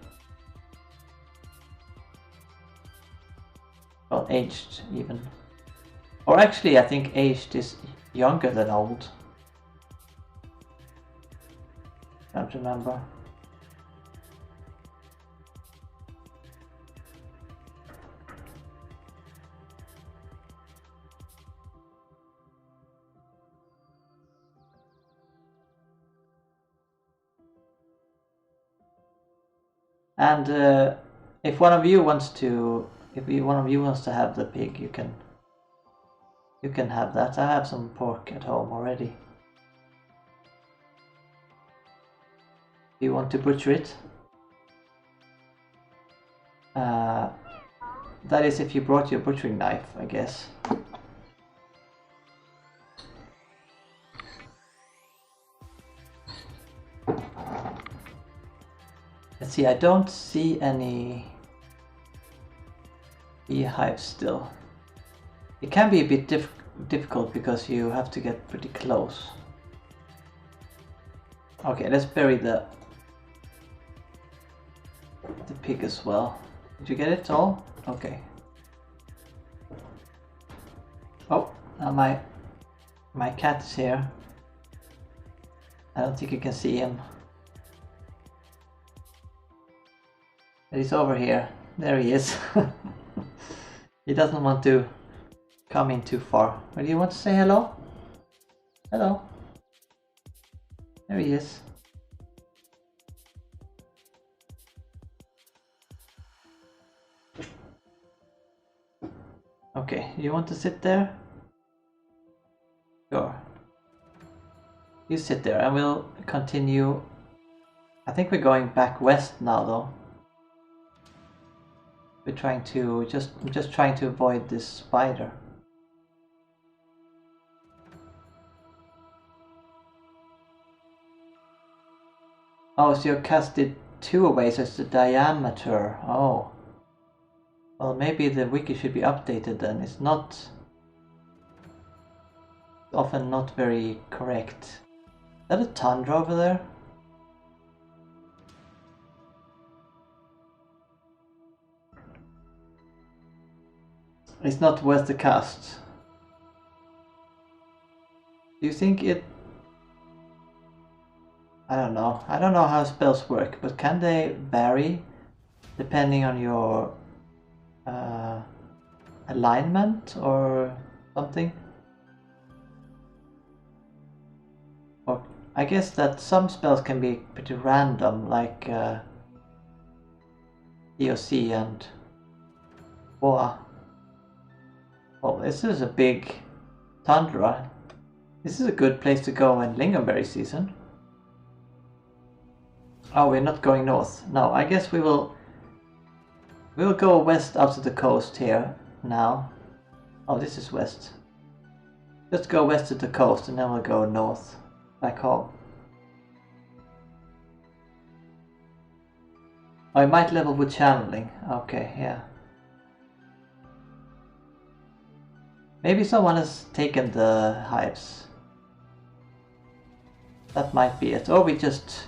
Well, aged even. Or actually, I think aged is younger than old. Can't remember. And if one of you wants to, have the pig, you can have that. I have some pork at home already. Do you want to butcher it? That is if you brought your butchering knife, I guess. Let's see, I don't see any beehives still. It can be a bit difficult because you have to get pretty close. Okay, let's bury the pig as well. Did you get it all? Okay. Oh, now my cat is here. I don't think you can see him. But he's over here. There he is. He doesn't want to come in too far. But do you want to say hello? Hello. There he is. Okay, you want to sit there? Sure. You sit there and we'll continue. I think we're going back west now though. We're trying to just trying to avoid this spider. Oh, so you cast it 2 away, so it's the diameter. Oh. Well, maybe the wiki should be updated then. It's not often not very correct. Is that a tundra over there? It's not worth the cast. Do you think it... I don't know. I don't know how spells work, but can they vary depending on your alignment or something? Or I guess that some spells can be pretty random, like DOC and Boa. Well, this is a big tundra. This is a good place to go in lingonberry season. Oh, we're not going north. No, I guess we will go west up to the coast here now. Oh, this is west. Just go west to the coast and then we'll go north, back home. Oh, I might level with channeling. Okay, yeah. Maybe someone has taken the hives. That might be it. Or we just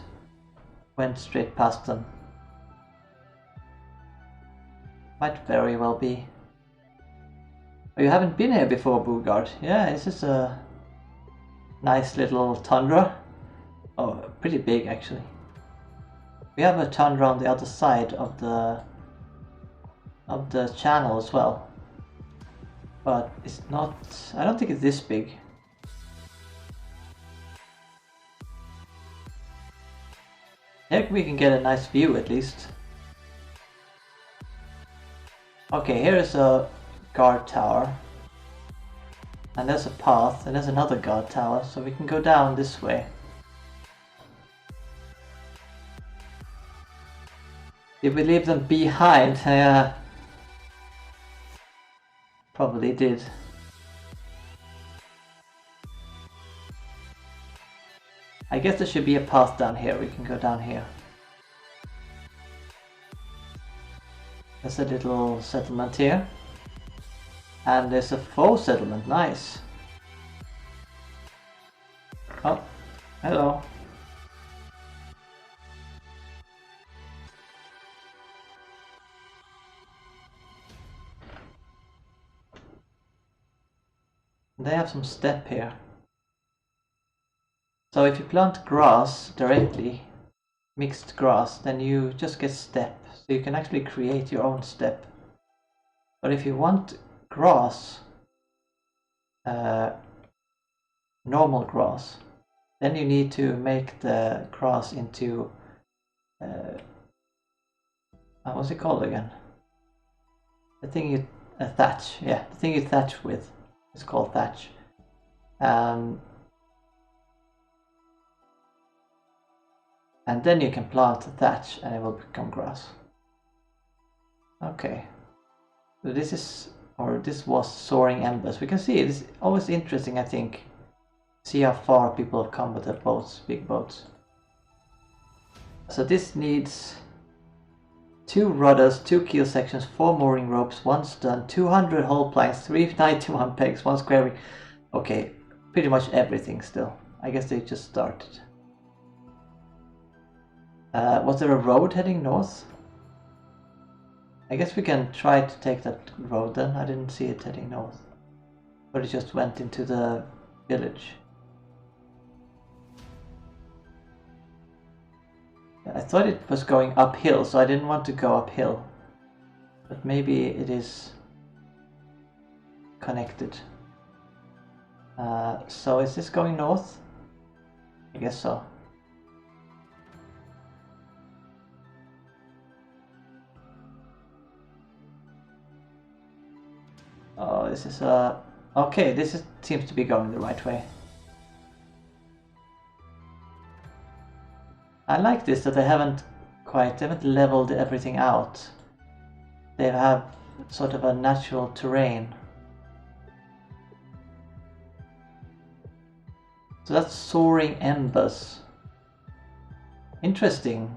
went straight past them. Might very well be. Oh, you haven't been here before, Boogaard. Yeah, this is a nice little tundra. Oh, pretty big actually. We have a tundra on the other side of the channel as well. But it's not... I don't think it's this big. Here we can get a nice view at least. Okay, here is a guard tower. And there's a path, and there's another guard tower, so we can go down this way. Did we leave them behind? Yeah. Probably did. I guess there should be a path down here. We can go down here. There's a little settlement here. And there's a faux settlement. Nice. Oh, hello. They have some step here. So if you plant grass directly, mixed grass, then you just get step. So you can actually create your own step. But if you want grass, normal grass, then you need to make the grass into what's it called again? The thing you thatch. Yeah, the thing you thatch with. It's called thatch. And then you can plant thatch and it will become grass. Okay. So this is, or this was soaring embers. We can see it is always interesting, I think. See how far people have come with their boats, big boats. So this needs 2 rudders, 2 keel sections, 4 mooring ropes, 1 stern, 200 hull planks, 391 pegs, 1 square ring. Okay, pretty much everything still. I guess they just started. Was there a road heading north? I guess we can try to take that road then. I didn't see it heading north. But it just went into the village. I thought it was going uphill, so I didn't want to go uphill. But maybe it is connected. So is this going north? I guess so. Oh, this is okay, this seems to be going the right way. I like this that they haven't leveled everything out. They have sort of a natural terrain. So that's soaring embers. Interesting.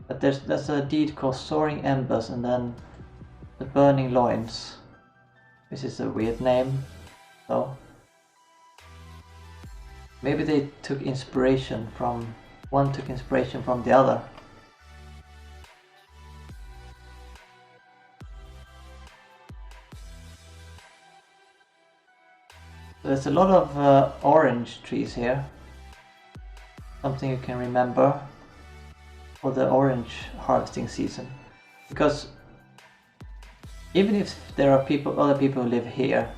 But there's a deed called soaring embers and then the burning loins. This is a weird name, though. Maybe they took inspiration from one took inspiration from the other. There's a lot of orange trees here. Something you can remember for the orange harvesting season. Because even if there are other people who live here,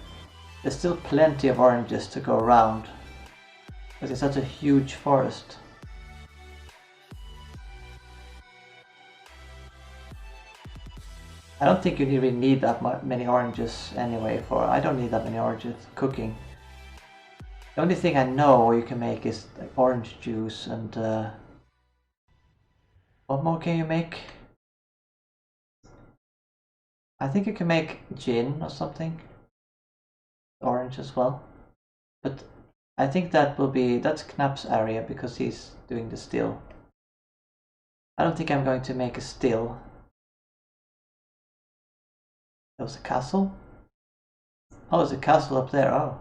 there's still plenty of oranges to go around. Because it's such a huge forest. I don't think you really need that many oranges anyway. I don't need that many oranges cooking. The only thing I know you can make is like orange juice and what more can you make? I think you can make gin or something. Orange as well. But I think that's Knapp's area because he's doing the still. I don't think I'm going to make a still. There was a castle? Oh, there's a castle up there. Oh,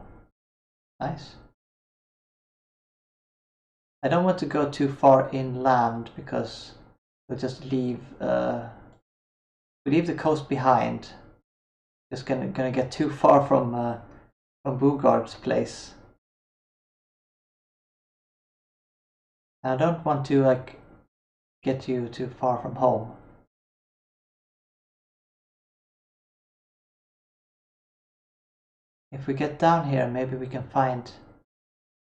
nice. I don't want to go too far inland because we'll just leave the coast behind. Just gonna get too far from Boogaard's place. And I don't want to like get you too far from home. If we get down here, maybe we can find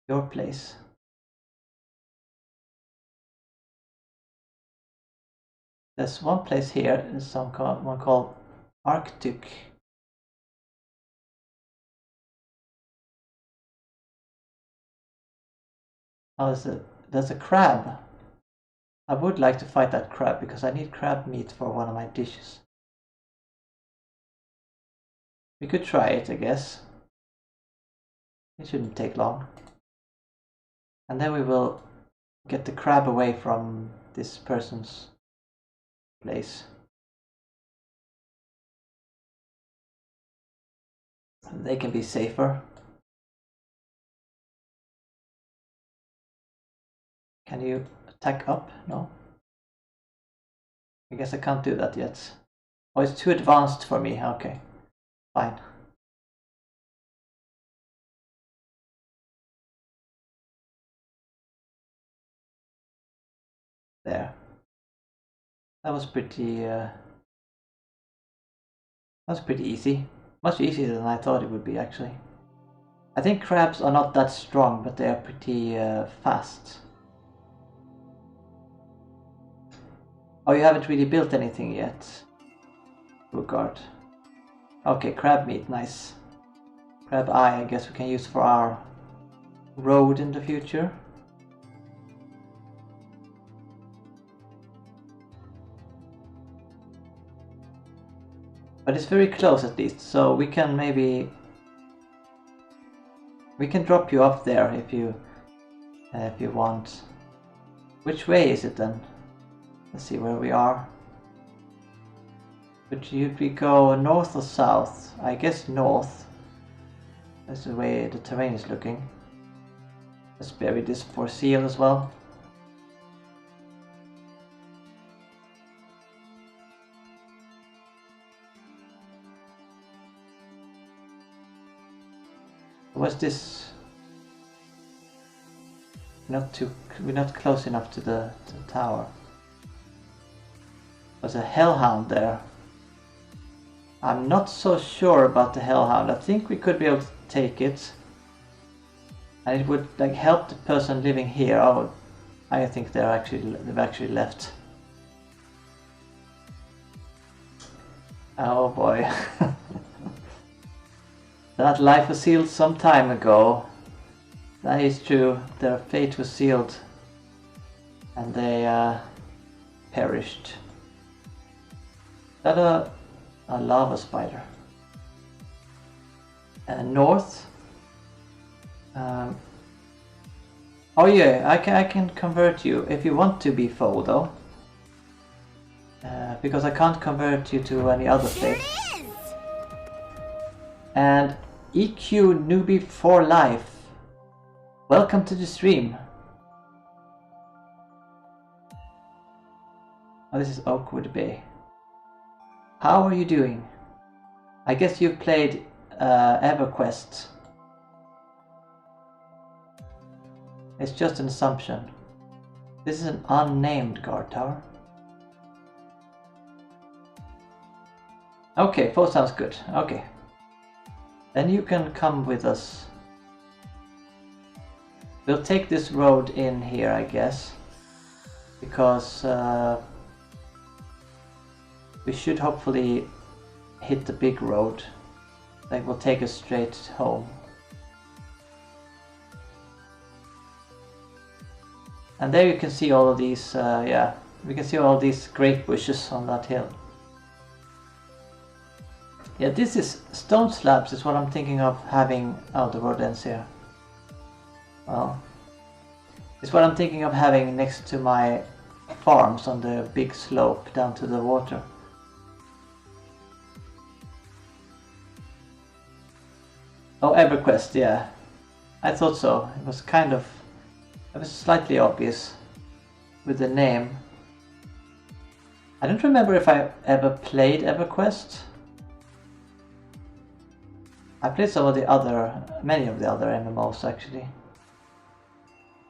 your place. There's one place here, there's one called Arctic. Oh, there's a crab. I would like to fight that crab because I need crab meat for one of my dishes. We could try it, I guess. It shouldn't take long. And then we will get the crab away from this person's place. They can be safer. Can you attack up? No. I guess I can't do that yet. Oh, it's too advanced for me. Okay, fine. There. That was pretty easy. Much easier than I thought it would be, actually. I think crabs are not that strong, but they are pretty fast. Oh, you haven't really built anything yet. Boogaard. Okay, crab meat, nice. Crab eye, I guess we can use for our road in the future. But it's very close at least, so we can maybe... We can drop you off there if you want. Which way is it then? Let's see where we are. But should we go north or south? I guess north. That's the way the terrain is looking. Let's bury this for seal as well. What's this? We're not close enough to the tower. There's a hellhound there. I'm not so sure about the hellhound. I think we could be able to take it, and it would like help the person living here. Oh, I think they've actually left. Oh boy. That life was sealed some time ago. That is true. Their fate was sealed, and they perished. Is that a lava spider? North. Oh yeah, I can convert you if you want to be foe though. Because I can't convert you to any other faith. And EQ Newbie for Life. Welcome to the stream. Oh, this is Oakwood Bay. How are you doing? I guess you've played EverQuest. It's just an assumption. This is an unnamed guard tower. Okay, 4 sounds good. Okay. Then you can come with us. We'll take this road in here, I guess. Because we should hopefully hit the big road. That will take us straight home. And there you can see all of these, yeah, we can see all these grape bushes on that hill. Yeah, this is stone slabs is what I'm thinking of having. Oh, the road ends here. Well, it's what I'm thinking of having next to my farms on the big slope down to the water. Oh, EverQuest, yeah. I thought so. It was kind of... It was slightly obvious with the name. I don't remember if I ever played EverQuest. I played many of the other MMOs actually.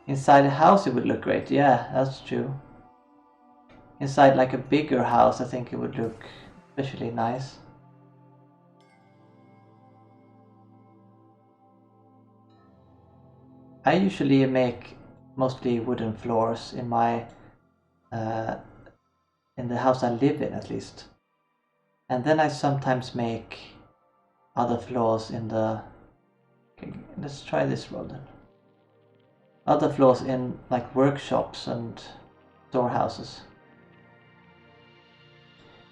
Inside a house it would look great, yeah, that's true. Inside like a bigger house I think it would look especially nice. I usually make mostly wooden floors in my in the house I live in at least. And then I sometimes make other floors in the... Okay, let's try this road then. Other floors in like workshops and storehouses.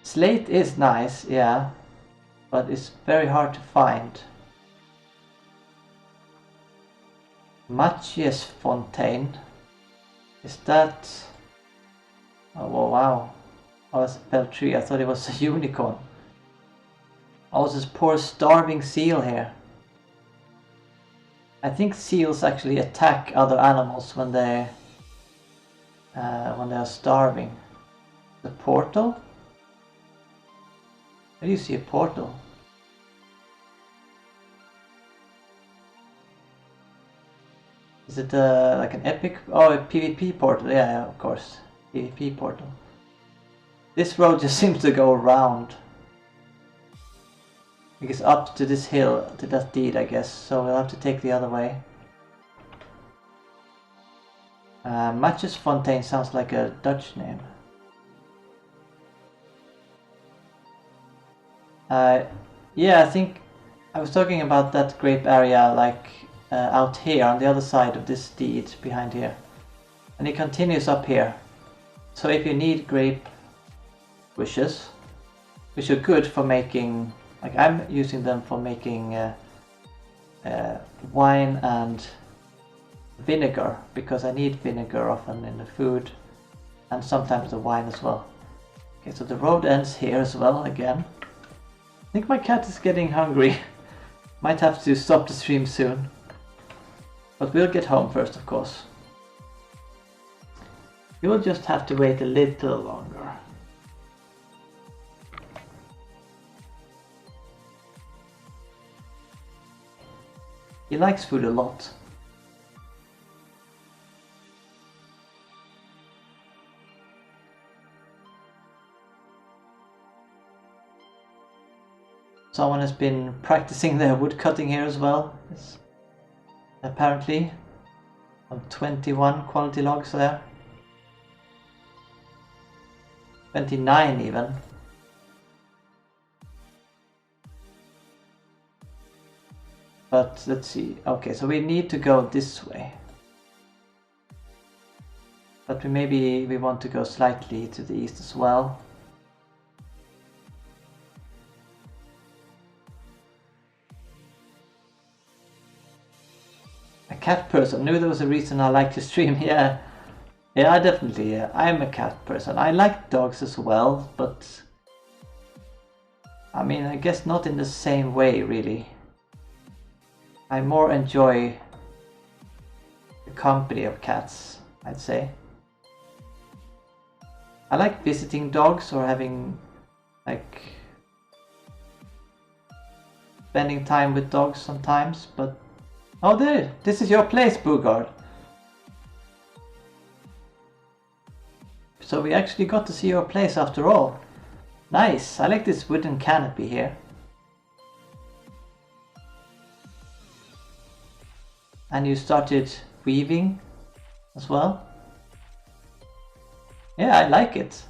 Slate is nice, yeah, but it's very hard to find. Matches Fontaine. Is that... Oh wow. Oh, it's a fell tree. I thought it was a unicorn. Oh, this poor starving seal here. I think seals actually attack other animals when they are starving. The portal? Where do you see a portal? Is it like an epic? Oh, a PvP portal. Yeah, of course. PvP portal. This road just seems to go around. Because up to this hill, to that deed, I guess. So we'll have to take the other way. Matches Fontaine sounds like a Dutch name. Yeah, I think I was talking about that grape area, like out here on the other side of this deed behind here, and it continues up here. So if you need grape bushes, which are good for making, like I'm using them for making wine and vinegar, because I need vinegar often in the food and sometimes the wine as well. Okay, so the road ends here as well again. I think my cat is getting hungry. Might have to stop the stream soon. But we'll get home first, of course. We will just have to wait a little longer. He likes food a lot. Someone has been practicing their wood cutting here as well. It's apparently on 21 quality logs there. 29 even. But let's see. Okay, so we need to go this way. But maybe we want to go slightly to the east as well. A cat person. Knew there was a reason I like to stream. Yeah, I definitely. I'm a cat person. I like dogs as well, but I mean, I guess not in the same way, really. I more enjoy the company of cats, I'd say. I like visiting dogs or having, like, spending time with dogs sometimes, but... Oh, there! This is your place, Boogaard! So we actually got to see your place after all. Nice! I like this wooden canopy here. And you started weaving as well? Yeah, I like it.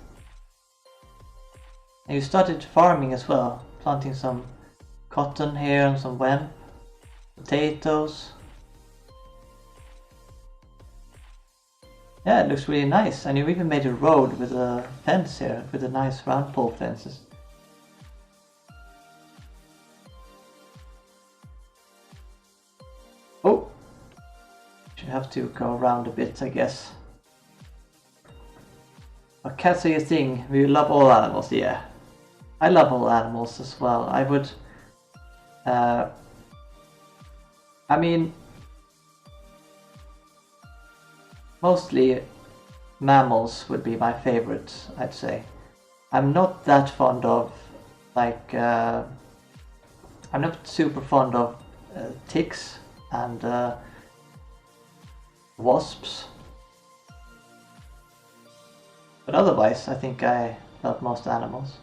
And you started farming as well, planting some cotton here and some wemp, potatoes. Yeah, it looks really nice. And you even made a road with a fence here, with the nice round pole fences. Oh! You have to go around a bit, I guess. But cats are your thing. We love all animals, yeah. I love all animals as well. I would... I mean... Mostly mammals would be my favorite, I'd say. I'm not that fond of, like... I'm not super fond of ticks and wasps. But otherwise, I think I love most animals.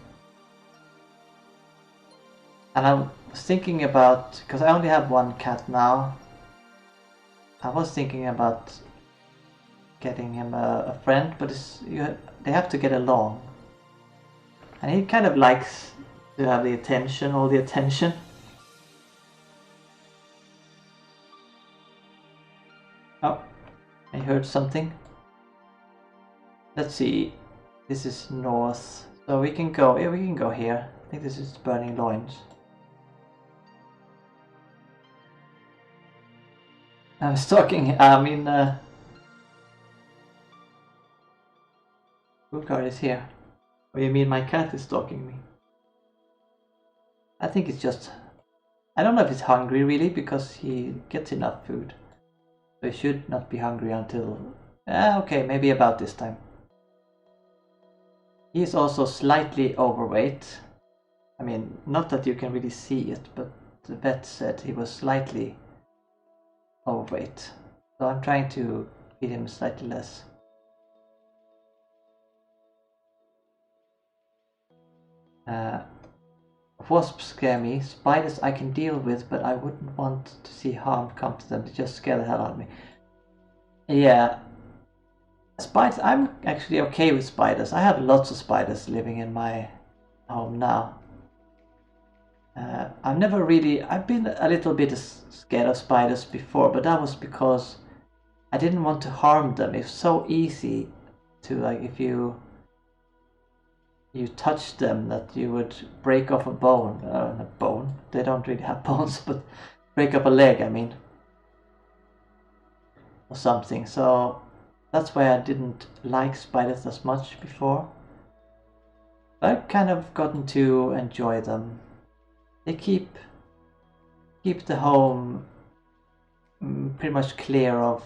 And I was thinking about, because I only have one cat now, I was thinking about getting him a friend, but they have to get along. And he kind of likes to have the attention, all the attention. Oh, I heard something. Let's see. This is north, so we can go. Yeah, we can go here. I think this is Burning Loins. I was talking. I mean, Boogaard is here. Oh, you mean my cat is stalking me? I think it's just. I don't know if he's hungry really, because he gets enough food. So he should not be hungry until. Okay, maybe about this time. He is also slightly overweight. I mean, not that you can really see it, but the vet said he was slightly overweight. So I'm trying to feed him slightly less. Wasps scare me. Spiders I can deal with, but I wouldn't want to see harm come to them. They just scare the hell out of me. Yeah. Spiders, I'm actually okay with spiders. I have lots of spiders living in my home now. I've been a little bit scared of spiders before, but that was because I didn't want to harm them. It's so easy to, like, if you you touch them that you would break off a bone. A bone? They don't really have bones, but break up a leg, I mean. Or something. So that's why I didn't like spiders as much before. I've kind of gotten to enjoy them. They keep the home pretty much clear of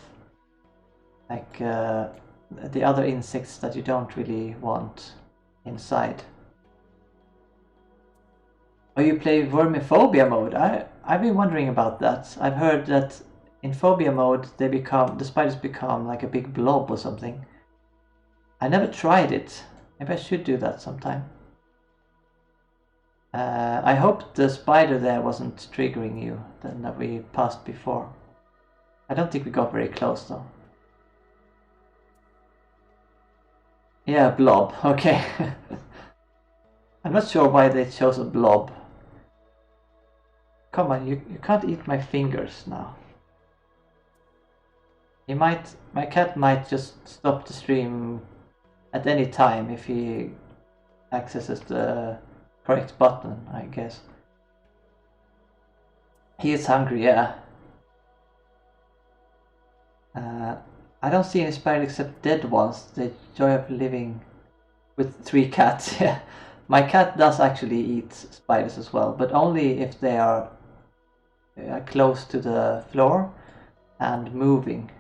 like the other insects that you don't really want inside. Oh, you play Wurm in phobia mode? I've been wondering about that. I've heard that in phobia mode the spiders become like a big blob or something. I never tried it. Maybe I should do that sometime. I hope the spider there wasn't triggering you than that we passed before. I don't think we got very close though. Yeah, blob. Okay. I'm not sure why they chose a blob. Come on, you can't eat my fingers now. My cat might just stop the stream at any time if he accesses the correct button, I guess. He is hungry, yeah. I don't see any spiders except dead ones. The joy of living with 3 cats. Yeah. My cat does actually eat spiders as well, but only if they are close to the floor and moving.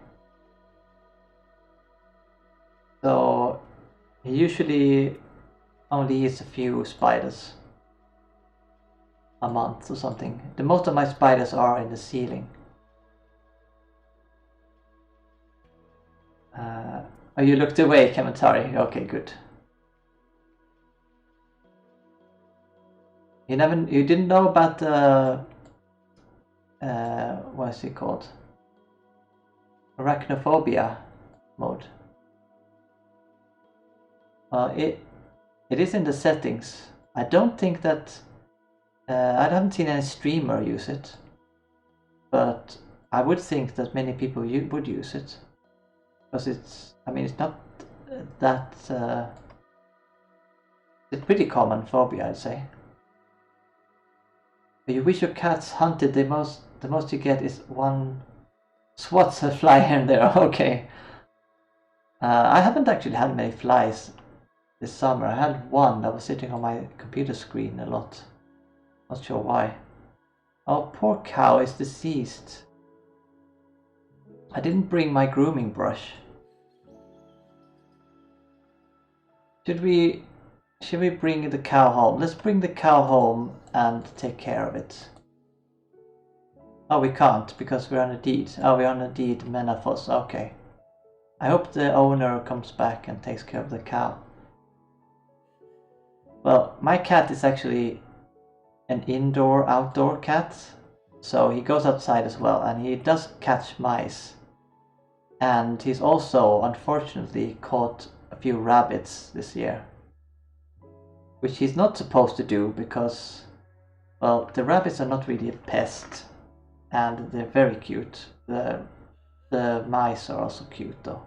So he usually only eats a few spiders a month or something. The most of my spiders are in the ceiling. Oh, you looked away, Kamatari. Okay, good. You didn't know about the what is it called? Arachnophobia mode. It is in the settings. I don't think that I haven't seen any streamer use it, but I would think that many people would use it because it's not that it's pretty common phobia, I'd say. But you wish your cat's hunted. The most you get is one swats a fly here and there. Okay. I haven't actually had many flies this summer. I had one that was sitting on my computer screen a lot. Not sure why. Oh, poor cow is deceased. I didn't bring my grooming brush. Should we bring the cow home? Let's bring the cow home and take care of it. Oh, we can't because we're on a deed. Oh, we're on a deed Menafos. Okay. I hope the owner comes back and takes care of the cow. Well, my cat is actually an indoor-outdoor cat. So he goes outside as well, and he does catch mice. And he's also, unfortunately, caught a few rabbits this year. Which he's not supposed to do because, well, the rabbits are not really a pest. And they're very cute. The mice are also cute though.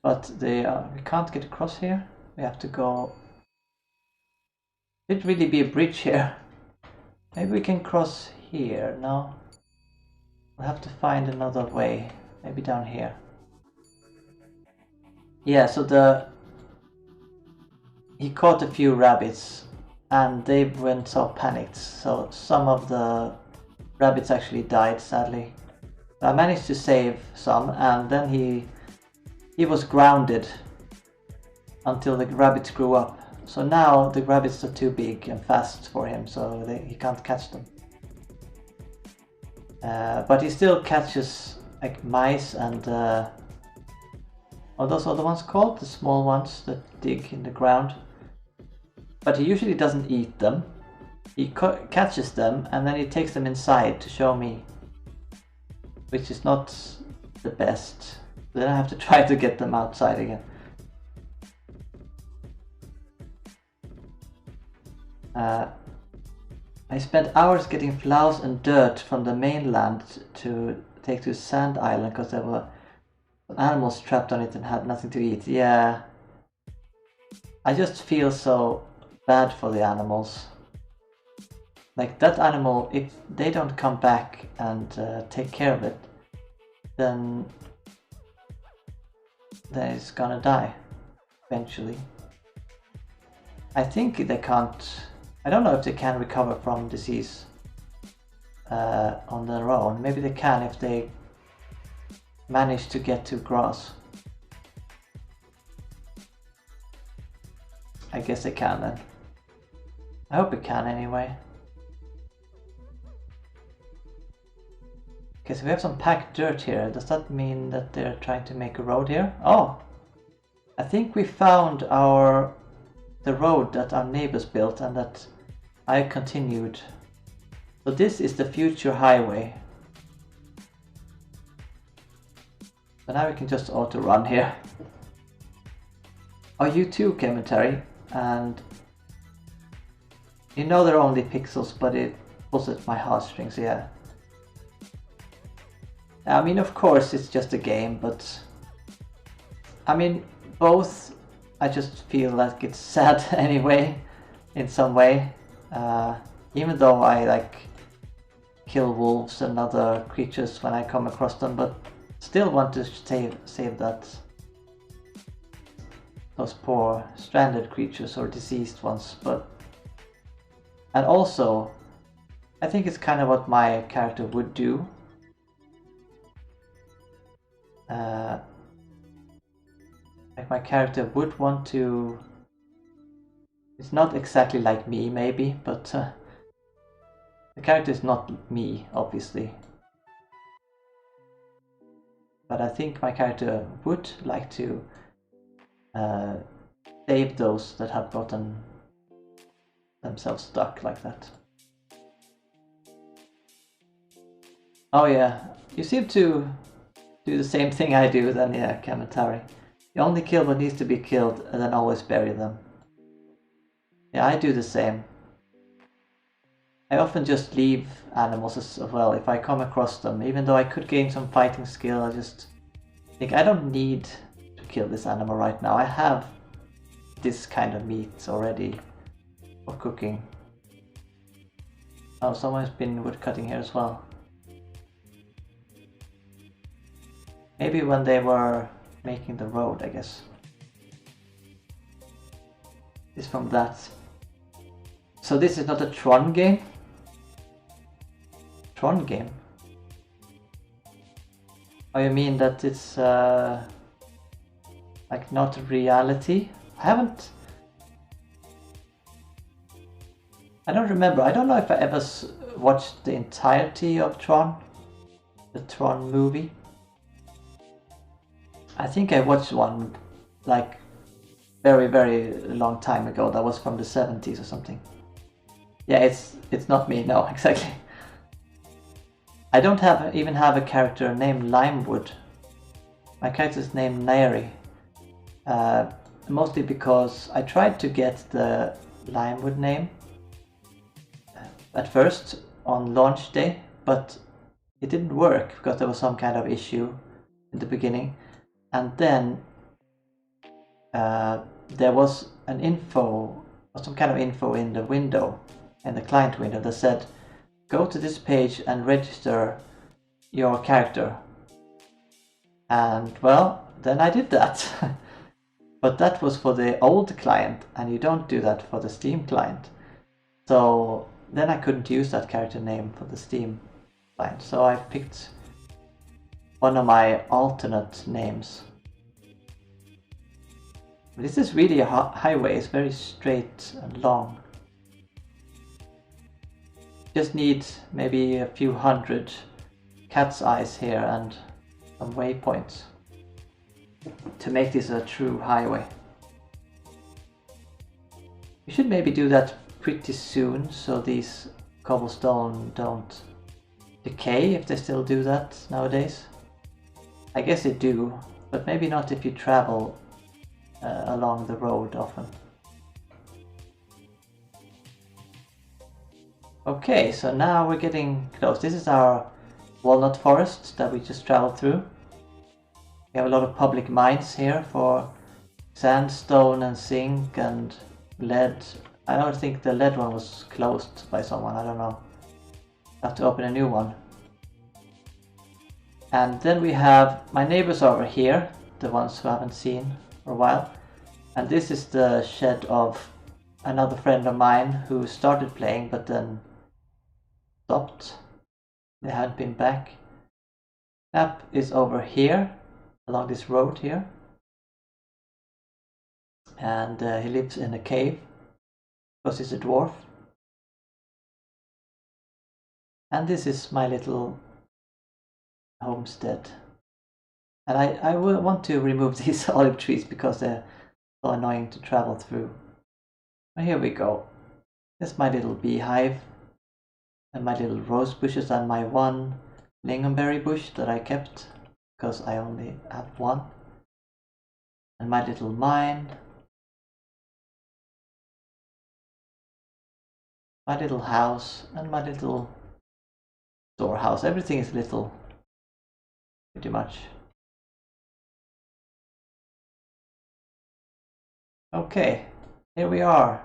But we can't get across here. We have to go. Should really be a bridge here. Maybe we can cross here. No. We'll have to find another way. Maybe down here. Yeah, so he caught a few rabbits and they went so panicked. So some of the rabbits actually died, sadly. I managed to save some, and then he was grounded until the rabbits grew up. So now the rabbits are too big and fast for him, so he can't catch them. But he still catches like mice and what are those other ones called? The small ones that dig in the ground. But he usually doesn't eat them. He catches them and then he takes them inside to show me, which is not the best. Then I have to try to get them outside again. I spent hours getting flowers and dirt from the mainland to take to Sand Island because there were some animals trapped on it and had nothing to eat. Yeah. I just feel so bad for the animals. Like that animal, if they don't come back and take care of it, then it's gonna die eventually. I think they can't. I don't know if they can recover from disease on their own. Maybe they can if they manage to get to grass. I guess they can then. I hope it can anyway. Okay, so we have some packed dirt here. Does that mean that they're trying to make a road here? Oh! I think we found the road that our neighbors built and that I continued. So this is the future highway. So now we can just auto run here. Oh, you too, commentary. And you know they're only pixels, but it pulls at my heartstrings, yeah. I mean, of course, it's just a game, but I mean, both, I just feel like it's sad anyway, in some way. Even though I like kill wolves and other creatures when I come across them, but still want to save those poor stranded creatures or deceased ones. And also, I think it's kind of what my character would do. Like my character would want to. It's not exactly like me, maybe, but the character is not me, obviously. But I think my character would like to save those that have gotten themselves stuck like that. Oh yeah, you seem to do the same thing I do then, yeah, Kamatari. You only kill what needs to be killed and then always bury them. Yeah, I do the same. I often just leave animals as well if I come across them, even though I could gain some fighting skill. I just think I don't need to kill this animal right now. I have this kind of meat already for cooking. Oh, someone's been woodcutting here as well. Maybe when they were making the road, I guess. It's from that. So this is not a Tron game? Tron game? Oh, you mean that it's like not reality? I don't remember. I don't know if I ever watched the entirety of Tron, the Tron movie. I think I watched one like very, very long time ago. That was from the 70s or something. Yeah, it's not me, no, exactly. I don't even have a character named Limewood. My character is named Nairi. Mostly because I tried to get the Limewood name at first on launch day, but it didn't work because there was some kind of issue in the beginning. And then there was an info, or some kind of info in the window, in the client window, that said, go to this page and register your character. And well, then I did that. But that was for the old client, and you don't do that for the Steam client. So then I couldn't use that character name for the Steam client. So I picked one of my alternate names. This is really a highway. It's very straight and long. Just need maybe a few hundred cat's eyes here and some waypoints to make this a true highway. We should maybe do that pretty soon so these cobblestone don't decay, if they still do that nowadays. I guess they do, but maybe not if you travel along the road often. Okay, so now we're getting close. This is our walnut forest that we just traveled through. We have a lot of public mines here for sandstone and zinc and lead. I don't think the lead one was closed by someone, I don't know. Have to open a new one. And then we have my neighbors over here, the ones who I haven't seen for a while. And this is the shed of another friend of mine who started playing but then stopped. They haven't been back. Knapp is over here, along this road here. And he lives in a cave, because he's a dwarf. And this is my little homestead. And I will want to remove these olive trees because they're so annoying to travel through. But here we go. This is my little beehive. And my little rose bushes and my one lingonberry bush that I kept because I only have one. And my little mine. My little house and my little storehouse. Everything is little, pretty much. Okay, here we are.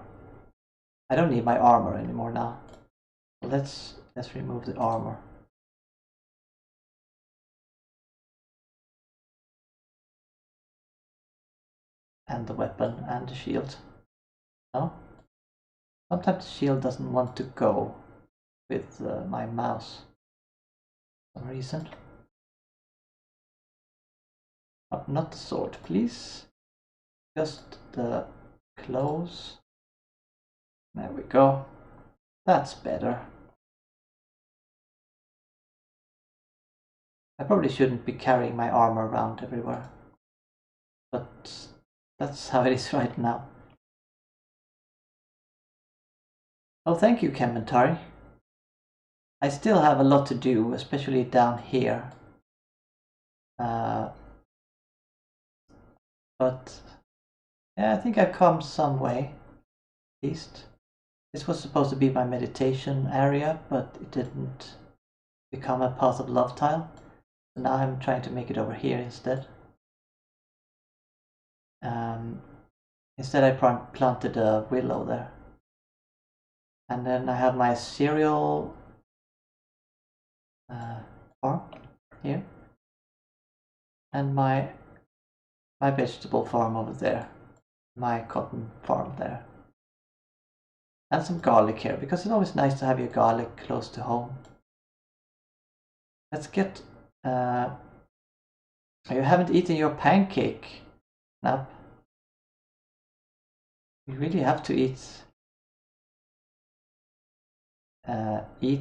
I don't need my armor anymore now. So let's remove the armor. And the weapon and the shield. No? Sometimes the shield doesn't want to go with my mouse for some reason. Oh, not the sword, please. Just the clothes. There we go. That's better. I probably shouldn't be carrying my armor around everywhere. But that's how it is right now. Oh, thank you, Kementari. I still have a lot to do, especially down here. But yeah, I think I've come some way, at least. This was supposed to be my meditation area, but it didn't become a path of love tile. So now I'm trying to make it over here instead. Instead I planted a willow there. And then I have my cereal farm here. And my vegetable farm over there. My cotton farm there. And some garlic here, because it's always nice to have your garlic close to home. Let's get... you haven't eaten your pancake, Knapp. You really have to eat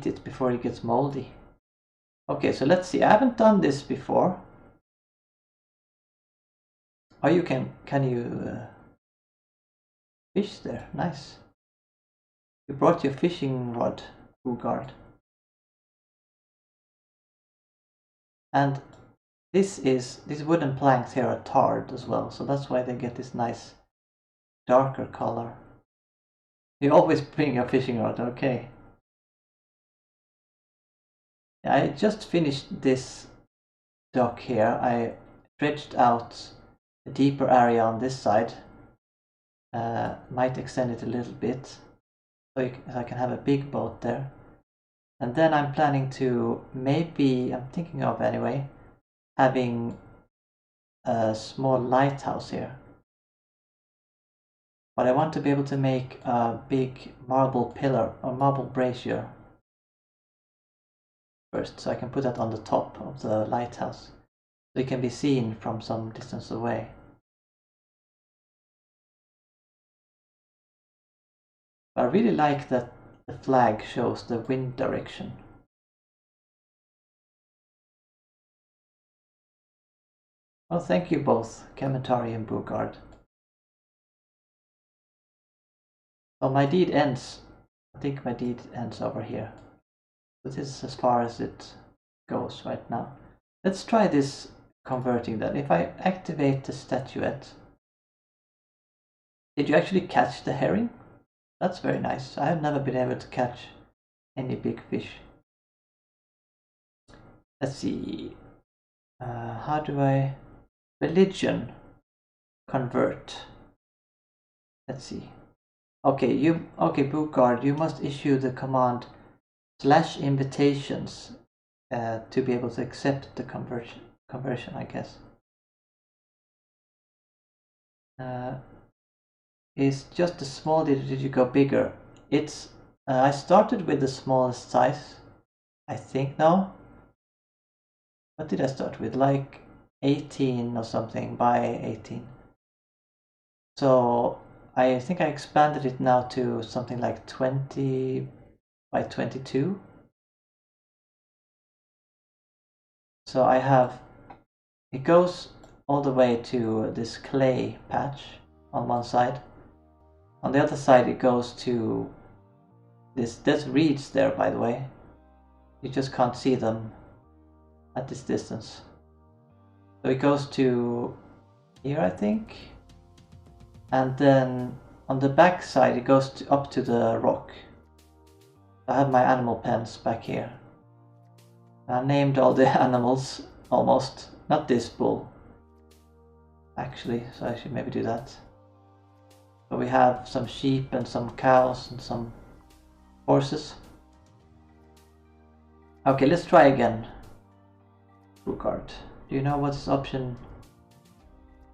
it before it gets moldy. Okay, so let's see. I haven't done this before. Oh, you can you fish there? Nice. You brought your fishing rod, Boogaard. And these wooden planks here are tarred as well, so that's why they get this nice darker color. You always bring your fishing rod, okay. I just finished this dock here. I dredged out a deeper area on this side. Might extend it a little bit so I can have a big boat there. And then I'm planning to I'm thinking of anyway, having a small lighthouse here. But I want to be able to make a big marble pillar or marble brazier first, so I can put that on the top of the lighthouse so it can be seen from some distance away. I really like that the flag shows the wind direction. Oh, thank you both, Kementari and Boogaard. Well, my deed ends. I think my deed ends over here. But this is as far as it goes right now. Let's try this converting then. If I activate the statuette. Did you actually catch the herring? That's very nice. I have never been able to catch any big fish. let's see. How do I religion convert? Let's see. Okay, Boogaard, you must issue the command /invitations to be able to accept the conversion, I guess. Is just a small, did you go bigger? It's I started with the smallest size, I think. Now, what did I start with? Like 18 or something by 18. So I think I expanded it now to something like 20 by 22. So I have, it goes all the way to this clay patch on one side. On the other side it goes to this, there's reeds there, by the way. You just can't see them at this distance. So it goes to here, I think. And then on the back side it goes up to the rock. I have my animal pens back here. I named all the animals almost. Not this bull, actually, so I should maybe do that. But we have some sheep and some cows and some horses. Okay, let's try again. Boogaard, do you know what's option?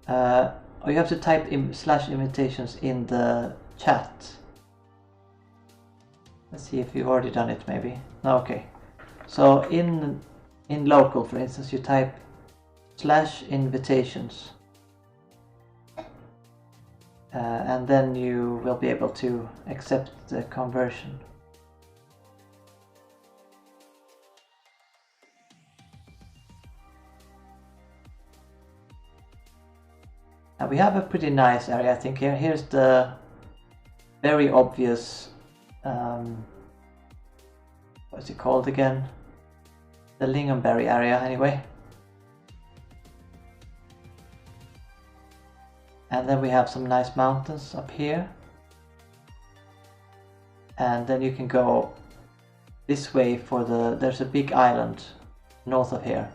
Oh, you have to type /invitations in the chat. Let's see if you've already done it, maybe. No, okay. So in local, for instance, you type /invitations. And then you will be able to accept the conversion. And we have a pretty nice area, I think. Here's the very obvious, what's it called again? The lingonberry area, anyway. And then we have some nice mountains up here. And then you can go this way for there's a big island north of here.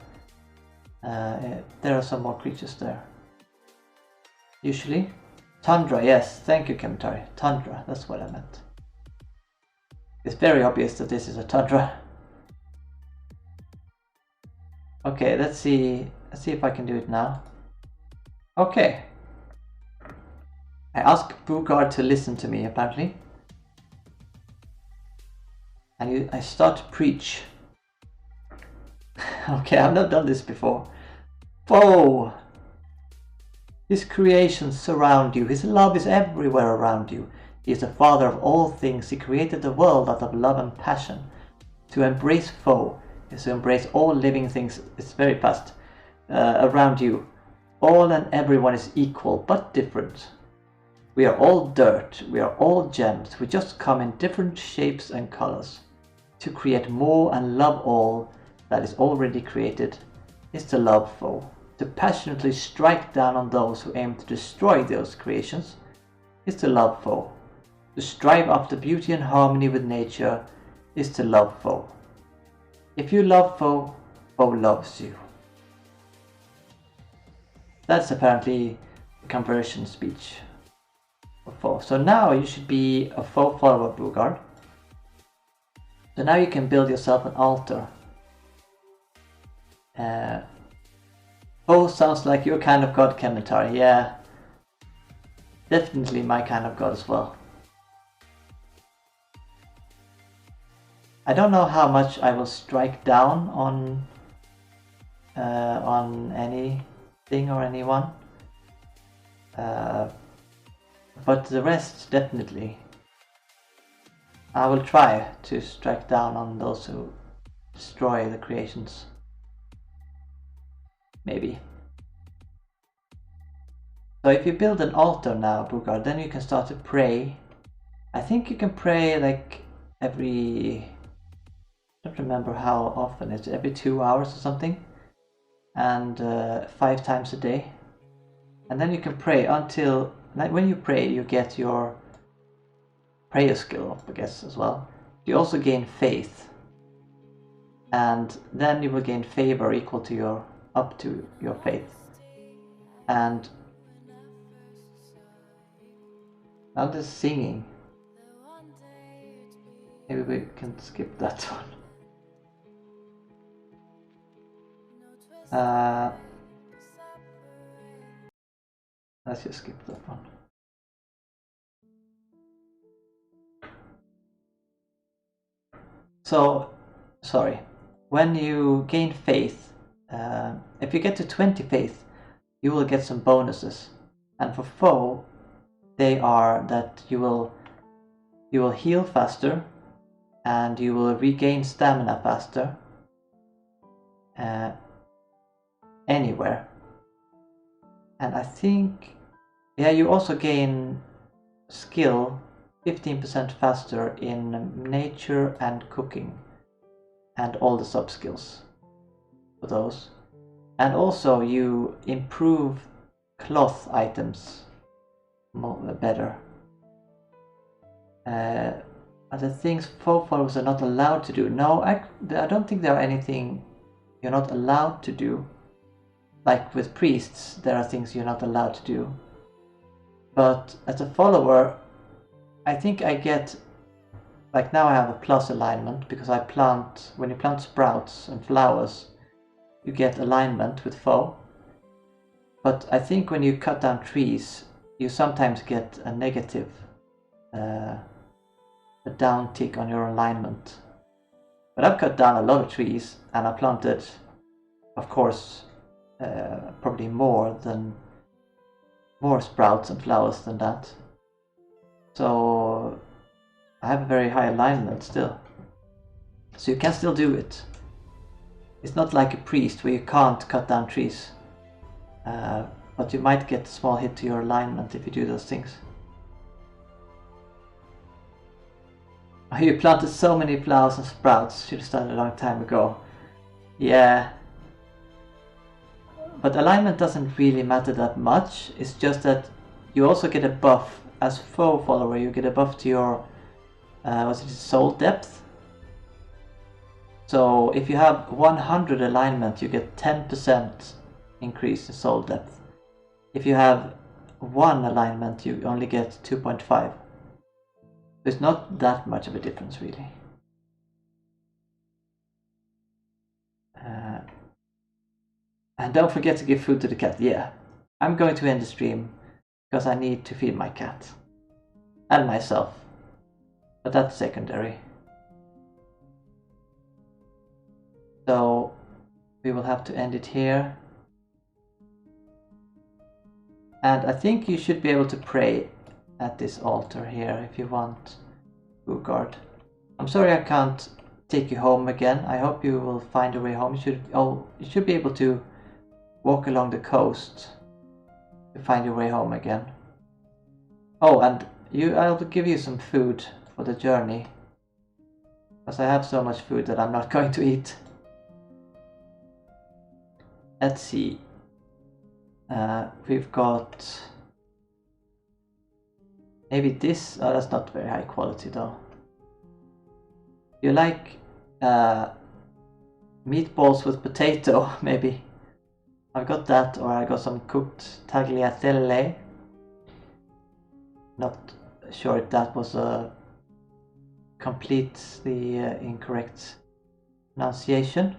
There are some more creatures there. Usually. Tundra, yes, thank you, Kemitari. Tundra, that's what I meant. It's very obvious that this is a tundra. Okay, let's see if I can do it now. Okay. I asked Boogaard to listen to me, apparently. And I start to preach. Okay, I've not done this before. Whoa! His creations surround you. His love is everywhere around you. He is the father of all things. He created the world out of love and passion. To embrace foe is to embrace all living things. It's very fast. Around you. All and everyone is equal, but different. We are all dirt. We are all gems. We just come in different shapes and colors. To create more and love all that is already created is to love foe. To passionately strike down on those who aim to destroy those creations is to love foe. To strive after beauty and harmony with nature is to love foe. If you love foe, foe loves you. That's apparently the conversion speech for foe. So now you should be a foe follower, Boogaard. So now you can build yourself an altar. Oh, sounds like your kind of god, Kemitari. Yeah, definitely my kind of god as well. I don't know how much I will strike down on anything or anyone, but the rest definitely. I will try to strike down on those who destroy the creations. Maybe. So if you build an altar now, Boogaard, then you can start to pray. I think you can pray like every, I don't remember how often, it's every 2 hours or something, and 5 times a day. And then you can pray until, like when you pray, you get your prayer skill up, I guess, as well. You also gain faith. and then you will gain favor equal to your up to your faith. And now the singing. Maybe we can skip that one. Let's just skip that one. So, sorry. When you gain faith, if you get to 20 faith, you will get some bonuses. And for foe, they are that you will heal faster, and you will regain stamina faster. Anywhere. And I think, yeah, you also gain skill 15% faster in nature and cooking, and all the sub skills for those. And also you improve cloth items better. Other things foe followers are not allowed to do. No, I don't think there are anything you're not allowed to do. Like with priests, there are things you're not allowed to do. But as a follower, I think I get, like now I have a plus alignment because I plant, when you plant sprouts and flowers, you get alignment with foe. But I think when you cut down trees, you sometimes get a negative, a down tick on your alignment. But I've cut down a lot of trees and I planted, of course, probably more sprouts and flowers than that. So I have a very high alignment still. So you can still do it. It's not like a priest where you can't cut down trees. But you might get a small hit to your alignment if you do those things. Oh, you planted so many flowers and sprouts. Should have started a long time ago. Yeah. But alignment doesn't really matter that much. It's just that you also get a buff. As foe follower, you get a buff to your soul depth. So if you have 100 alignment, you get 10% increase in soul depth. If you have 1 alignment, you only get 2.5. It's not that much of a difference, really. And don't forget to give food to the cat. Yeah, I'm going to end the stream because I need to feed my cat and myself, but that's secondary. So we will have to end it here. And I think you should be able to pray at this altar here if you want, Boogaard. I'm sorry I can't take you home again. I hope you will find a way home. You should be able to walk along the coast to find your way home again. Oh, and I'll give you some food for the journey, because I have so much food that I'm not going to eat. Let's see. We've got maybe this. Oh, that's not very high quality though. You like meatballs with potato, maybe? I've got that, or I got some cooked tagliatelle. Not sure if that was a completely incorrect pronunciation.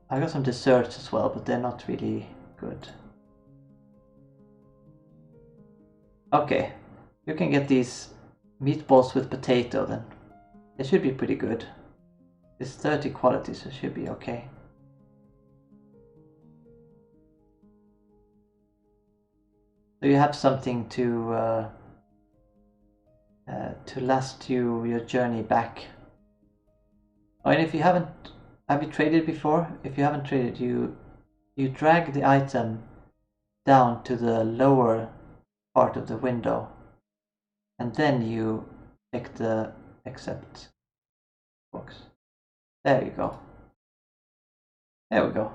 I got some desserts as well, but they're not really good. Okay, you can get these meatballs with potato then. They should be pretty good. It's 30 quality, so it should be okay. So you have something to last your journey back. Oh, and if you haven't, have you traded before? If you haven't traded, you drag the item down to the lower part of the window, and then you check the accept box. There you go. There we go.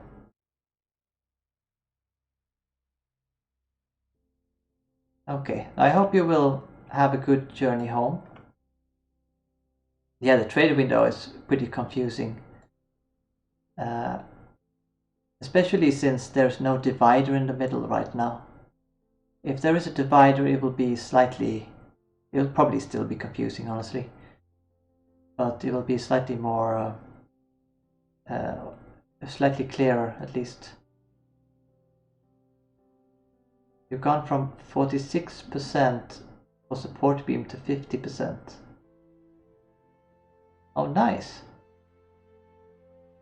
Okay, I hope you will have a good journey home. yeah, the trade window is pretty confusing. Especially since there's no divider in the middle right now. If there is a divider, it will probably still be confusing, honestly. But it will be slightly more, slightly clearer at least. You've gone from 46% for support beam to 50%. Oh, nice.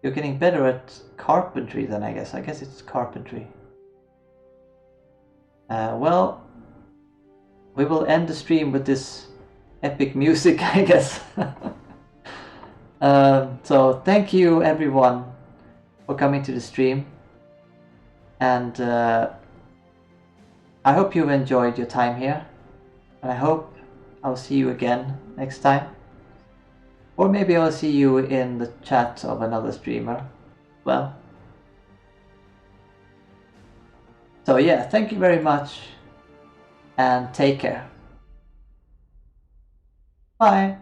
You're getting better at carpentry then, I guess. I guess it's carpentry. Well, we will end the stream with this epic music, I guess. So thank you everyone for coming to the stream. And I hope you've enjoyed your time here. And I hope I'll see you again next time. Or maybe I'll see you in the chat of another streamer. Well. So yeah, thank you very much. And take care. Bye.